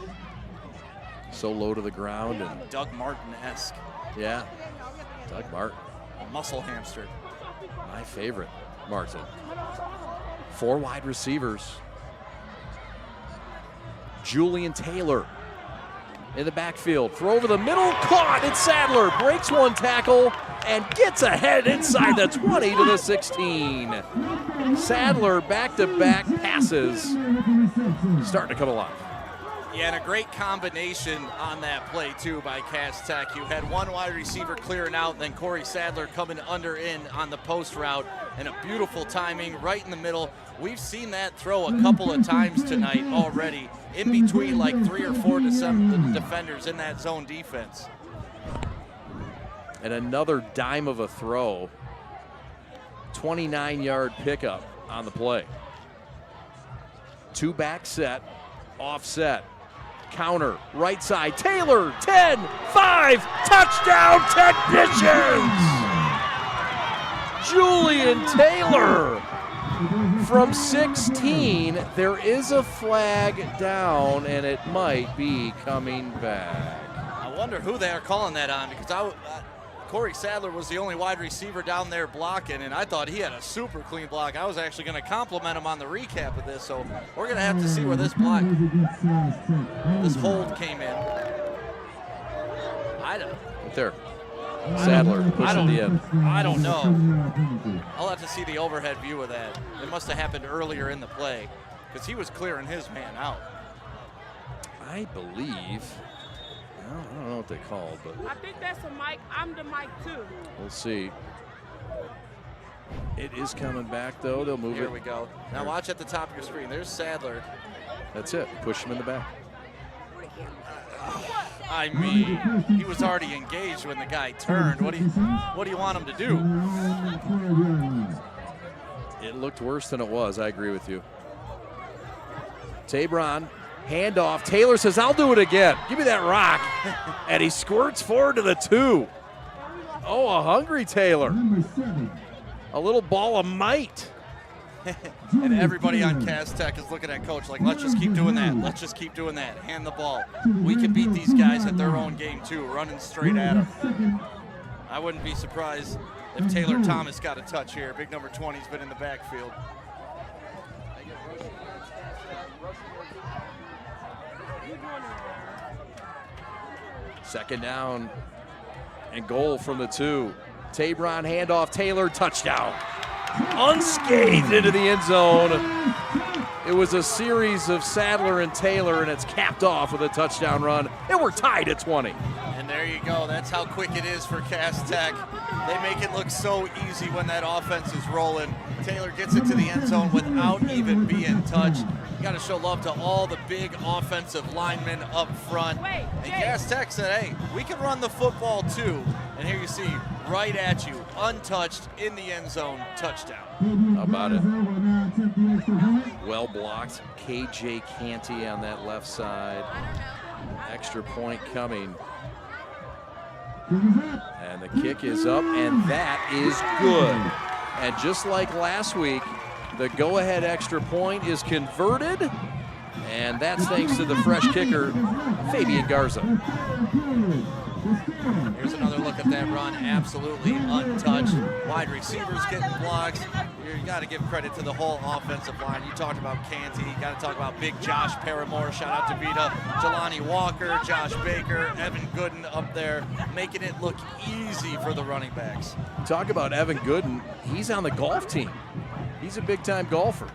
So low to the ground. And Doug Martin-esque. Yeah, Doug Martin. A muscle hamster. My favorite, Martin. 4 wide receivers. Julian Taylor in the backfield. Throw over the middle, caught. It's Sadler. Breaks one tackle and gets ahead inside the 20 to the 16. Sadler back-to-back passes starting to come alive. Yeah, and a great combination on that play, too, by Cass Tech. You had one wide receiver clearing out, then Corey Sadler coming under in on the post route, and a beautiful timing right in the middle. We've seen that throw a couple of times tonight already, in between like 3 or 4 defenders in that zone defense. And another dime of a throw. 29-yard pickup on the play. 2-back set, offset. Counter, right side, Taylor, 10, 5, touchdown Technicians! Julian Taylor from 16. There is a flag down, and it might be coming back. I wonder who they are calling that on, because Corey Sadler was the only wide receiver down there blocking, and I thought he had a super clean block. I was actually going to compliment him on the recap of this, so we're going to have to see where this hold came in. I don't. Right there. Sadler pushing the end. I don't know. I'll have to see the overhead view of that. It must have happened earlier in the play, because he was clearing his man out. I believe. I don't know what they called, but I think that's a mic. I'm the mic too. We'll see. It is coming back, though. They'll move it. Here we go. Now watch at the top of your screen. There's Sadler. That's it. Push him in the back. I mean, he was already engaged when the guy turned. What do you want him to do? It looked worse than it was. I agree with you. Tabron. Handoff. Taylor says, I'll do it again. Give me that rock. And he squirts forward to the 2. Oh, a hungry Taylor. A little ball of might. And everybody on Cass Tech is looking at Coach like, let's just keep doing that. Let's just keep doing that. Hand the ball. We can beat these guys at their own game, too, running straight at them. I wouldn't be surprised if Taylor Thomas got a touch here. Big number 20's been in the backfield. Second down and goal from the 2. Tabron handoff, Taylor, touchdown. Unscathed into the end zone. It was a series of Sadler and Taylor, and it's capped off with a touchdown run, and we're tied at 20. And there you go. That's how quick it is for Cass Tech. They make it look so easy when that offense is rolling. Taylor gets it to the end zone without even being touched. You got to show love to all the big offensive linemen up front. And Cass Tech said, hey, we can run the football too. And here you see, right at you, untouched, in the end zone, touchdown. How about it? Well blocked. KJ Canty on that left side. Extra point coming. And the kick is up, and that is good. And just like last week, the go-ahead extra point is converted, and that's thanks to the fresh kicker, Fabian Garza. Here's another look at that run, absolutely untouched. Wide receivers getting blocks. You got to give credit to the whole offensive line. You talked about Canty. You got to talk about big Josh Paramore. Shout out to Vita. Jelani Walker, Josh Baker, Evan Gooden up there, making it look easy for the running backs. Talk about Evan Gooden. He's on the golf team. He's a big-time golfer.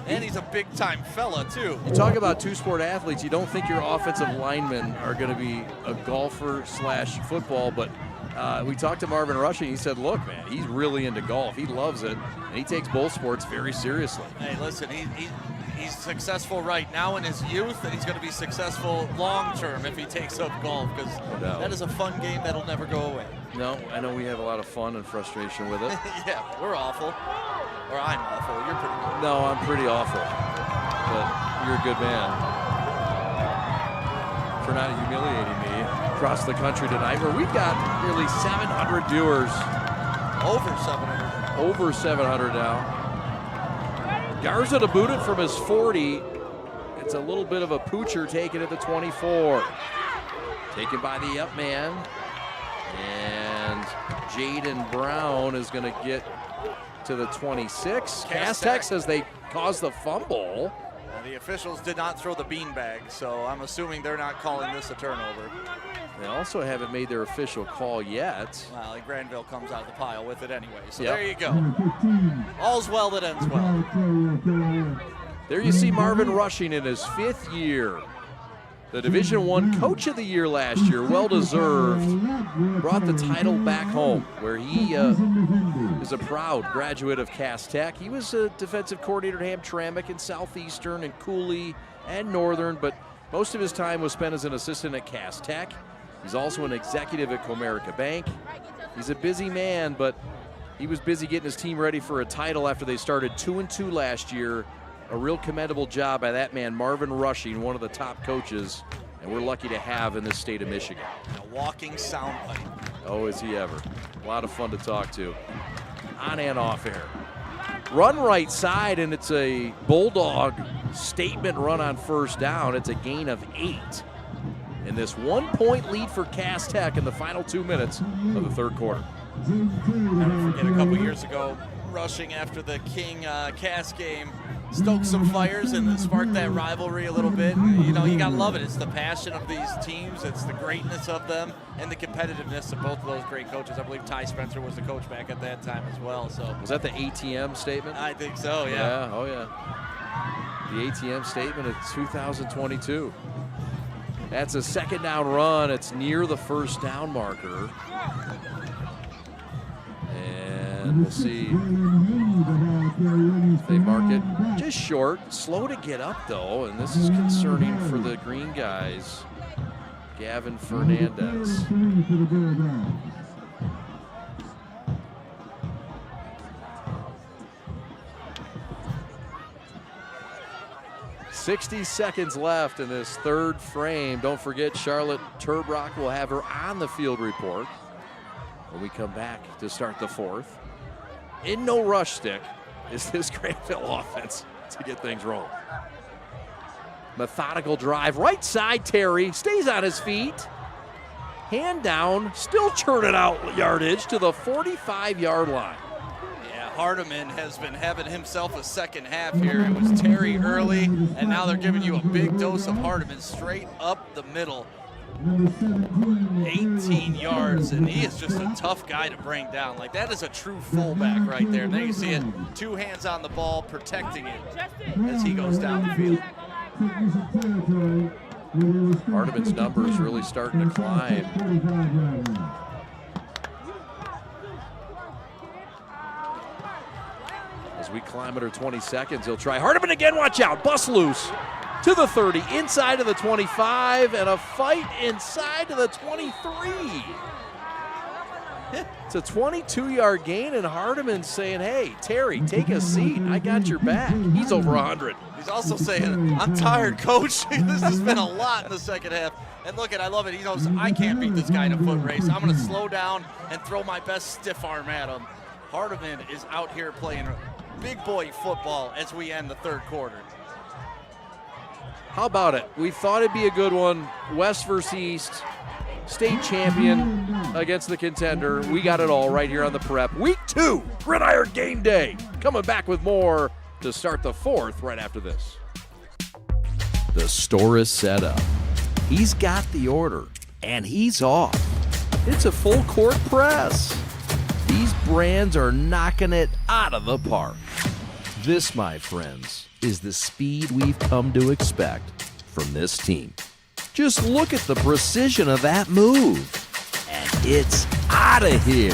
And he's a big-time fella, too. You talk about two-sport athletes, you don't think your offensive linemen are going to be a golfer / football, but We talked to Marvin Rushing. He said, look, man, he's really into golf. He loves it, and he takes both sports very seriously. Hey, listen, he's successful right now in his youth, and he's going to be successful long-term if he takes up golf, because that is a fun game that'll never go away. No, I know we have a lot of fun and frustration with it. Yeah, we're awful. Or I'm awful. You're pretty good. No, I'm pretty awful. But you're a good man for not humiliating me across the country tonight, where we've got nearly 700 viewers. Over 700. Over 700 now. Garza to boot it from his 40. It's a little bit of a poocher taken at the 24. Taken by the up man. And Jaden Brown is going to get to the 26. Cass-Tech says they caused the fumble. The officials did not throw the beanbag, so I'm assuming they're not calling this a turnover. They also haven't made their official call yet. Well, Grandville comes out of the pile with it anyway, so there you go. All's well that ends well. There you see Marvin Rushing in his 5th year. The Division I Coach of the Year last year, well-deserved. Brought the title back home, where he is a proud graduate of Cass-Tech. He was a defensive coordinator at Hamtramck and Southeastern and Cooley and Northern, but most of his time was spent as an assistant at Cass-Tech. He's also an executive at Comerica Bank. He's a busy man, but he was busy getting his team ready for a title after they started 2-2 last year. A real commendable job by that man, Marvin Rushing, one of the top coaches, and we're lucky to have in this state of Michigan. A walking soundbite. Oh, is he ever. A lot of fun to talk to. On and off air. Run right side, and it's a Bulldog statement run on first down. It's a gain of 8. And this 1-point lead for Cass-Tech in the final 2 minutes of the third quarter. Never forget a couple years ago, Rushing after the King Cass game, stoked some fires and sparked that rivalry a little bit. You know, you got to love it. It's the passion of these teams. It's the greatness of them and the competitiveness of both of those great coaches. I believe Ty Spencer was the coach back at that time as well. So was that the ATM statement? I think so, yeah. Oh, yeah. The ATM statement of 2022. That's a second down run. It's near the first down marker. And we'll see if they mark it just short. Slow to get up, though, and this is concerning for the green guys. Gavin Fernandez. "60 seconds left in this third frame." Don't forget, Charlotte Turbrock will have her on the field report when we come back to start the fourth. In no rush stick is this Grandville offense to get things rolling. Methodical drive, right side, Terry stays on his feet. Hand down, still churning out yardage to the 45-yard line. Yeah, Hardiman has been having himself a second half here. It was Terry early, and now they're giving you a big dose of Hardiman straight up the middle. 18 yards, and he is just a tough guy to bring down. Like, that is a true fullback right there. There you see it, 2 hands on the ball, protecting it as he goes down the field. Hardiman's numbers really starting to climb. As we climb under 20 seconds, he'll try Hardiman again. Watch out, bust loose. To the 30, inside of the 25, and a fight inside of the 23. It's a 22-yard gain, and Hardiman's saying, hey, Terry, take a seat. I got your back. He's over 100. He's also saying, I'm tired, coach. This has been a lot in the second half. And look, I love it. He knows I can't beat this guy in a foot race. I'm going to slow down and throw my best stiff arm at him. Hardiman is out here playing big boy football as we end the third quarter. How about it? We thought it'd be a good one. West versus East, state champion against the contender. We got it all right here on the Prep. Week 2, Gridiron game day. Coming back with more to start the fourth right after this. The store is set up. He's got the order, and he's off. It's a full court press. These brands are knocking it out of the park. This, my friends, is the speed we've come to expect from this team. Just look at the precision of that move. And It's out of here.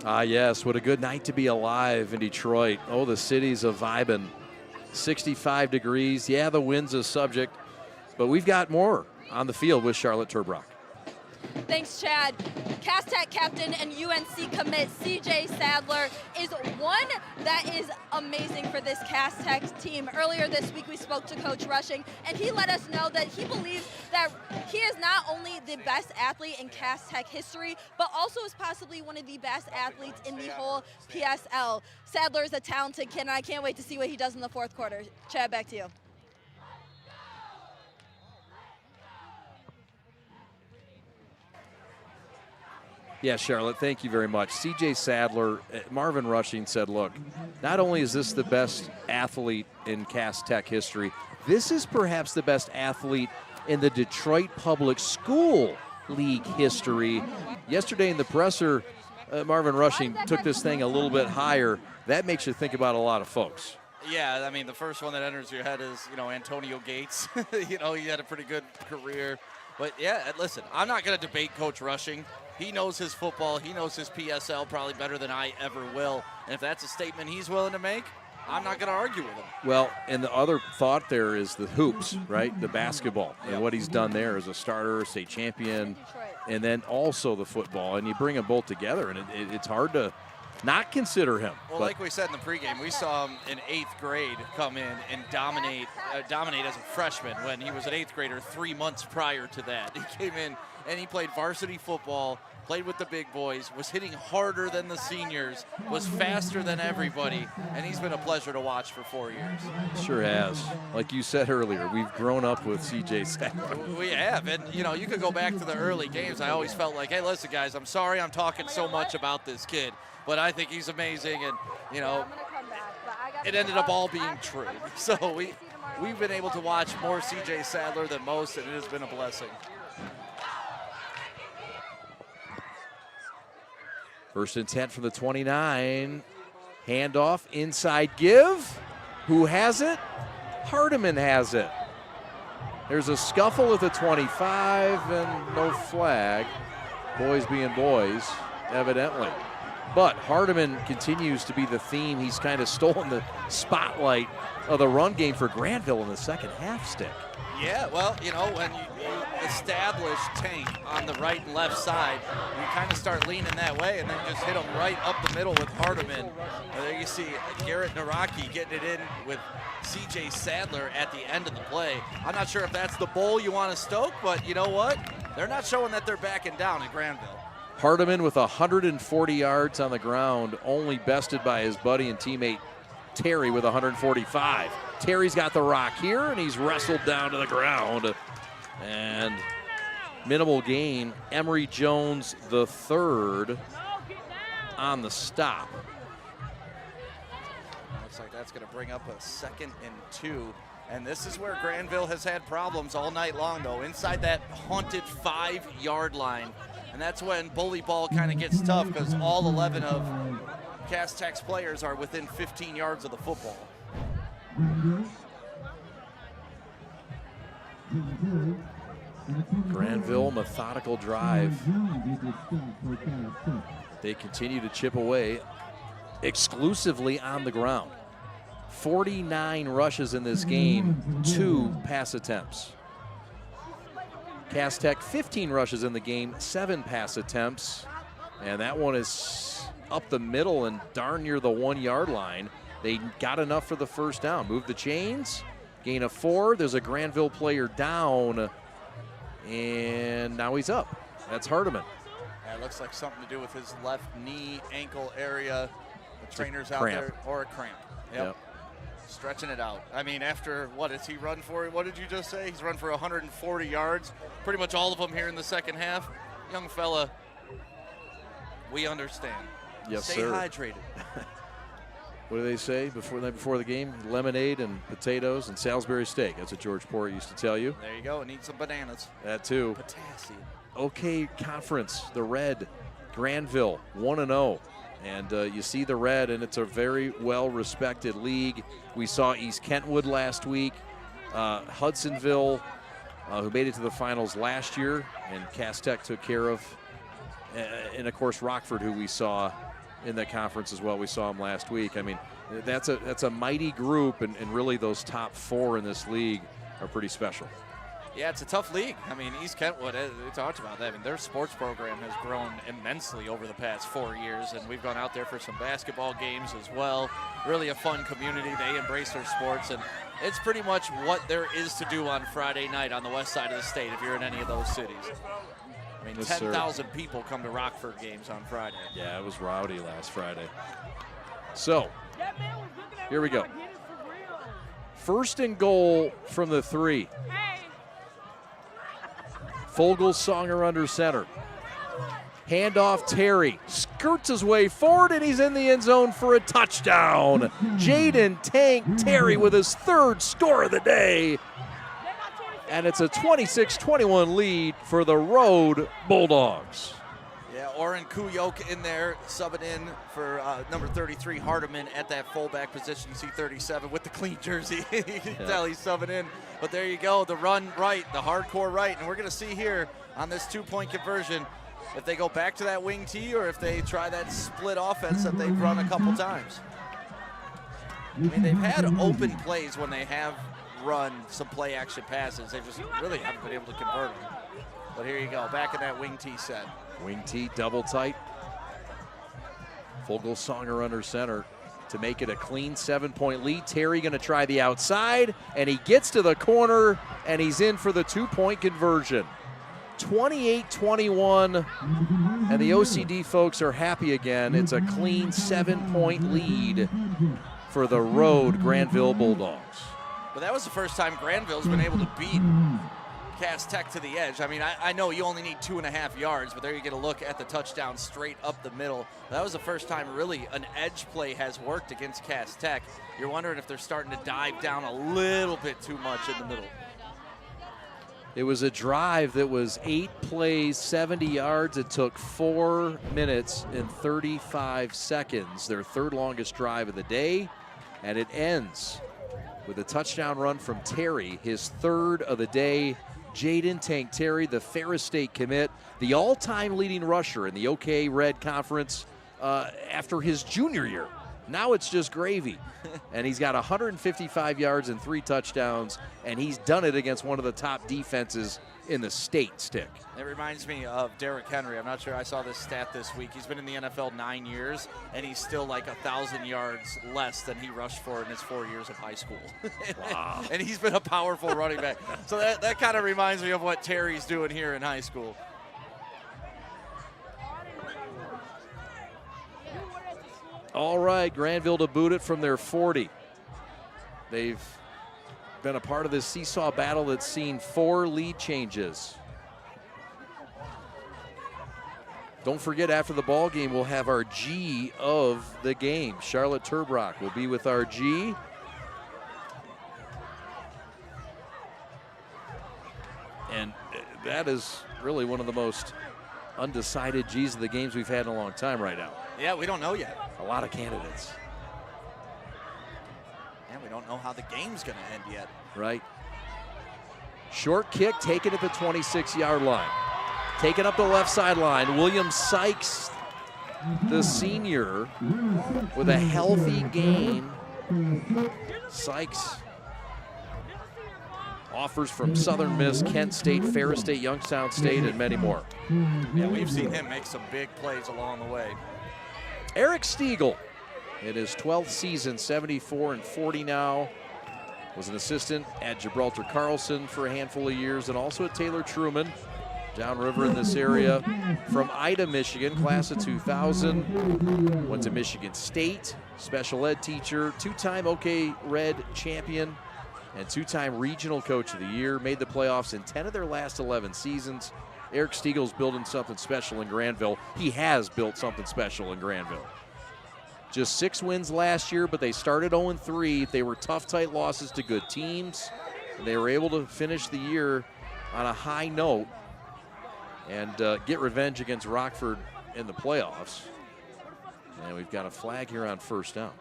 Ah, yes, what a good night to be alive in Detroit. Oh, the city's a vibin'. 65 degrees. Yeah, the wind's a subject, but we've got more on the field with Charlotte Turbrock. Thanks, Chad. Cass Tech captain and UNC commit CJ Sadler is one that is amazing for this Cass Tech team. Earlier this week, we spoke to Coach Rushing, and he let us know that he believes that he is not only the best athlete in Cass Tech history, but also is possibly one of the best athletes in the whole PSL. Sadler is a talented kid, and I can't wait to see what he does in the fourth quarter. Chad, back to you. Yeah, Charlotte, thank you very much. CJ Sadler, Marvin Rushing said, look, not only is this the best athlete in Cass Tech history, this is perhaps the best athlete in the Detroit Public School League history. Yesterday in the presser, Marvin Rushing took this thing a little bit higher. That makes you think about a lot of folks. Yeah, I mean, the first one that enters your head is, Antonio Gates. He had a pretty good career. But, yeah, listen, I'm not going to debate Coach Rushing. He knows his football. He knows his PSL probably better than I ever will. And if that's a statement he's willing to make, I'm not going to argue with him. Well, and the other thought there is the hoops, right? The basketball and what he's done there as a starter, state champion, and then also the football. And you bring them both together, and it's hard to not consider him. Well, like we said in the pregame, we saw him in 8th grade come in and dominate as a freshman when he was an 8th grader 3 months prior to that. He came in and he played varsity football, played with the big boys, was hitting harder than the seniors, was faster than everybody, and he's been a pleasure to watch for 4 years. Sure has. Like you said earlier, we've grown up with CJ Sadler. We have, and you could go back to the early games. I always felt like, hey, listen, guys, I'm sorry I'm talking so much about this kid, but I think he's amazing, and it ended up all being true. So we've been able to watch more CJ Sadler than most, and it has been a blessing. First and 10 from the 29. Handoff, inside give. Who has it? Hardiman has it. There's a scuffle at the 25 and no flag. Boys being boys, evidently. But Hardiman continues to be the theme. He's kind of stolen the spotlight of the run game for Grandville in the second half, Stick. Yeah, well, when you establish Tank on the right and left side, you kind of start leaning that way and then just hit him right up the middle with Hardiman. And there you see Garrett Naraki getting it in with CJ Sadler at the end of the play. I'm not sure if that's the bowl you want to stoke, but you know what? They're not showing that they're backing down at Grandville. Hardiman with 140 yards on the ground, only bested by his buddy and teammate Terry with 145. Terry's got the rock here, and he's wrestled down to the ground. And minimal gain. Emory Jones the third on the stop. Looks like that's going to bring up a 2nd and 2. And this is where Grandville has had problems all night long, though, inside that haunted 5-yard line. And that's when bully ball kind of gets tough because all 11 of Cass Tech's players are within 15 yards of the football. Grandville, methodical drive. They continue to chip away exclusively on the ground. 49 rushes in this game, 2 pass attempts. Cass Tech, 15 rushes in the game, 7 pass attempts. And that one is up the middle and darn near the 1-yard line. They got enough for the first down. Move the chains, gain of 4. There's a Grandville player down, and now he's up. That's Hardiman. Yeah, it looks like something to do with his left knee, ankle area. The trainer's out there, or a cramp. Yep. Stretching it out. I mean, after, what has he run for? What did you just say? He's run for 140 yards. Pretty much all of them here in the second half. Young fella, we understand. Yes, Stay sir. hydrated. what do they say before the game? Lemonade and potatoes and Salisbury steak. That's what George Port used to tell you. There you go. And eat some bananas. That too. Potassium. Okay, conference, the Red, Grandville, 1-0. And you see the Red, and it's a very well-respected league. We saw East Kentwood last week. Hudsonville, who made it to the finals last year, and Cass Tech took care of. And, of course, Rockford, who we saw in that conference as well. We saw him last week. I mean, that's a mighty group, and really those top 4 in this league are pretty special. Yeah, it's a tough league. I mean, East Kentwood, we talked about that. I mean, their sports program has grown immensely over the past 4 years, and we've gone out there for some basketball games as well. Really a fun community. They embrace their sports, and it's pretty much what there is to do on Friday night on the west side of the state if you're in any of those cities. I mean, 10,000 people come to Rockford games on Friday. Yeah, it was rowdy last Friday. So, here we go. First and goal from the 3. Fogelsonger under center. Handoff Terry. Skirts his way forward, and he's in the end zone for a touchdown. Jaden Tank Terry with his 3rd score of the day. And it's a 26-21 lead for the Road Bulldogs. Yeah, Oren Kuyok in there, subbing in for number 33, Hardiman, at that fullback position. You see 37 with the clean jersey. You can tell he's subbing in. But there you go, the run right, the hardcore right. And we're going to see here on this 2-point conversion if they go back to that wing T or if they try that split offense that they've run a couple times. I mean, they've had open plays when they have run some play action passes. They just really haven't been able to convert them. But here you go, back in that wing T set. Wing T double tight. Fogelsonger under center to make it a clean 7-point lead. Terry going to try the outside, and he gets to the corner, and he's in for the 2-point conversion. 28-21, and the OCD folks are happy again. It's a clean 7-point lead for the Road Grandville Bulldogs. But that was the first time Grandville's been able to beat Cass Tech to the edge. I mean, I know you only need 2.5 yards, but there you get a look at the touchdown straight up the middle. That was the first time really an edge play has worked against Cass Tech. You're wondering if they're starting to dive down a little bit too much in the middle. It was a drive that was 8 plays, 70 yards. It took 4 minutes and 35 seconds, their 3rd longest drive of the day, and it ends with a touchdown run from Terry, his 3rd of the day. Jaden Tank Terry, the Ferris State commit, the all-time leading rusher in the OK Red Conference after his junior year. Now it's just gravy. And he's got 155 yards and 3 touchdowns, and he's done it against one of the top defenses in the state, Stick. It reminds me of Derrick Henry. I'm not sure I saw this stat this week. He's been in the NFL 9 years, and he's still like 1,000 yards less than he rushed for in his 4 years of high school. Wow. And he's been a powerful running back. So that kind of reminds me of what Terry's doing here in high school. All right, Grandville to boot it from their 40. They've been a part of this seesaw battle that's seen 4 lead changes. Don't forget, after the ball game, we'll have our G of the game. Charlotte Turbrock will be with our G. And that is really one of the most undecided G's of the games we've had in a long time right now. Yeah, we don't know yet. A lot of candidates. And we don't know how the game's going to end yet. Right. Short kick taken at the 26-yard line. Taken up the left sideline. William Sykes, the senior, with a healthy game. Sykes offers from Southern Miss, Kent State, Ferris State, Youngstown State, and many more. Yeah, we've seen him make some big plays along the way. Eric Stiegel, in his 12th season, 74-40 now. Was an assistant at Gibraltar Carlson for a handful of years, and also at Taylor Truman, downriver in this area. From Ida, Michigan, class of 2000. Went to Michigan State, special ed teacher, 2-time OK Red champion, and 2-time regional coach of the year. Made the playoffs in 10 of their last 11 seasons. Eric Stiegel's building something special in Grandville. He has built something special in Grandville. Just 6 wins last year, but they started 0-3. They were tough, tight losses to good teams. And they were able to finish the year on a high note and get revenge against Rockford in the playoffs. And we've got a flag here on first down.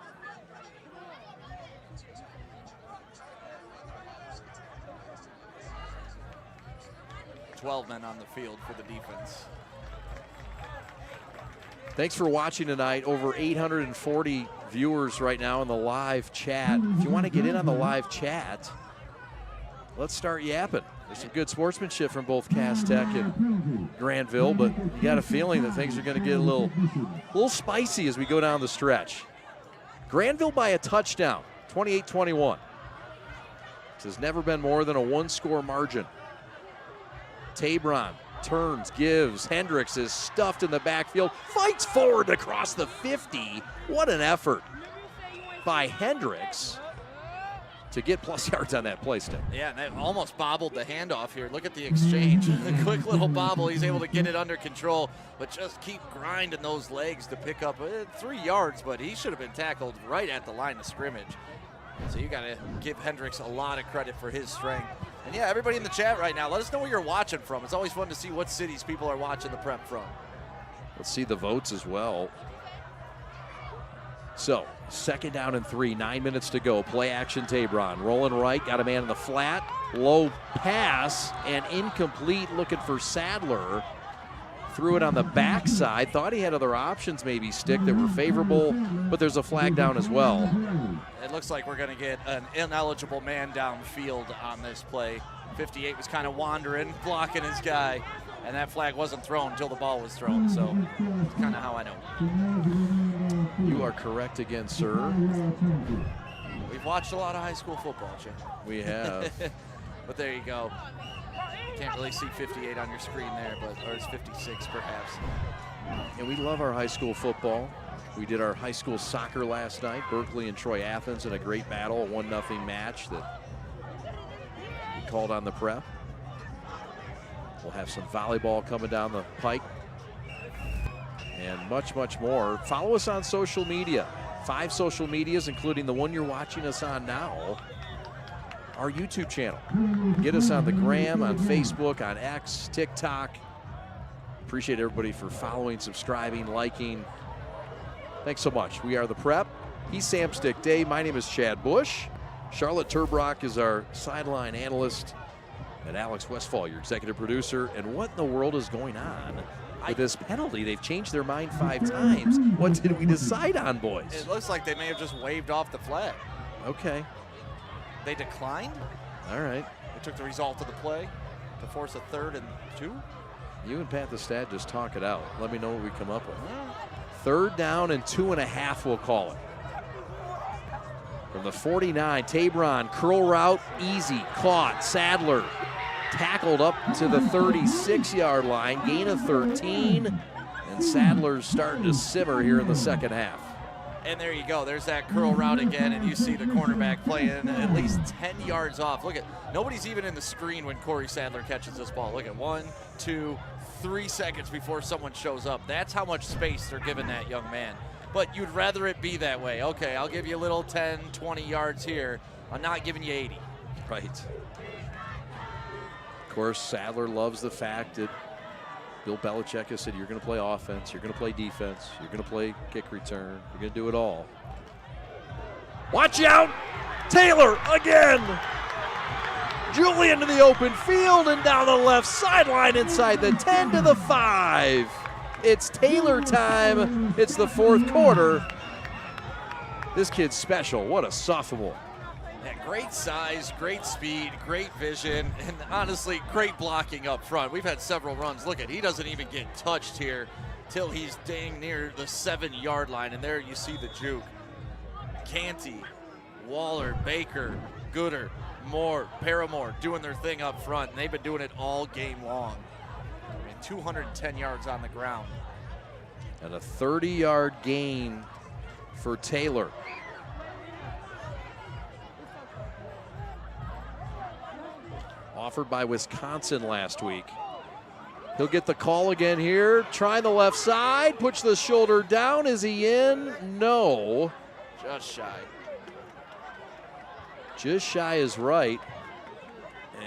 $12 men on the field for the defense. Thanks for watching tonight. Over 840 viewers right now in the live chat. If you want to get in on the live chat, let's start yapping. There's some good sportsmanship from both Cass Tech and Grandville, but you got a feeling that things are going to get a little spicy as we go down the stretch. Grandville by a touchdown, 28-21. This has never been more than a 1-score margin. Tabron turns, gives. Hendricks is stuffed in the backfield, fights forward across the 50. What an effort by Hendricks to get plus yards on that play stick. Yeah, and they almost bobbled the handoff here. Look at the exchange. A quick little bobble. He's able to get it under control, but just keep grinding those legs to pick up 3 yards, but he should have been tackled right at the line of scrimmage. So you got to give Hendricks a lot of credit for his strength. And yeah, everybody in the chat right now, let us know where you're watching from. It's always fun to see what cities people are watching the prep from. Let's see the votes as well. So, 2nd down and 3, 9 minutes to go. Play action Tabron. Rolling right, got a man in the flat. Low pass and incomplete, looking for Sadler. Threw it on the backside. Thought he had other options, maybe stick, that were favorable, but there's a flag down as well. It looks like we're going to get an ineligible man downfield on this play. 58 was kind of wandering, blocking his guy, and that flag wasn't thrown until the ball was thrown, so that's kind of how I know. You are correct again, sir. We've watched a lot of high school football, Jim. We have. But there you go. Can't really see 58 on your screen there, or it's 56 perhaps. And we love our high school football. We did our high school soccer last night, Berkeley and Troy Athens, in a great battle, a 1-0 match that we called on the prep. We'll have some volleyball coming down the pike and much, much more. Follow us on social media. 5 social medias, including the one you're watching us on now, our YouTube channel. Get us on the Gram, on Facebook, on X, TikTok. Appreciate everybody for following, subscribing, liking. Thanks so much. We are The Prep. He's Sam Stick Day. My name is Chad Bush. Charlotte Turbrock is our sideline analyst. And Alex Westfall, your executive producer. And what in the world is going on with this penalty? They've changed their mind 5 times. What did we decide on, boys? It looks like they may have just waved off the flag. Okay. They declined. All right. They took the result of the play to force a 3rd and 2. You and Pat the Stat just talk it out. Let me know what we come up with. 3rd down and 2.5, we'll call it. From the 49, Tabron, curl route, easy, caught. Sadler tackled up to the 36-yard line, gain of 13, and Sadler's starting to simmer here in the second half. And there you go. There's that curl route again, and you see the cornerback playing at least 10 yards off. Look at, nobody's even in the screen when Corey Sadler catches this ball. Look at 1, 2, 3 seconds before someone shows up. That's how much space they're giving that young man. But you'd rather it be that way. Okay, I'll give you a little 10, 20 yards here. I'm not giving you 80. Right. Of course, Sadler loves the fact that Bill Belichick has said, you're going to play offense, you're going to play defense, you're going to play kick return, you're going to do it all. Watch out! Taylor again! Julian to the open field and down the left sideline inside the 10 to the 5. It's Taylor time. It's the 4th quarter. This kid's special. What a sophomore. Yeah, great size, great speed, great vision, and honestly, great blocking up front. We've had several runs. Look at, he doesn't even get touched here till he's dang near the 7-yard line, and there you see the juke. Canty, Waller, Baker, Gooder, Moore, Paramore doing their thing up front, and they've been doing it all game long. I mean, 210 yards on the ground. And a 30-yard gain for Taylor. Offered by Wisconsin last week. He'll get the call again here. Trying the left side. Puts the shoulder down. Is he in? No. Just shy. Just shy is right.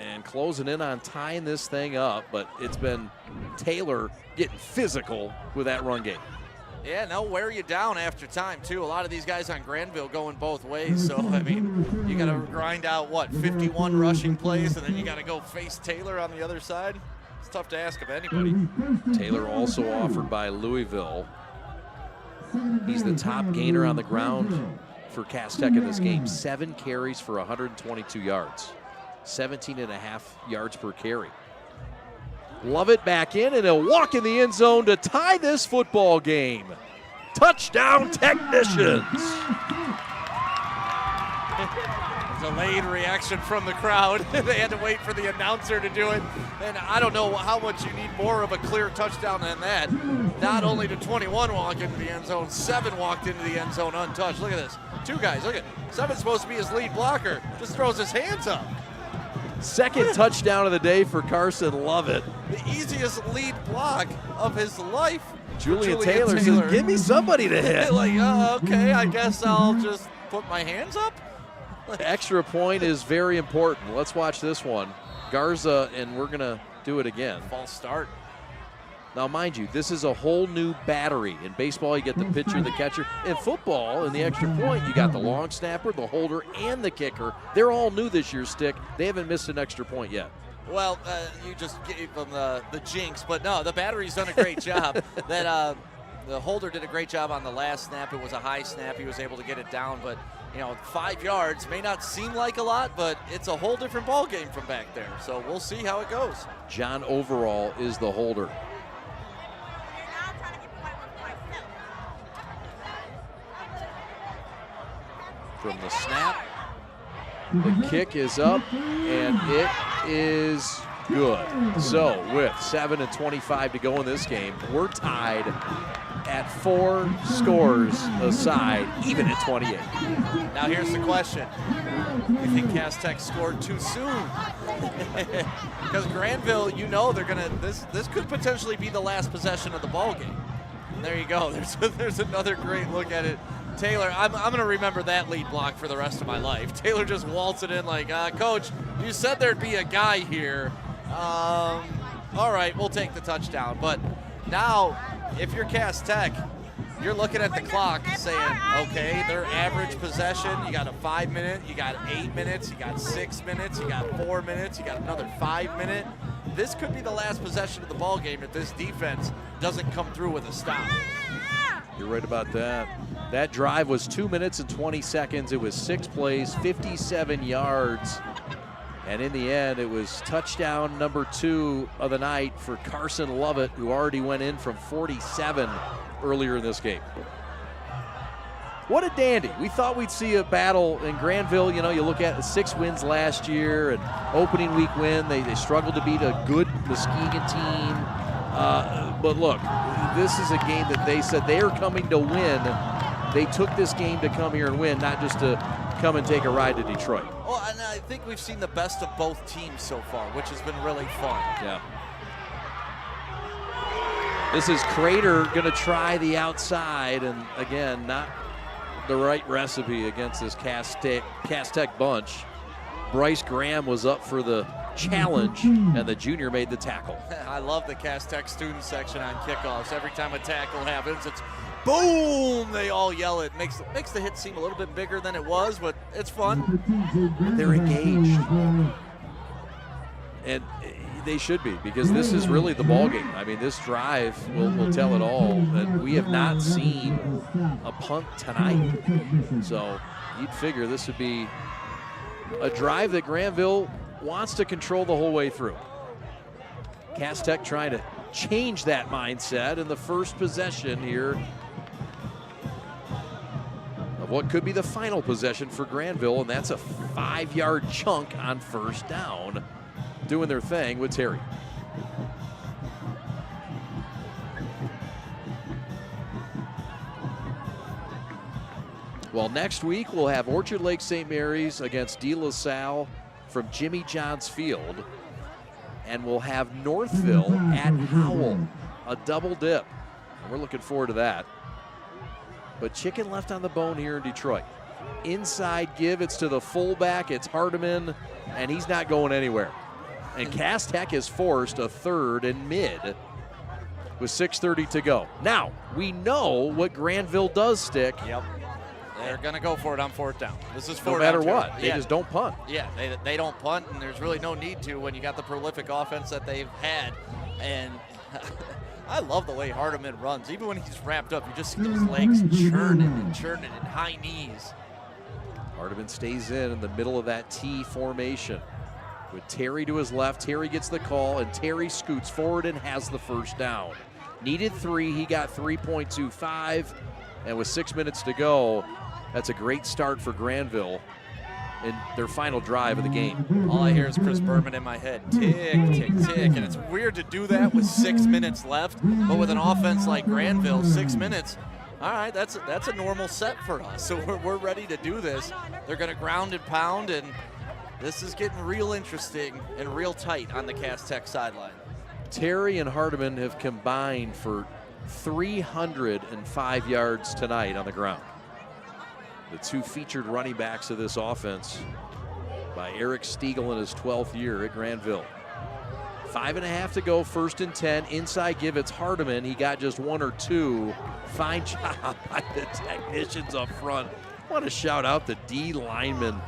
And closing in on tying this thing up. But it's been Taylor getting physical with that run game. Yeah, they'll wear you down after time, too. A lot of these guys on Grandville going both ways. So, I mean, you got to grind out, 51 rushing plays, and then you got to go face Taylor on the other side. It's tough to ask of anybody. Taylor also offered by Louisville. He's the top gainer on the ground for Cass Tech in this game. 7 carries for 122 yards. 17.5 yards per carry. Love it back in, and he'll walk in the end zone to tie this football game. Touchdown, Technicians. Delayed reaction from the crowd. They had to wait for the announcer to do it. And I don't know how much you need more of a clear touchdown than that. Not only did 21 walk into the end zone, 7 walked into the end zone untouched. Look at this. 2 guys, look at 7's supposed to be his lead blocker. Just throws his hands up. Second touchdown of the day for Carson Lovett. The easiest lead block of his life. Julian Taylor says, give me somebody to hit. Like, okay, I guess I'll just put my hands up. The extra point is very important. Let's watch this one. Garza, and we're going to do it again. False start. Now, mind you, this is a whole new battery. In baseball, you get the pitcher, the catcher. In football, in the extra point, you got the long snapper, the holder, and the kicker. They're all new this year, Stick. They haven't missed an extra point yet. Well, you just gave them the jinx, but no, the battery's done a great job. That the holder did a great job on the last snap. It was a high snap. He was able to get it down, but 5 yards may not seem like a lot, but it's a whole different ball game from back there. So we'll see how it goes. John Overall is the holder. From the snap, the kick is up, and it is good. So with 7:25 to go in this game, we're tied at 4 scores aside, even at 28. Now here's the question. You think Cass Tech scored too soon? Because Grandville, they're gonna this could potentially be the last possession of the ball game. And there you go. There's another great look at it. Taylor, I'm going to remember that lead block for the rest of my life. Taylor just waltzed it in like, Coach, you said there'd be a guy here. All right, we'll take the touchdown. But now, if you're Cass Tech, you're looking at the clock saying, okay, their average possession, you got a 5 minute, you got 8 minutes, you got 6 minutes, you got 4 minutes, you got another 5 minute. This could be the last possession of the ball game if this defense doesn't come through with a stop. You're right about that. That drive was 2 minutes and 20 seconds. It was 6 plays, 57 yards. And in the end, it was touchdown number 2 of the night for Carson Lovett, who already went in from 47 earlier in this game. What a dandy. We thought we'd see a battle in Grandville. You look at the 6 wins last year and opening week win. They struggled to beat a good Muskegon team. But look, this is a game that they said they are coming to win. They took this game to come here and win, not just to come and take a ride to Detroit. Well, and I think we've seen the best of both teams so far, which has been really fun. Yeah. This is Crater going to try the outside, and again, not the right recipe against this Cass Tech bunch. Bryce Graham was up for the challenge, and the junior made the tackle. I love the Cass Tech student section on kickoffs. Every time a tackle happens, it's boom! They all yell it. Makes the hit seem a little bit bigger than it was, but it's fun. They're engaged. And they should be, because this is really the ball game. I mean, this drive will tell it all. And we have not seen a punt tonight. So you'd figure this would be a drive that Grandville wants to control the whole way through. Cass Tech trying to change that mindset in the first possession here of what could be the final possession for Grandville, and that's a 5-yard chunk on first down, doing their thing with Terry. Well, next week we'll have Orchard Lake St. Mary's against De La Salle from Jimmy John's Field. and we'll have Northville at Howell. A double dip. We're looking forward to that. But chicken left on the bone here in Detroit. Inside give, it's to the fullback, it's Hardiman, and he's not going anywhere. And Cass Tech is forced a third and mid with 6:30 to go. Now, we know what Grandville does stick. Yep. They're going to go for it on fourth down. This is fourth no matter down what. They just don't punt. Yeah, they don't punt, and there's really no need to when you got the prolific offense that they've had. And I love the way Hardiman runs. Even when he's wrapped up, you just see those legs churning and high knees. Hardiman stays in the middle of that T formation with Terry to his left. Terry gets the call, and Terry scoots forward and has the first down. Needed 3, he got 3.25, and with 6 minutes to go, that's a great start for Grandville in their final drive of the game. All I hear is Chris Berman in my head. Tick, tick, tick. And it's weird to do that with 6 minutes left, but with an offense like Grandville, 6 minutes, all right, that's a normal set for us. So we're ready to do this. They're going to ground and pound, and this is getting real interesting and real tight on the Cass Tech sideline. Terry and Hardiman have combined for 305 yards tonight on the ground. The two featured running backs of this offense by Eric Stiegel in his 12th year at Grandville. 5.5 to go, 1st and 10. Inside give, it's Hardiman. He got just 1 or 2. Fine job by the technicians up front. I want to shout out the D lineman,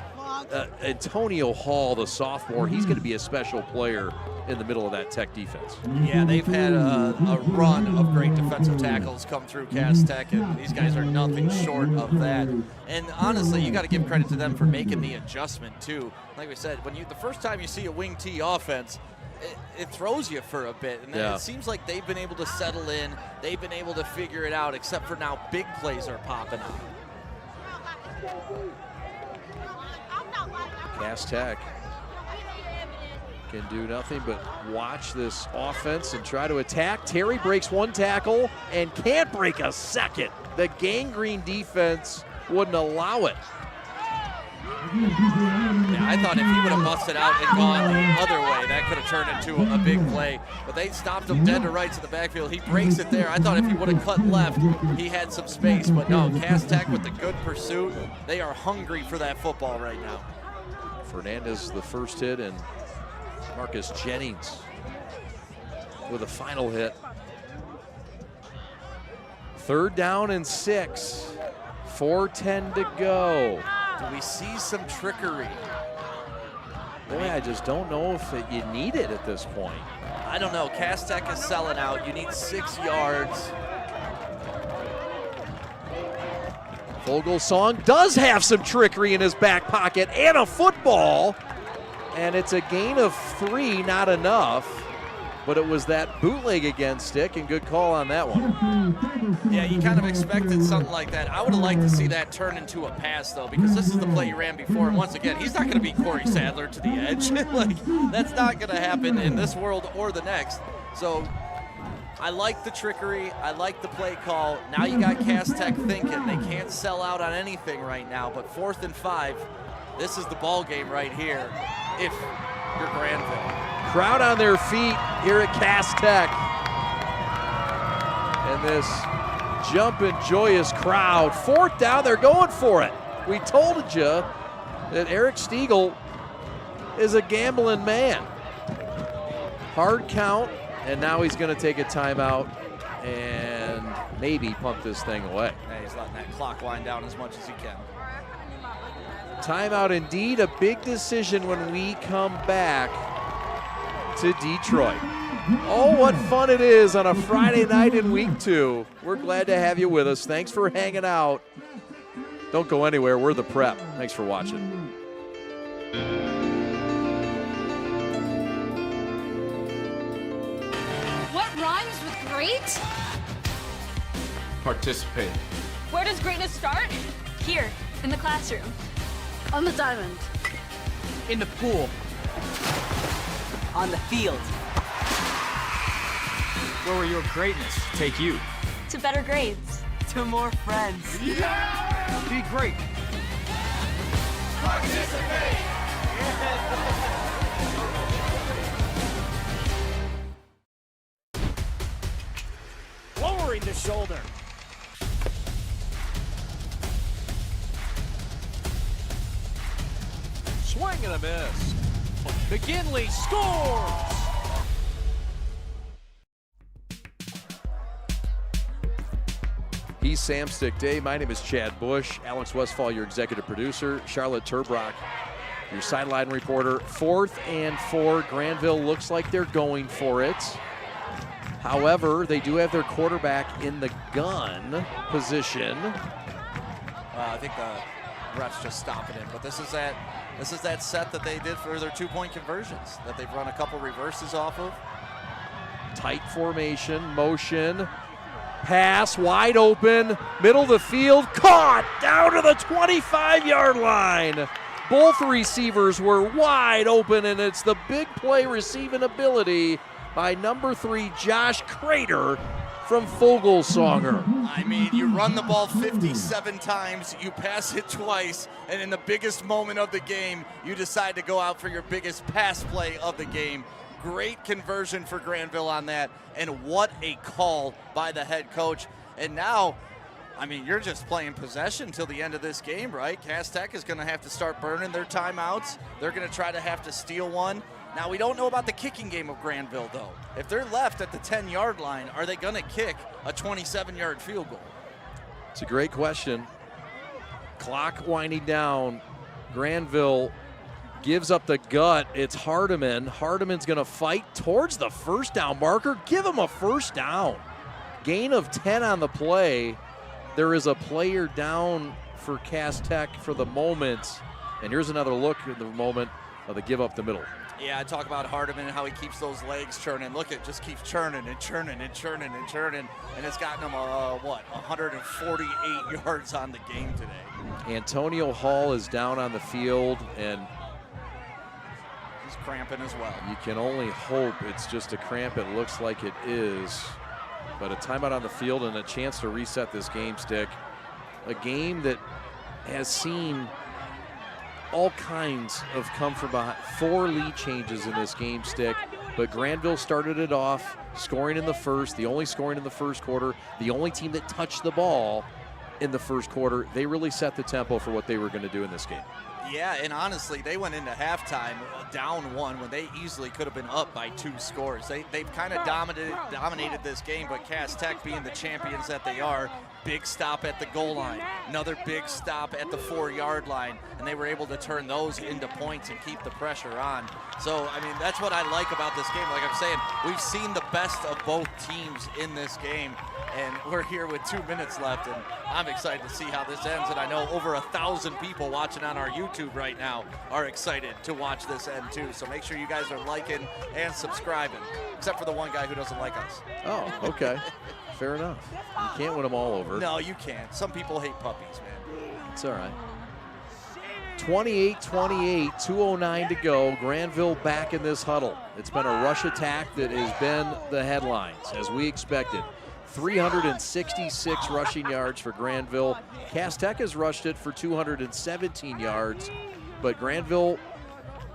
Antonio Hall, the sophomore. He's going to be a special player in the middle of that Tech defense. Yeah, they've had a run of great defensive tackles come through Cass Tech, and these guys are nothing short of that. And honestly, you got to give credit to them for making the adjustment too. Like we said, when the first time you see a wing T offense, it throws you for a bit, and then it seems like they've been able to settle in. They've been able to figure it out, except for now big plays are popping out. Cass Tech can do nothing but watch this offense and try to attack. Terry breaks 1 tackle and can't break a second. The gangrene defense wouldn't allow it. Yeah, I thought if he would have busted out and gone the other way, that could have turned into a big play. But they stopped him dead to rights in the backfield. He breaks it there. I thought if he would have cut left, he had some space. But no, Cass Tech with the good pursuit. They are hungry for that football right now. Fernandez the first hit, and Marcus Jennings with a final hit. 3rd down and 6. 4:10 to go. Do we see some trickery? Boy, I just don't know if you need it at this point. I don't know. Cass Tech is selling out. You need 6 yards. Vogelsong does have some trickery in his back pocket and a football. And it's a gain of 3, not enough. But it was that bootleg again, Stick, and good call on that one. Yeah, you kind of expected something like that. I would have liked to see that turn into a pass, though, because this is the play he ran before. And once again, he's not going to be Corey Sadler to the edge. Like, that's not going to happen in this world or the next. So I like the trickery. I like the play call. Now you got Cass Tech thinking they can't sell out on anything right now. But 4th and 5, this is the ball game right here if you're Grandville. Crowd on their feet here at Cass Tech. And this jumping, joyous crowd. 4th down, they're going for it. We told you that Eric Stiegel is a gambling man. Hard count, and now he's going to take a timeout and maybe punt this thing away. Yeah, he's letting that clock wind down as much as he can. Timeout indeed, a big decision when we come back to Detroit. Oh, what fun it is on a Friday night in week 2. We're glad to have you with us. Thanks for hanging out. Don't go anywhere. We're the Prep. Thanks for watching. What rhymes with great? Participate. Where does greatness start? Here, in the classroom. On the diamond. In the pool. On the field. Where will your greatness take you? To better grades. To more friends. Yeah! Be great. Participate! shoulder. Swing and a miss. McGinley scores! He's Sam Stick Day. My name is Chad Bush. Alex Westfall, your executive producer. Charlotte Turbrock, your sideline reporter. 4th and 4. Grandville looks like they're going for it. However, they do have their quarterback in the gun position. I think the refs just stopping it, but this is that set that they did for their 2-point conversions that they've run a couple reverses off of. Tight formation, motion, pass, wide open, middle of the field, caught down to the 25-yard line. Both receivers were wide open, and it's the big play receiving ability by number 3, Josh Crater from Vogelsonger. I mean, you run the ball 57 times, you pass it twice, and in the biggest moment of the game, you decide to go out for your biggest pass play of the game. Great conversion for Grandville on that, and what a call by the head coach. And now, I mean, you're just playing possession till the end of this game, right? Cass Tech is going to have to start burning their timeouts. They're going to try to have to steal one. Now, we don't know about the kicking game of Grandville, though. If they're left at the 10-yard line, are they going to kick a 27-yard field goal? It's a great question. Clock winding down. Grandville gives up the gut. It's Hardiman. Hardiman's going to fight towards the first down marker. Give him a first down. Gain of 10 on the play. There is a player down for Cass Tech for the moment. And here's another look at the moment of the give up the middle. Yeah, I talk about Hardiman and how he keeps those legs churning. Look, it just keeps churning and churning and churning and churning. And it's gotten him, 148 yards on the game today. Antonio Hall is down on the field, and he's cramping as well. You can only hope it's just a cramp. It looks like it is. But a timeout on the field and a chance to reset this game, Stick. A game that has seen all kinds of come from behind. 4 lead changes in this game, Stick. But Grandville started it off, scoring in the first, the only scoring in the first quarter, the only team that touched the ball in the first quarter. They really set the tempo for what they were going to do in this game. Yeah, and honestly, they went into halftime down 1 when they easily could have been up by 2 scores. They've kind of dominated this game, but Cass Tech, being the champions that they are, big stop at the goal line, another big stop at the 4-yard line, and they were able to turn those into points and keep the pressure on. So, I mean, that's what I like about this game. Like I'm saying, we've seen the best of both teams in this game, and we're here with 2 minutes left, and I'm excited to see how this ends. And I know over 1,000 people watching on our YouTube right now are excited to watch this end too. So make sure you guys are liking and subscribing, except for the one guy who doesn't like us. Oh, okay. Fair enough. You can't win them all over. No, you can't. Some people hate puppies, man. It's all right. 28-28, 2:09 to go. Grandville back in this huddle. It's been a rush attack that has been the headlines, as we expected. 366 rushing yards for Grandville. Cass Tech has rushed it for 217 yards, but Grandville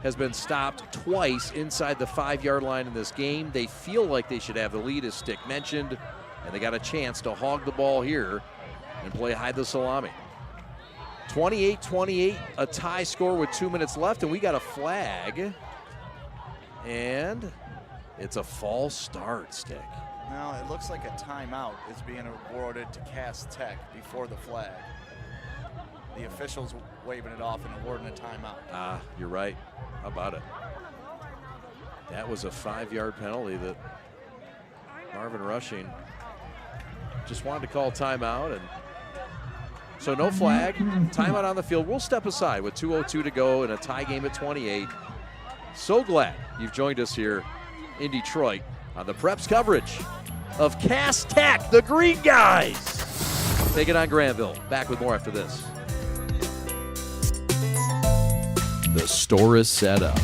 has been stopped twice inside the 5-yard line in this game. They feel like they should have the lead, as Stick mentioned, and they got a chance to hog the ball here and play hide the salami. 28-28, a tie score with 2 minutes left, and we got a flag, and it's a false start, Stick. No, it looks like a timeout is being awarded to Cass Tech before the flag. The officials waving it off and awarding a timeout. You're right. How about it? That was a 5-yard penalty that Marvin Rushing just wanted to call timeout, and so no flag, timeout on the field. We'll step aside with 2:02 to go in a tie game at 28. So glad you've joined us here in Detroit on the Preps coverage of Cass Tech, the Green Guys. Take it on Grandville. Back with more after this. The store is set up.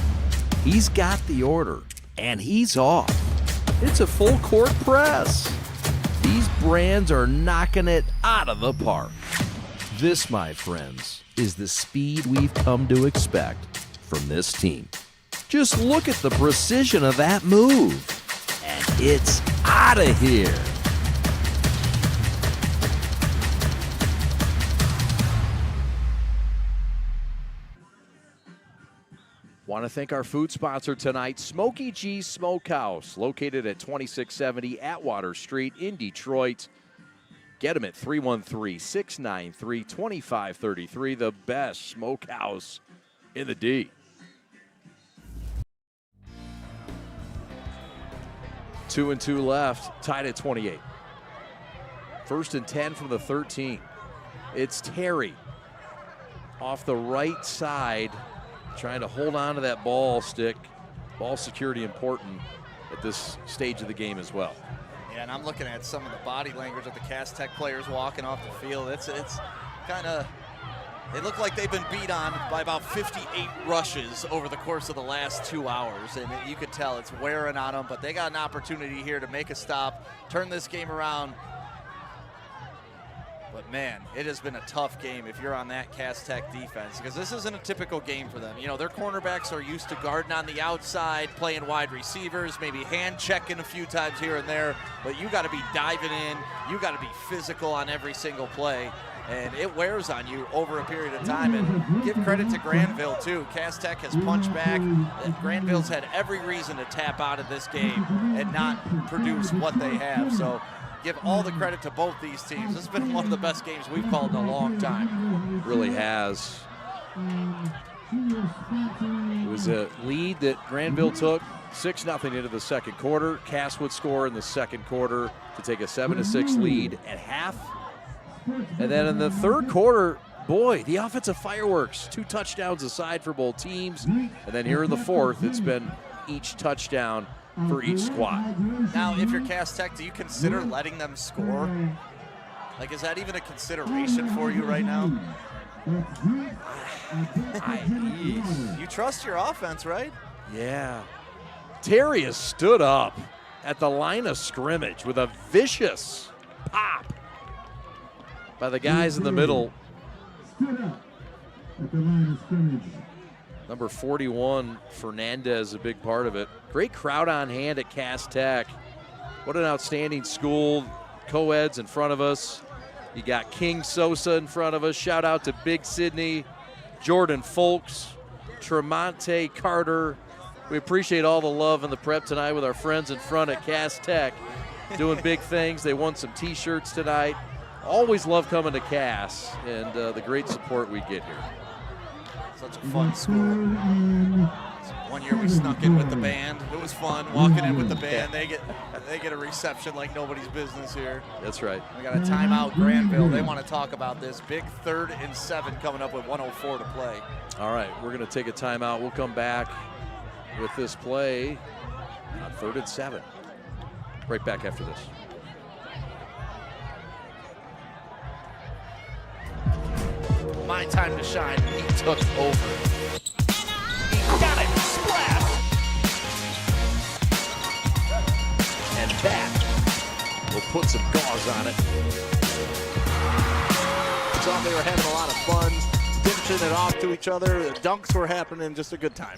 He's got the order, and he's off. It's a full court press. These brands are knocking it out of the park. This, my friends, is the speed we've come to expect from this team. Just look at the precision of that move. And it's out of here. Want to thank our food sponsor tonight, Smokey G's Smokehouse, located at 2670 Atwater Street in Detroit. Get them at 313-693-2533, the best smokehouse in the D. 2-2 left, tied at 28. 1st and 10 from the 13. It's Terry off the right side, trying to hold on to that ball stick. Ball security important at this stage of the game as well. Yeah, and I'm looking at some of the body language of the Cass Tech players walking off the field. It's kind of, they look like they've been beat on by about 58 rushes over the course of the last 2 hours, and you could tell it's wearing on them, but they got an opportunity here to make a stop, turn this game around. But man, it has been a tough game if you're on that Cass Tech defense, because this isn't a typical game for them. You know, their cornerbacks are used to guarding on the outside, playing wide receivers, maybe hand checking a few times here and there, but you got to be diving in, you got to be physical on every single play, and it wears on you over a period of time. And give credit to Grandville too. Cass Tech has punched back. Grandville's had every reason to tap out of this game and not produce what they have. So give all the credit to both these teams. This has been one of the best games we've called in a long time. Really has. It was a lead that Grandville took 6-0 into the second quarter. Cass would score in the second quarter to take a 7-6 lead at half. And then in the third quarter, boy, the offensive fireworks. 2 touchdowns aside for both teams. And then here in the fourth, it's been each touchdown for each squad. Now, if you're Cass Tech, do you consider letting them score? Like, is that even a consideration for you right now? You trust your offense, right? Yeah. Terry has stood up at the line of scrimmage with a vicious pop by the guys in the middle. Number 41, Fernandez, a big part of it. Great crowd on hand at Cass Tech. What an outstanding school. Co-eds in front of us. You got King Sosa in front of us. Shout out to Big Sydney, Jordan Folks, Tremonte Carter. We appreciate all the love in the prep tonight with our friends in front at Cass Tech doing big things. They won some T-shirts tonight. Always love coming to Cass and the great support we get here. Such a fun school. One year we snuck in with the band. It was fun walking in with the band. They get a reception like nobody's business here. That's right. We got a timeout, Grandville. They want to talk about this. Big 3rd and 7 coming up with 1:04 to play. All right, we're going to take a timeout. We'll come back with this play on 3rd and 7. Right back after this. My time to shine. He took over. He got it. Splash. And that will put some gauze on it. Thought they were having a lot of fun, dishing it off to each other. The dunks were happening. Just a good time.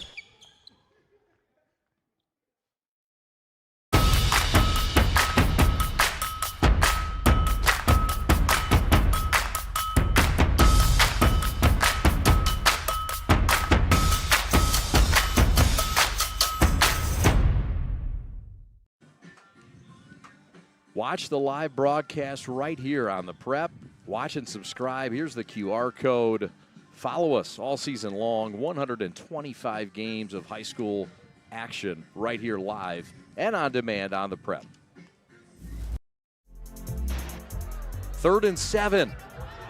Watch the live broadcast right here on the Prep. Watch and subscribe. Here's the QR code. Follow us all season long. 125 games of high school action right here live and on demand on the Prep. 3rd and 7.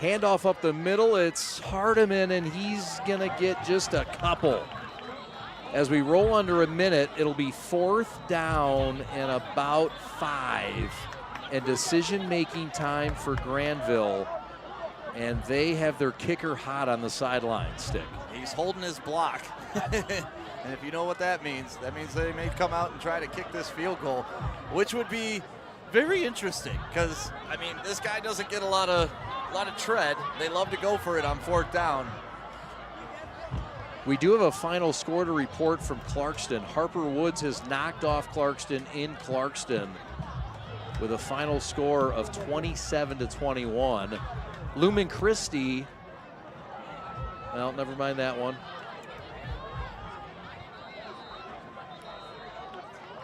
Handoff up the middle. It's Hardiman, and he's going to get just a couple. As we roll under a minute, it'll be 4th down and about 5. And decision-making time for Grandville. And they have their kicker hot on the sideline stick. He's holding his block. And if you know what that means they may come out and try to kick this field goal, which would be very interesting because, I mean, this guy doesn't get a lot of tread. They love to go for it on 4th down. We do have a final score to report from Clarkston. Harper Woods has knocked off Clarkston in Clarkston with a final score of 27-21. Lumen Christi, well, never mind that one.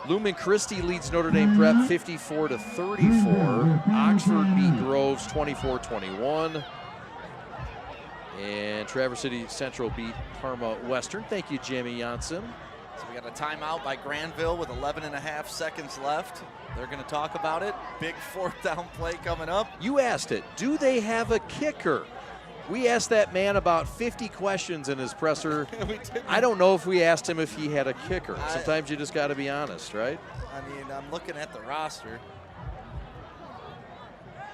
Lumen Christi leads Notre Dame Prep 54-34. Oxford beat Groves 24-21. And Traverse City Central beat Parma Western. Thank you, Jamie Janssen. So we got a timeout by Grandville with 11.5 seconds left. They're going to talk about it. Big 4th down play coming up. You asked it. Do they have a kicker? We asked that man about 50 questions in his presser. I don't know if we asked him if he had a kicker. Sometimes you just got to be honest, right? I mean, I'm looking at the roster,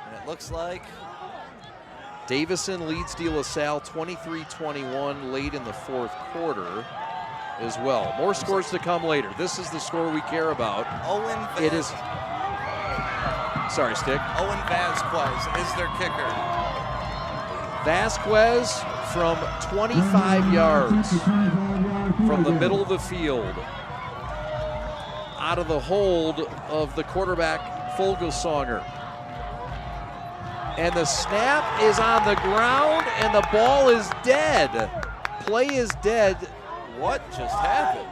and it looks like Davison leads De La Salle 23-21 late in the 4th quarter as well. More scores to come later. This is the score we care about. It is. Sorry, Stick. Owen Vasquez is their kicker. Vasquez from 25 yards from the middle of the field, out of the hold of the quarterback Folgesonger. And the snap is on the ground and the ball is dead. Play is dead. What just happened?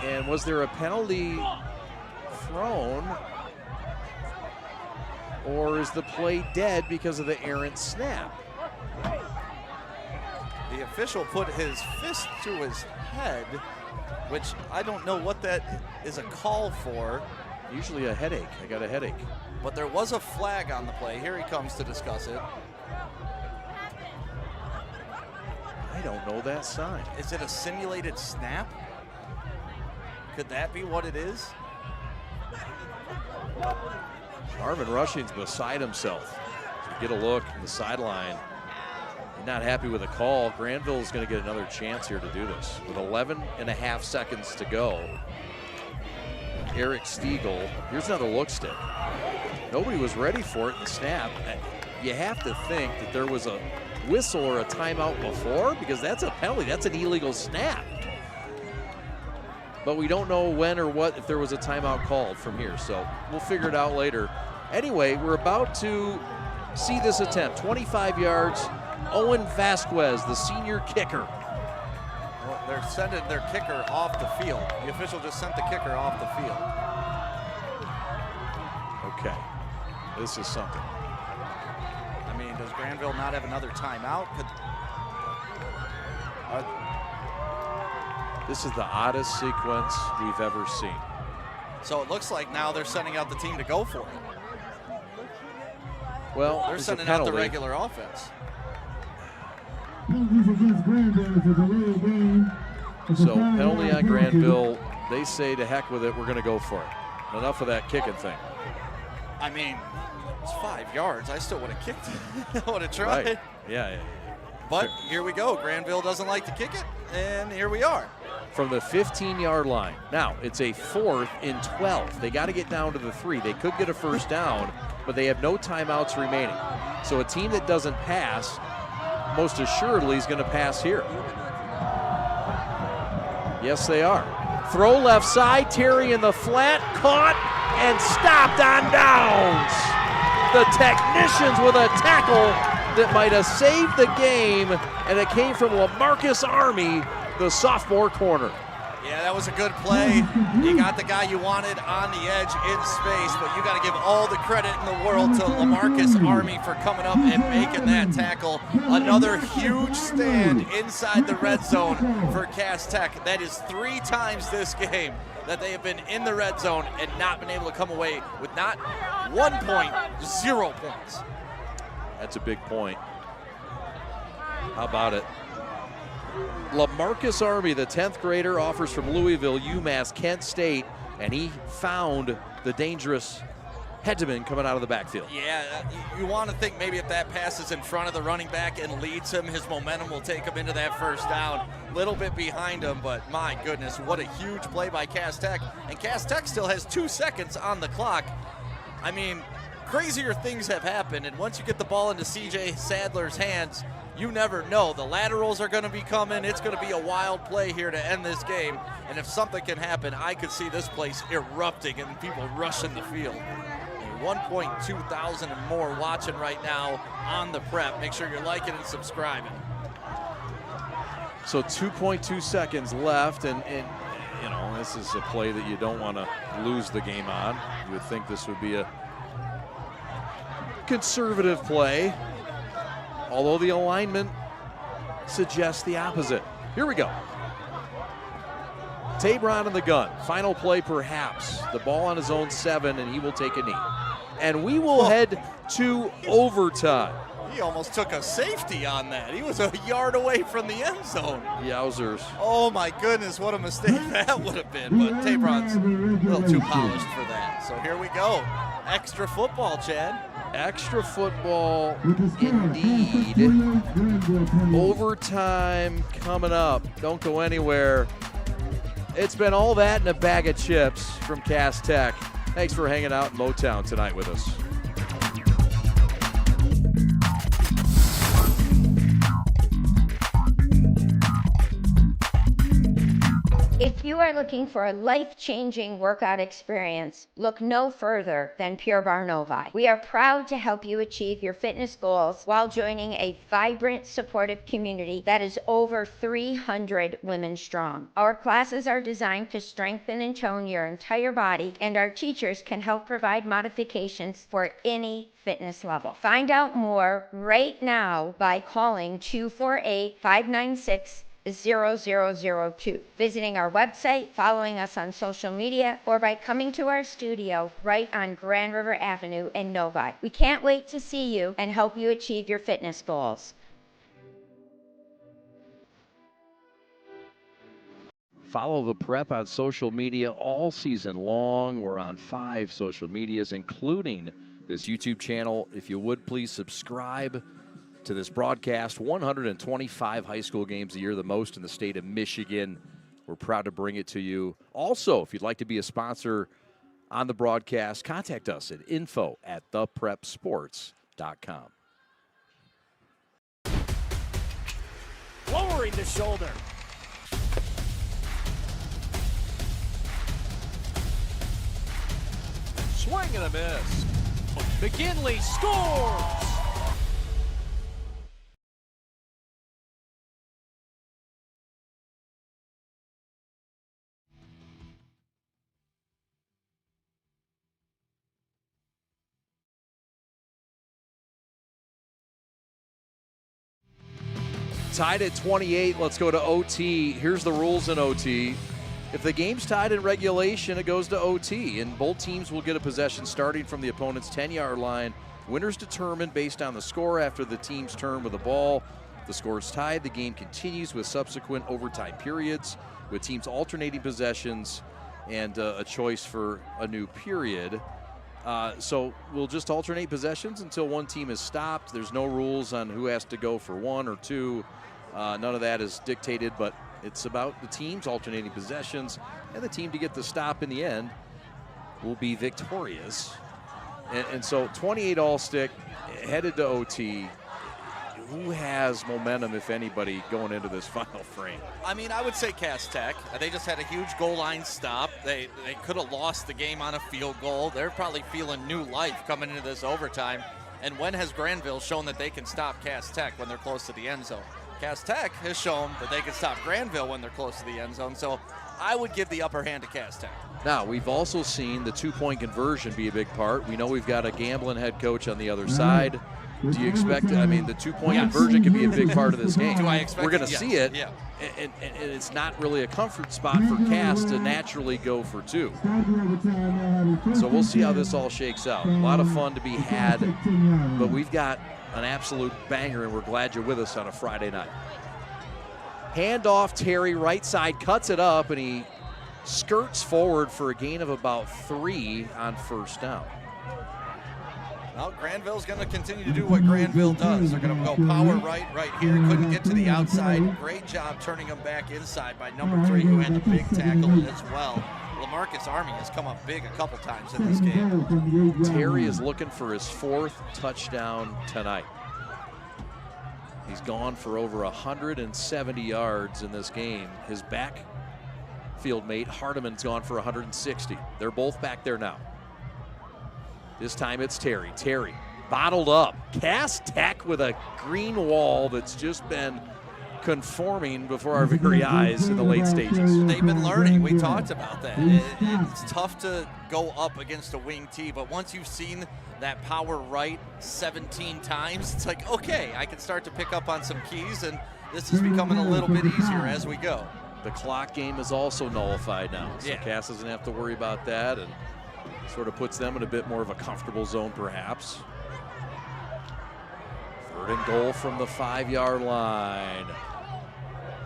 And was there a penalty thrown? Or is the play dead because of the errant snap? The official put his fist to his head, which I don't know what that is a call for. Usually a headache. I got a headache. But there was a flag on the play. Here he comes to discuss it. I don't know that sign. Is it a simulated snap? Could that be what it is? Marvin Rushing's beside himself to get a look at the sideline. He's not happy with the call. Grandville is going to get another chance here to do this. With 11.5 seconds to go, Eric Stiegel, here's another look stick. Nobody was ready for it in the snap. You have to think that there was a whistle or a timeout before, because that's a penalty. That's an illegal snap. But we don't know when or what, if there was a timeout called from here, so we'll figure it out later. Anyway, we're about to see this attempt. 25 yards, Owen Vasquez, the senior kicker. Well, they're sending their kicker off the field. The official just sent the kicker off the field. Okay, this is something. I mean, does Grandville not have another timeout? This is the oddest sequence we've ever seen. So it looks like now they're sending out the team to go for it. Well, they're sending out the regular offense. So penalty on Grandville. They say to heck with it, we're going to go for it. Enough of that kicking thing. I mean, it's 5 yards. I still would have kicked it. I would have tried. Right. Yeah. But here we go. Grandville doesn't like to kick it, and here we are. From the 15-yard line. Now, it's a 4th and 12. They got to get down to the 3. They could get a first down, but they have no timeouts remaining. So a team that doesn't pass, most assuredly is going to pass here. Yes, they are. Throw left side, Terry in the flat, caught and stopped on downs. The technicians with a tackle that might have saved the game, and it came from LaMarcus Army, the sophomore corner. Yeah, that was a good play. You got the guy you wanted on the edge in space, but you got to give all the credit in the world to LaMarcus Army for coming up and making that tackle. Another huge stand inside the red zone for Cass Tech. That is 3 times this game that they have been in the red zone and not been able to come away with not 1 point, 0 points. That's a big point. How about it? LaMarcus Army, the 10th grader, offers from Louisville, UMass, Kent State, and he found the dangerous Hedgeman coming out of the backfield. Yeah, you want to think maybe if that pass is in front of the running back and leads him, his momentum will take him into that first down. Little bit behind him, but my goodness, what a huge play by Cass Tech. And Cass Tech still has 2 seconds on the clock. I mean, crazier things have happened, and once you get the ball into C.J. Sadler's hands, you never know. The laterals are going to be coming. It's going to be a wild play here to end this game. And if something can happen, I could see this place erupting and people rushing the field. 1.2 thousand and more watching right now on the prep. Make sure you're liking and subscribing. So 2.2 seconds left, and you know, This is a play that you don't want to lose the game on. You would think this would be a conservative play, although the alignment suggests the opposite. Here we go. Tabron in the gun. Final play perhaps. The ball on his own 7, and he will take a knee. And we will head to overtime. He almost took a safety on that. He was a yard away from the end zone. Yowzers. Oh my goodness, what a mistake that would have been. But Tabron's a little too polished for that. So here we go. Extra football, Chad. Extra football indeed. Overtime coming up. Don't go anywhere. It's been all that and a bag of chips from Cass Tech. Thanks for hanging out in Motown tonight with us. If you are looking for a life-changing workout experience, look no further than Pure Barre Novi. We are proud to help you achieve your fitness goals while joining a vibrant, supportive community that is over 300 women strong. Our classes are designed to strengthen and tone your entire body, and our teachers can help provide modifications for any fitness level. Find out more right now by calling 248-596-0002, visiting our website, following us on social media, or by coming to our studio right on Grand River Avenue in Novi. We can't wait to see you and help you achieve your fitness goals. Follow the Prep on social media all season long. We're on 5 social medias, including this YouTube channel. If you would, please subscribe to this broadcast. 125 high school games a year, the most in the state of Michigan. We're proud to bring it to you. Also, if you'd like to be a sponsor on the broadcast, contact us at info@theprepsports.com. Lowering the shoulder. Swing and a miss. McGinley scores! Tied at 28, let's go to OT. Here's the rules in OT. If the game's tied in regulation, it goes to OT, and both teams will get a possession starting from the opponent's 10-yard line. Winners determined based on the score after the team's turn with the ball. If the score is tied, the game continues with subsequent overtime periods, with teams alternating possessions and a choice for a new period. So we'll just alternate possessions until one team is stopped. There's no rules on who has to go for 1 or 2. None of that is dictated, but it's about the teams alternating possessions, and the team to get the stop in the end will be victorious. And so 28 all stick, headed to OT. Who has momentum, if anybody, going into this final frame? I mean, I would say Cass Tech. They just had a huge goal line stop. They could have lost the game on a field goal. They're probably feeling new life coming into this overtime. And when has Grandville shown that they can stop Cass Tech when they're close to the end zone? Cass Tech has shown that they can stop Grandville when they're close to the end zone. So I would give the upper hand to Cass Tech. Now, we've also seen the 2-point conversion be a big part. We know we've got a gambling head coach on the other side. Do you expect, I mean, the 2-point conversion can be a big part of this game. Do I expect We're going to yes. see it, yeah. and it's not really a comfort spot for Cass to naturally go for 2. So we'll see how this all shakes out. A lot of fun to be had, but we've got an absolute banger, and we're glad you're with us on a Friday night. Handoff, Terry, right side, cuts it up, and he skirts forward for a gain of about 3 on first down. Well, Grandville's going to continue to do what Grandville does. They're going to go power right here. Couldn't get to the outside. Great job turning them back inside by number 3, who had the big tackle as well. LaMarcus Army has come up big a couple times in this game. Terry is looking for his 4th touchdown tonight. He's gone for over 170 yards in this game. His backfield mate, Hardiman's gone for 160. They're both back there now. This time it's Terry. Terry bottled up. Cass Tech with a green wall that's just been conforming before our very eyes in the late stages. They've been learning. We talked about that. It's tough to go up against a wing T, but once you've seen that power right 17 times, it's like, okay, I can start to pick up on some keys, and this is becoming a little bit easier as we go. The clock game is also nullified now, so Yeah. Cass doesn't have to worry about that, and sort of puts them in a bit more of a comfortable zone perhaps. 3rd and goal from the 5-yard line.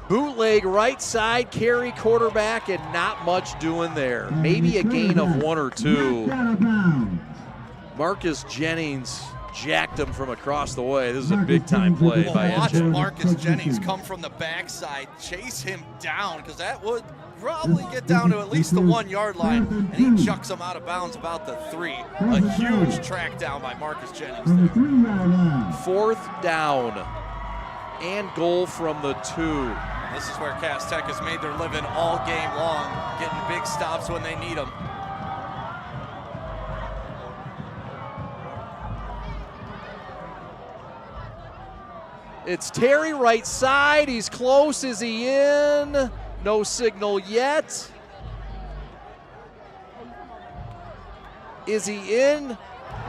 Bootleg right side carry quarterback, and not much doing there. Maybe a gain of 1 or 2. Marcus Jennings jacked him from across the way. This is a big-time play by Watch NJ. Marcus Jennings come from the backside, chase him down, because that would probably get down to at least the 1-yard line, and he chucks him out of bounds about the 3. A huge track down by Marcus Jennings there. 4th down and goal from the 2. This is where Cass Tech has made their living all game long, getting big stops when they need them. It's Terry right side. He's close. Is he in? No signal yet. Is he in?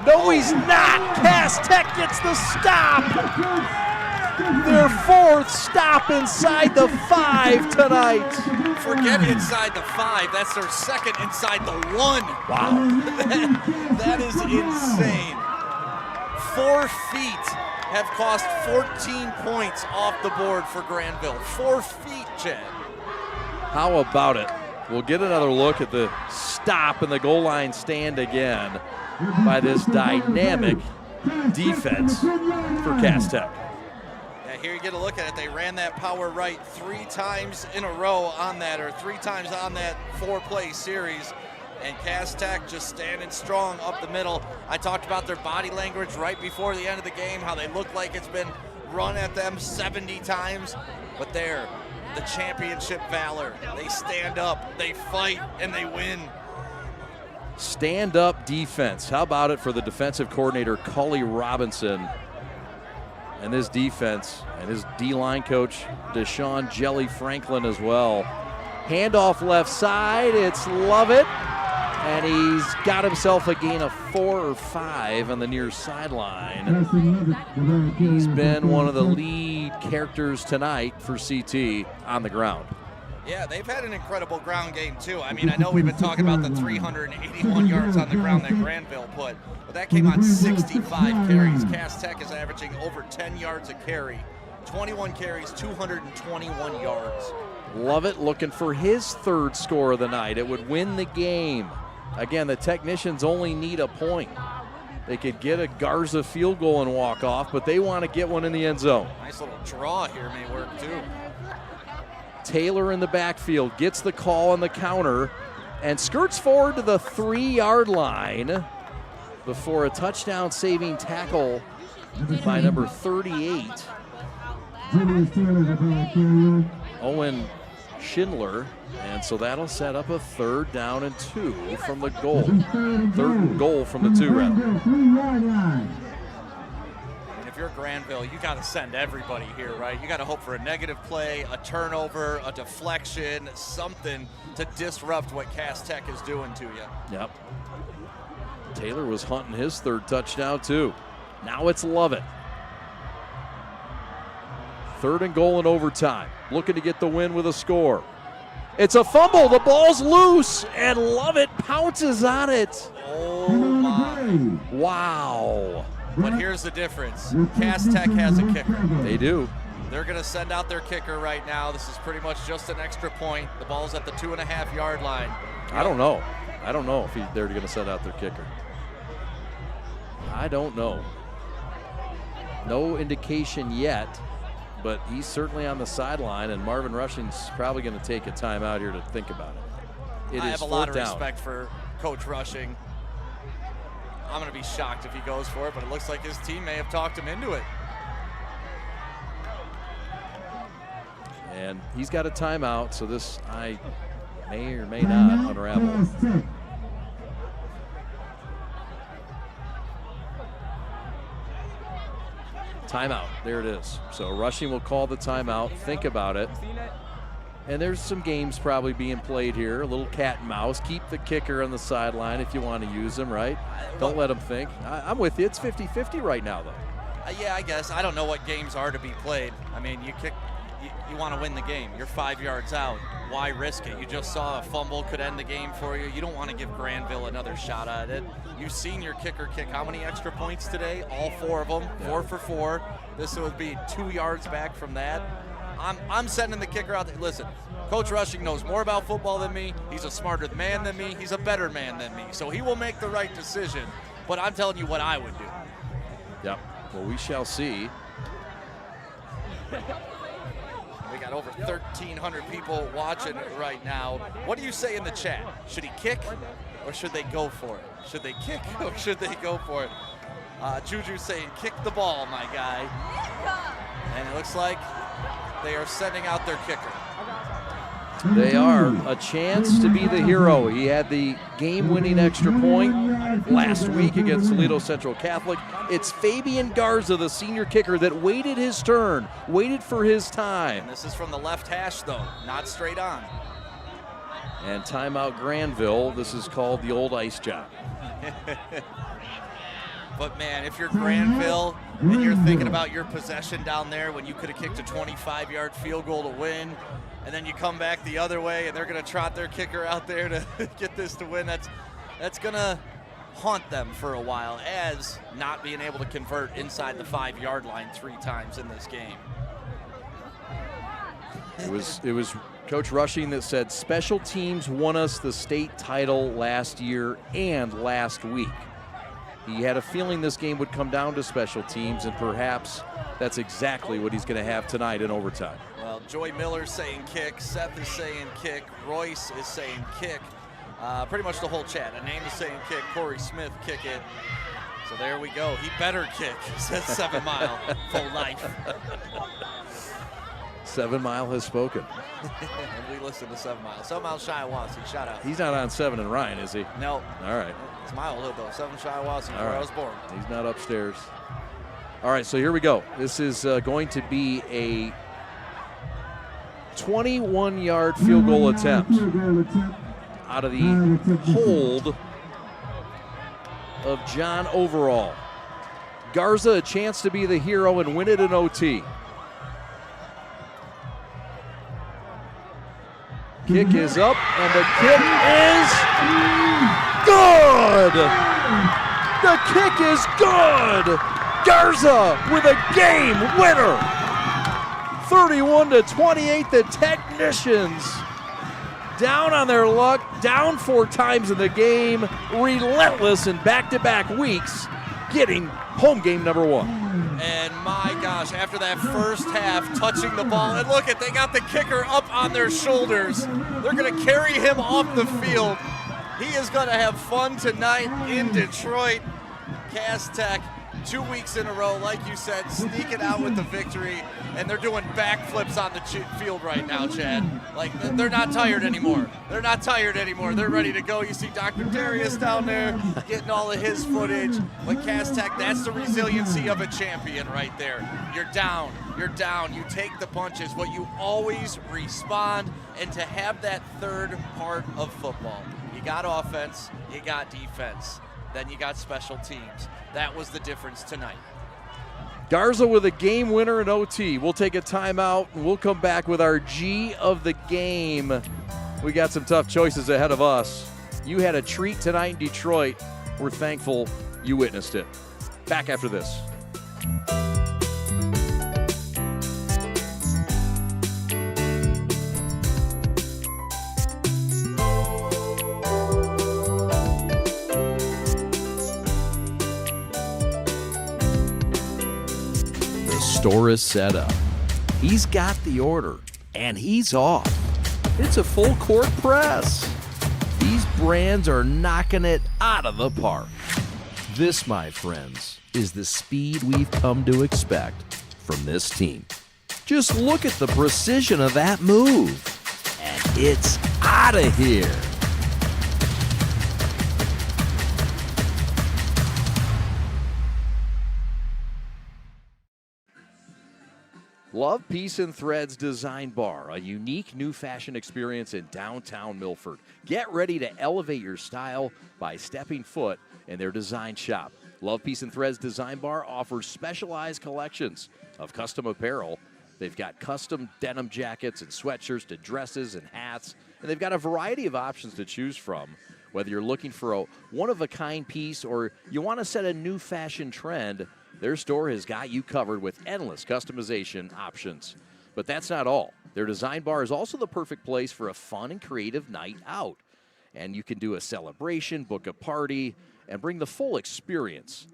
No, he's not. Cass Tech gets the stop. Their 4th stop inside the 5 tonight. Forget inside the 5. That's their 2nd inside the 1. Wow. that is insane. 4 feet have cost 14 points off the board for Grandville. 4 feet, Chad. How about it? We'll get another look at the stop and the goal line stand again by this dynamic defense for Cass Tech. Yeah, here you get a look at it. They ran that power right 3 times in a row on that, or 3 times on that 4-play series. And Cass Tech just standing strong up the middle. I talked about their body language right before the end of the game, how they look like it's been run at them 70 times. But they're the championship valor. They stand up, they fight, and they win. Stand-up defense. How about it for the defensive coordinator, Cully Robinson, and this defense, and his D-line coach, Deshaun Jelly Franklin as well. Handoff left side. It's Lovett. And he's got himself a gain of 4 or 5 on the near sideline. He's been one of the lead characters tonight for CT on the ground. Yeah, they've had an incredible ground game, too. I mean, I know we've been talking about the 381 yards on the ground that Grandville put, but that came on 65 carries. Cass Tech is averaging over 10 yards a carry. 21 carries, 221 yards. Lovett looking for his 3rd score of the night. It would win the game. Again, the technicians only need a point. They could get a Garza field goal and walk off, but they want to get one in the end zone. Nice little draw here may work, too. Taylor in the backfield gets the call on the counter and skirts forward to the 3-yard line before a touchdown-saving tackle by number 38, Owen Schindler. And so that'll set up a 3rd down and 2 from the goal. 3rd and goal from the 2, rather. And if you're Grandville, you got to send everybody here, right? You got to hope for a negative play, a turnover, a deflection, something to disrupt what Cass Tech is doing to you. Yep. Taylor was hunting his 3rd touchdown, too. Now it's Lovett. 3rd and goal in overtime. Looking to get the win with a score. It's a fumble. The ball's loose, and Lovett pounces on it. Oh, my. Wow. But here's the difference. Cass Tech has a kicker. They do. They're going to send out their kicker right now. This is pretty much just an extra point. The ball's at the 2.5-yard line. I don't know. I don't know if they're going to send out their kicker. I don't know. No indication yet. But he's certainly on the sideline, and Marvin Rushing's probably going to take a timeout here to think about it. I have a lot of respect for Coach Rushing. I'm going to be shocked if he goes for it, but it looks like his team may have talked him into it. And he's got a timeout, so this I may or may not unravel. Timeout. There it is. So Rushing will call the timeout. Think about it. And there's some games probably being played here. A little cat and mouse. Keep the kicker on the sideline if you want to use him, right? Don't let him think. I'm with you. It's 50-50 right now, though. Yeah, I guess. I don't know what games are to be played. I mean, you want to win the game. You're 5 yards out. Why risk it? You just saw a fumble could end the game for you. You don't want to give Grandville another shot at it. You've seen your kicker kick how many extra points today? All 4 of them. Yeah. 4 for 4. This would be 2 yards back from that. I'm sending the kicker out there. Listen, Coach Rushing knows more about football than me. He's a smarter man than me. He's a better man than me. So he will make the right decision. But I'm telling you what I would do. Yep. Well, we shall see. We got over 1,300 people watching right now. What do you say in the chat? Should he kick or should they go for it? Should they kick or should they go for it? Juju saying kick the ball, my guy. And it looks like they are sending out their kicker. They are. A chance to be the hero. He had the game-winning extra point last week against Toledo Central Catholic. It's Fabian Garza, the senior kicker, that waited his turn, waited for his time. And this is from the left hash, though, not straight on. And timeout Grandville. This is called the old ice job. But, man, if you're Grandville and you're thinking about your possession down there when you could have kicked a 25-yard field goal to win, and then you come back the other way and they're going to trot their kicker out there to get this to win, that's going to haunt them for a while, as not being able to convert inside the 5-yard line 3 times in this game. It was Coach Rushing that said special teams won us the state title last year and last week. He had a feeling this game would come down to special teams, and perhaps that's exactly what he's going to have tonight in overtime. Well, Joy Miller's saying kick, Seth is saying kick, Royce is saying kick. Pretty much the whole chat. A name is saying kick, Corey Smith, kick it. So there we go. He better kick, says 7 Mile, full life. 7 Mile has spoken. And we listen to 7 Mile. 7 Mile Shiawassee, shout out. He's not on 7 and Ryan, is he? No. All right. It's my old hood, though. 7 Shiawassee, where I was born. He's not upstairs. All right, so here we go. This is going to be a 21-yard field goal attempt out of the hold of John Overall. Garza a chance to be the hero and win it in OT. Kick is up, and the kick is good! The kick is good! Garza with a game winner! 31-28, the Technicians down on their luck, down 4 times in the game, relentless in back-to-back weeks, getting home game number 1. And my gosh, after that first half, touching the ball, and look at, they got the kicker up on their shoulders. They're going to carry him off the field. He is going to have fun tonight in Detroit. Cass Tech, 2 weeks in a row, like you said, sneaking out with the victory, and they're doing backflips on the field right now, Chad. Like, they're not tired anymore. They're not tired anymore. They're ready to go. You see Dr. Darius down there getting all of his footage. But Cass Tech, that's the resiliency of a champion right there. You're down. You're down. You take the punches, but you always respond. And to have that third part of football, you got offense, you got defense, then you got special teams. That was the difference tonight. Garza with a game winner in OT. We'll take a timeout, and we'll come back with our G of the game. We got some tough choices ahead of us. You had a treat tonight in Detroit. We're thankful you witnessed it. Back after this. Store is set up. He's got the order, and he's off. It's a full court press. These brands are knocking it out of the park. This, my friends, is the speed we've come to expect from this team. Just look at the precision of that move, and it's out of here. Love Piece and Threads Design Bar, a unique new fashion experience in downtown Milford. Get ready to elevate your style by stepping foot in their design shop. Love Piece and Threads Design Bar offers specialized collections of custom apparel. They've got custom denim jackets and sweatshirts to dresses and hats, and they've got a variety of options to choose from. Whether you're looking for a one-of-a-kind piece or you want to set a new fashion trend, their store has got you covered with endless customization options. But that's not all. Their design bar is also the perfect place for a fun and creative night out. And you can do a celebration, book a party, and bring the full experience.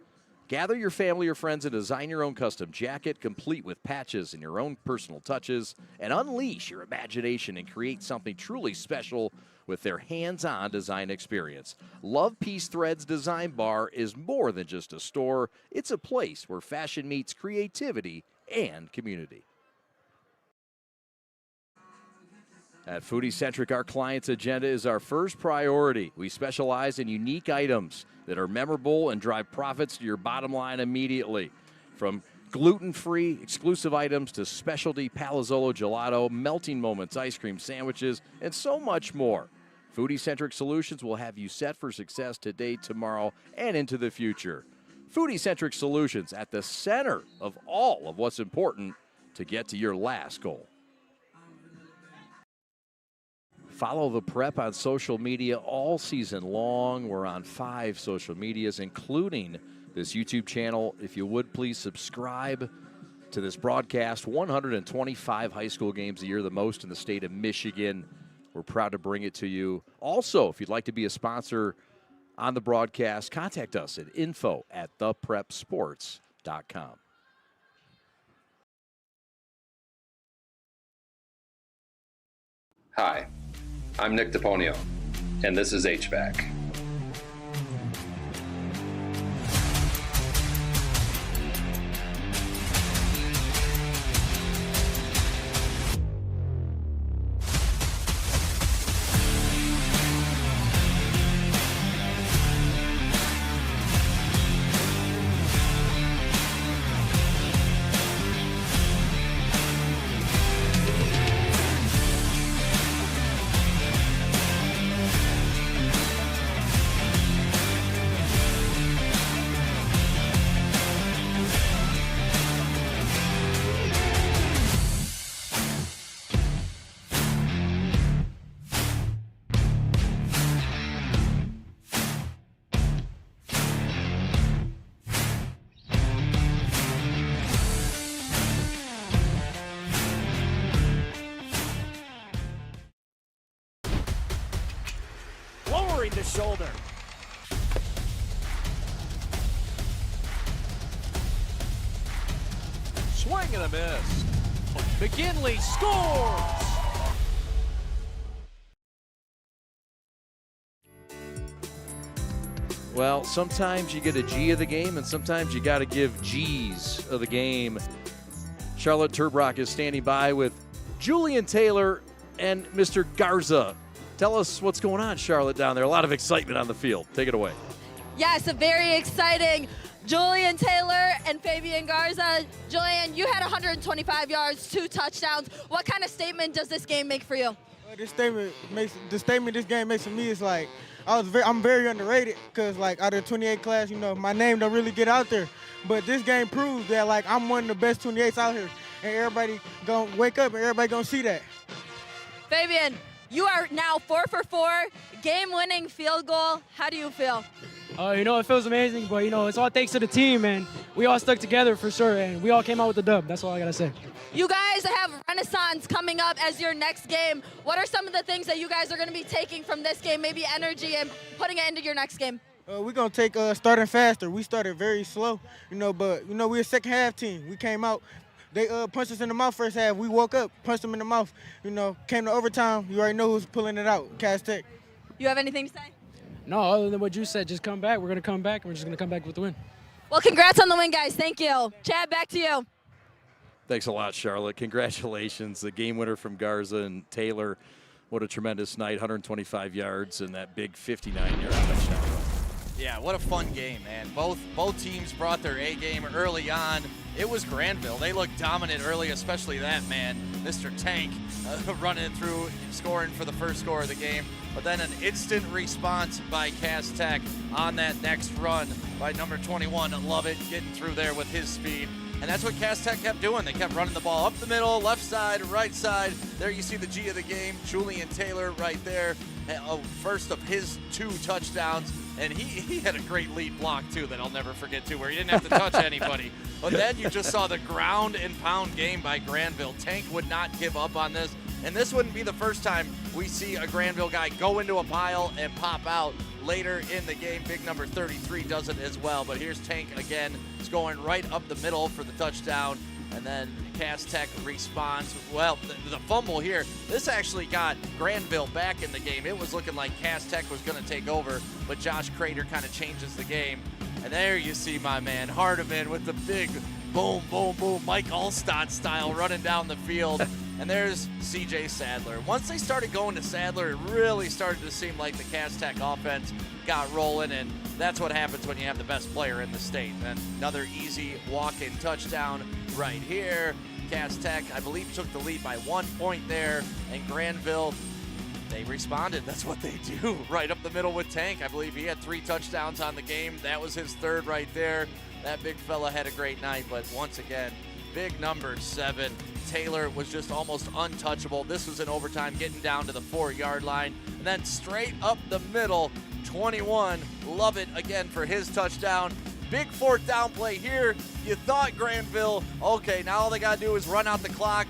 Gather your family or friends and design your own custom jacket, complete with patches and your own personal touches, and unleash your imagination and create something truly special with their hands-on design experience. Love Piece Threads Design Bar is more than just a store. It's a place where fashion meets creativity and community. At Foodie Centric, our client's agenda is our first priority. We specialize in unique items that are memorable and drive profits to your bottom line immediately. From gluten-free exclusive items to specialty Palazzolo gelato, melting moments, ice cream sandwiches, and so much more. Foodie Centric Solutions will have you set for success today, tomorrow, and into the future. Foodie Centric Solutions at the center of all of what's important to get to your last goal. Follow the Prep on social media all season long. We're on 5 social medias, including this YouTube channel. If you would, please subscribe to this broadcast. 125 high school games a year, the most in the state of Michigan. We're proud to bring it to you. Also, if you'd like to be a sponsor on the broadcast, contact us at info@theprepsports.com. Hi, I'm Nick DePonio, and this is HVAC. The shoulder. Swing and a miss. McGinley scores! Well, sometimes you get a G of the game, and sometimes you got to give G's of the game. Charlotte Turbrock is standing by with Julian Taylor and Mr. Garza. Tell us what's going on, Charlotte, down there. A lot of excitement on the field. Take it away. Yes, a very exciting Julian Taylor and Fabian Garza. Julian, you had 125 yards, 2 touchdowns. What kind of statement does this game make for you? The statement this game makes for me is like I'm very underrated because like out of the 28 class, you know, my name don't really get out there. But this game proves that like I'm one of the best 28s out here, and everybody gonna wake up and everybody gonna see that. Fabian, you are now 4 for 4, game-winning field goal. How do you feel? You know, it feels amazing, but, you know, it's all thanks to the team, and we all stuck together for sure, and we all came out with the dub. That's all I got to say. You guys have Renaissance coming up as your next game. What are some of the things that you guys are going to be taking from this game, maybe energy, and putting it into your next game? We're going to take starting faster. We started very slow, you know, but, you know, we're a second-half team. We came out. They punched us in the mouth first half. We woke up, punched them in the mouth. You know, came to overtime. You already know who's pulling it out, Cass Tech. You have anything to say? No, other than what you said, just come back. We're going to come back, and we're just going to come back with the win. Well, congrats on the win, guys. Thank you. Chad, back to you. Thanks a lot, Charlotte. Congratulations. The game winner from Garza and Taylor. What a tremendous night. 125 yards and that big 59-yard touchdown. Yeah, what a fun game, man. Both teams brought their A game early on. It was Grandville. They looked dominant early, especially that man, Mr. Tank, running through, scoring for the first score of the game. But then an instant response by Cass Tech on that next run by number 21. Love it, getting through there with his speed. And that's what Cass Tech kept doing. They kept running the ball up the middle, left side, right side. There you see the G of the game, Julian Taylor right there. First of his 2 touchdowns. And he had a great lead block, too, that I'll never forget, too, where he didn't have to touch anybody. But then you just saw the ground and pound game by Grandville. Tank would not give up on this. And this wouldn't be the first time we see a Grandville guy go into a pile and pop out later in the game. Big number 33 does it as well. But here's Tank again, scoring right up the middle for the touchdown. And then Cass Tech responds. Well, the fumble here, this actually got Grandville back in the game. It was looking like Cass Tech was going to take over, but Josh Crater kind of changes the game. And there you see my man Hardiman with the big boom, boom, boom, Mike Allstott style running down the field. And there's C.J. Sadler. Once they started going to Sadler, it really started to seem like the Cass Tech offense got rolling, and that's what happens when you have the best player in the state. And another easy walk-in touchdown right here. Cass Tech, I believe, took the lead by 1 point there, and Grandville, they responded. That's what they do, right up the middle with Tank. I believe he had 3 touchdowns on the game. That was his 3rd right there. That big fella had a great night, but once again, big number 7. Taylor was just almost untouchable. This was in overtime, getting down to the 4-yard line. And then straight up the middle, 21. Love it again for his touchdown. Big 4th down play here. You thought Grandville, okay, now all they got to do is run out the clock.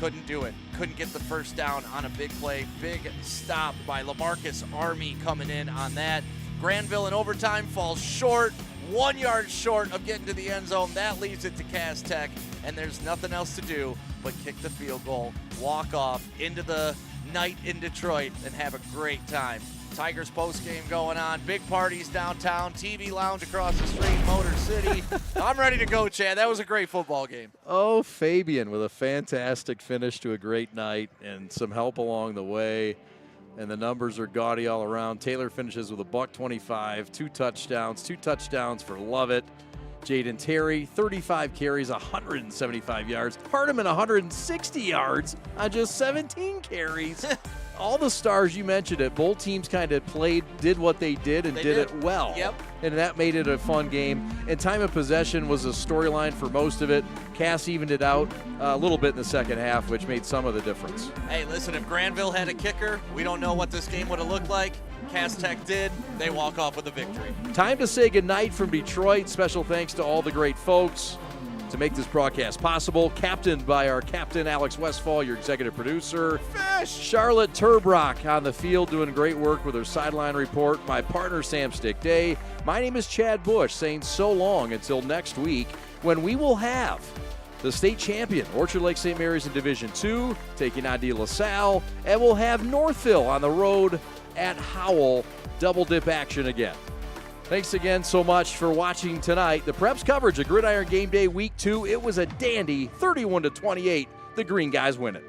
Couldn't do it. Couldn't get the 1st down on a big play. Big stop by LaMarcus Army coming in on that. Grandville in overtime falls short. 1 yard short of getting to the end zone. That leaves it to Cass Tech, and there's nothing else to do but kick the field goal, walk off into the night in Detroit, and have a great time. Tigers postgame going on, big parties downtown, TV lounge across the street, Motor City. I'm ready to go, Chad. That was a great football game. Oh, Fabian with a fantastic finish to a great night and some help along the way. And the numbers are gaudy all around. Taylor finishes with a $125, 2 touchdowns for Lovett. Jaden Terry, 35 carries, 175 yards. Hardiman, 160 yards on just 17 carries. All the stars you mentioned it, both teams kind of did what they did and did it well. Yep. And that made it a fun game. And time of possession was a storyline for most of it. Cass evened it out a little bit in the second half, which made some of the difference. Hey, listen, if Grandville had a kicker, we don't know what this game would have looked like. Cass Tech did. They walk off with a victory. Time to say goodnight from Detroit. Special thanks to all the great folks to make this broadcast possible. Captained by our captain, Alex Westfall, your executive producer. Fish! Charlotte Turbrock on the field doing great work with her sideline report. My partner, Sam Stick Day. My name is Chad Bush, saying so long until next week when we will have the state champion, Orchard Lake St. Mary's in Division II, taking on De La Salle, and we'll have Northville on the road at Howell. Double dip action again. Thanks again so much for watching tonight. The Preps coverage of Gridiron Game Day Week 2. It was a dandy 31-28. The Green Guys win it.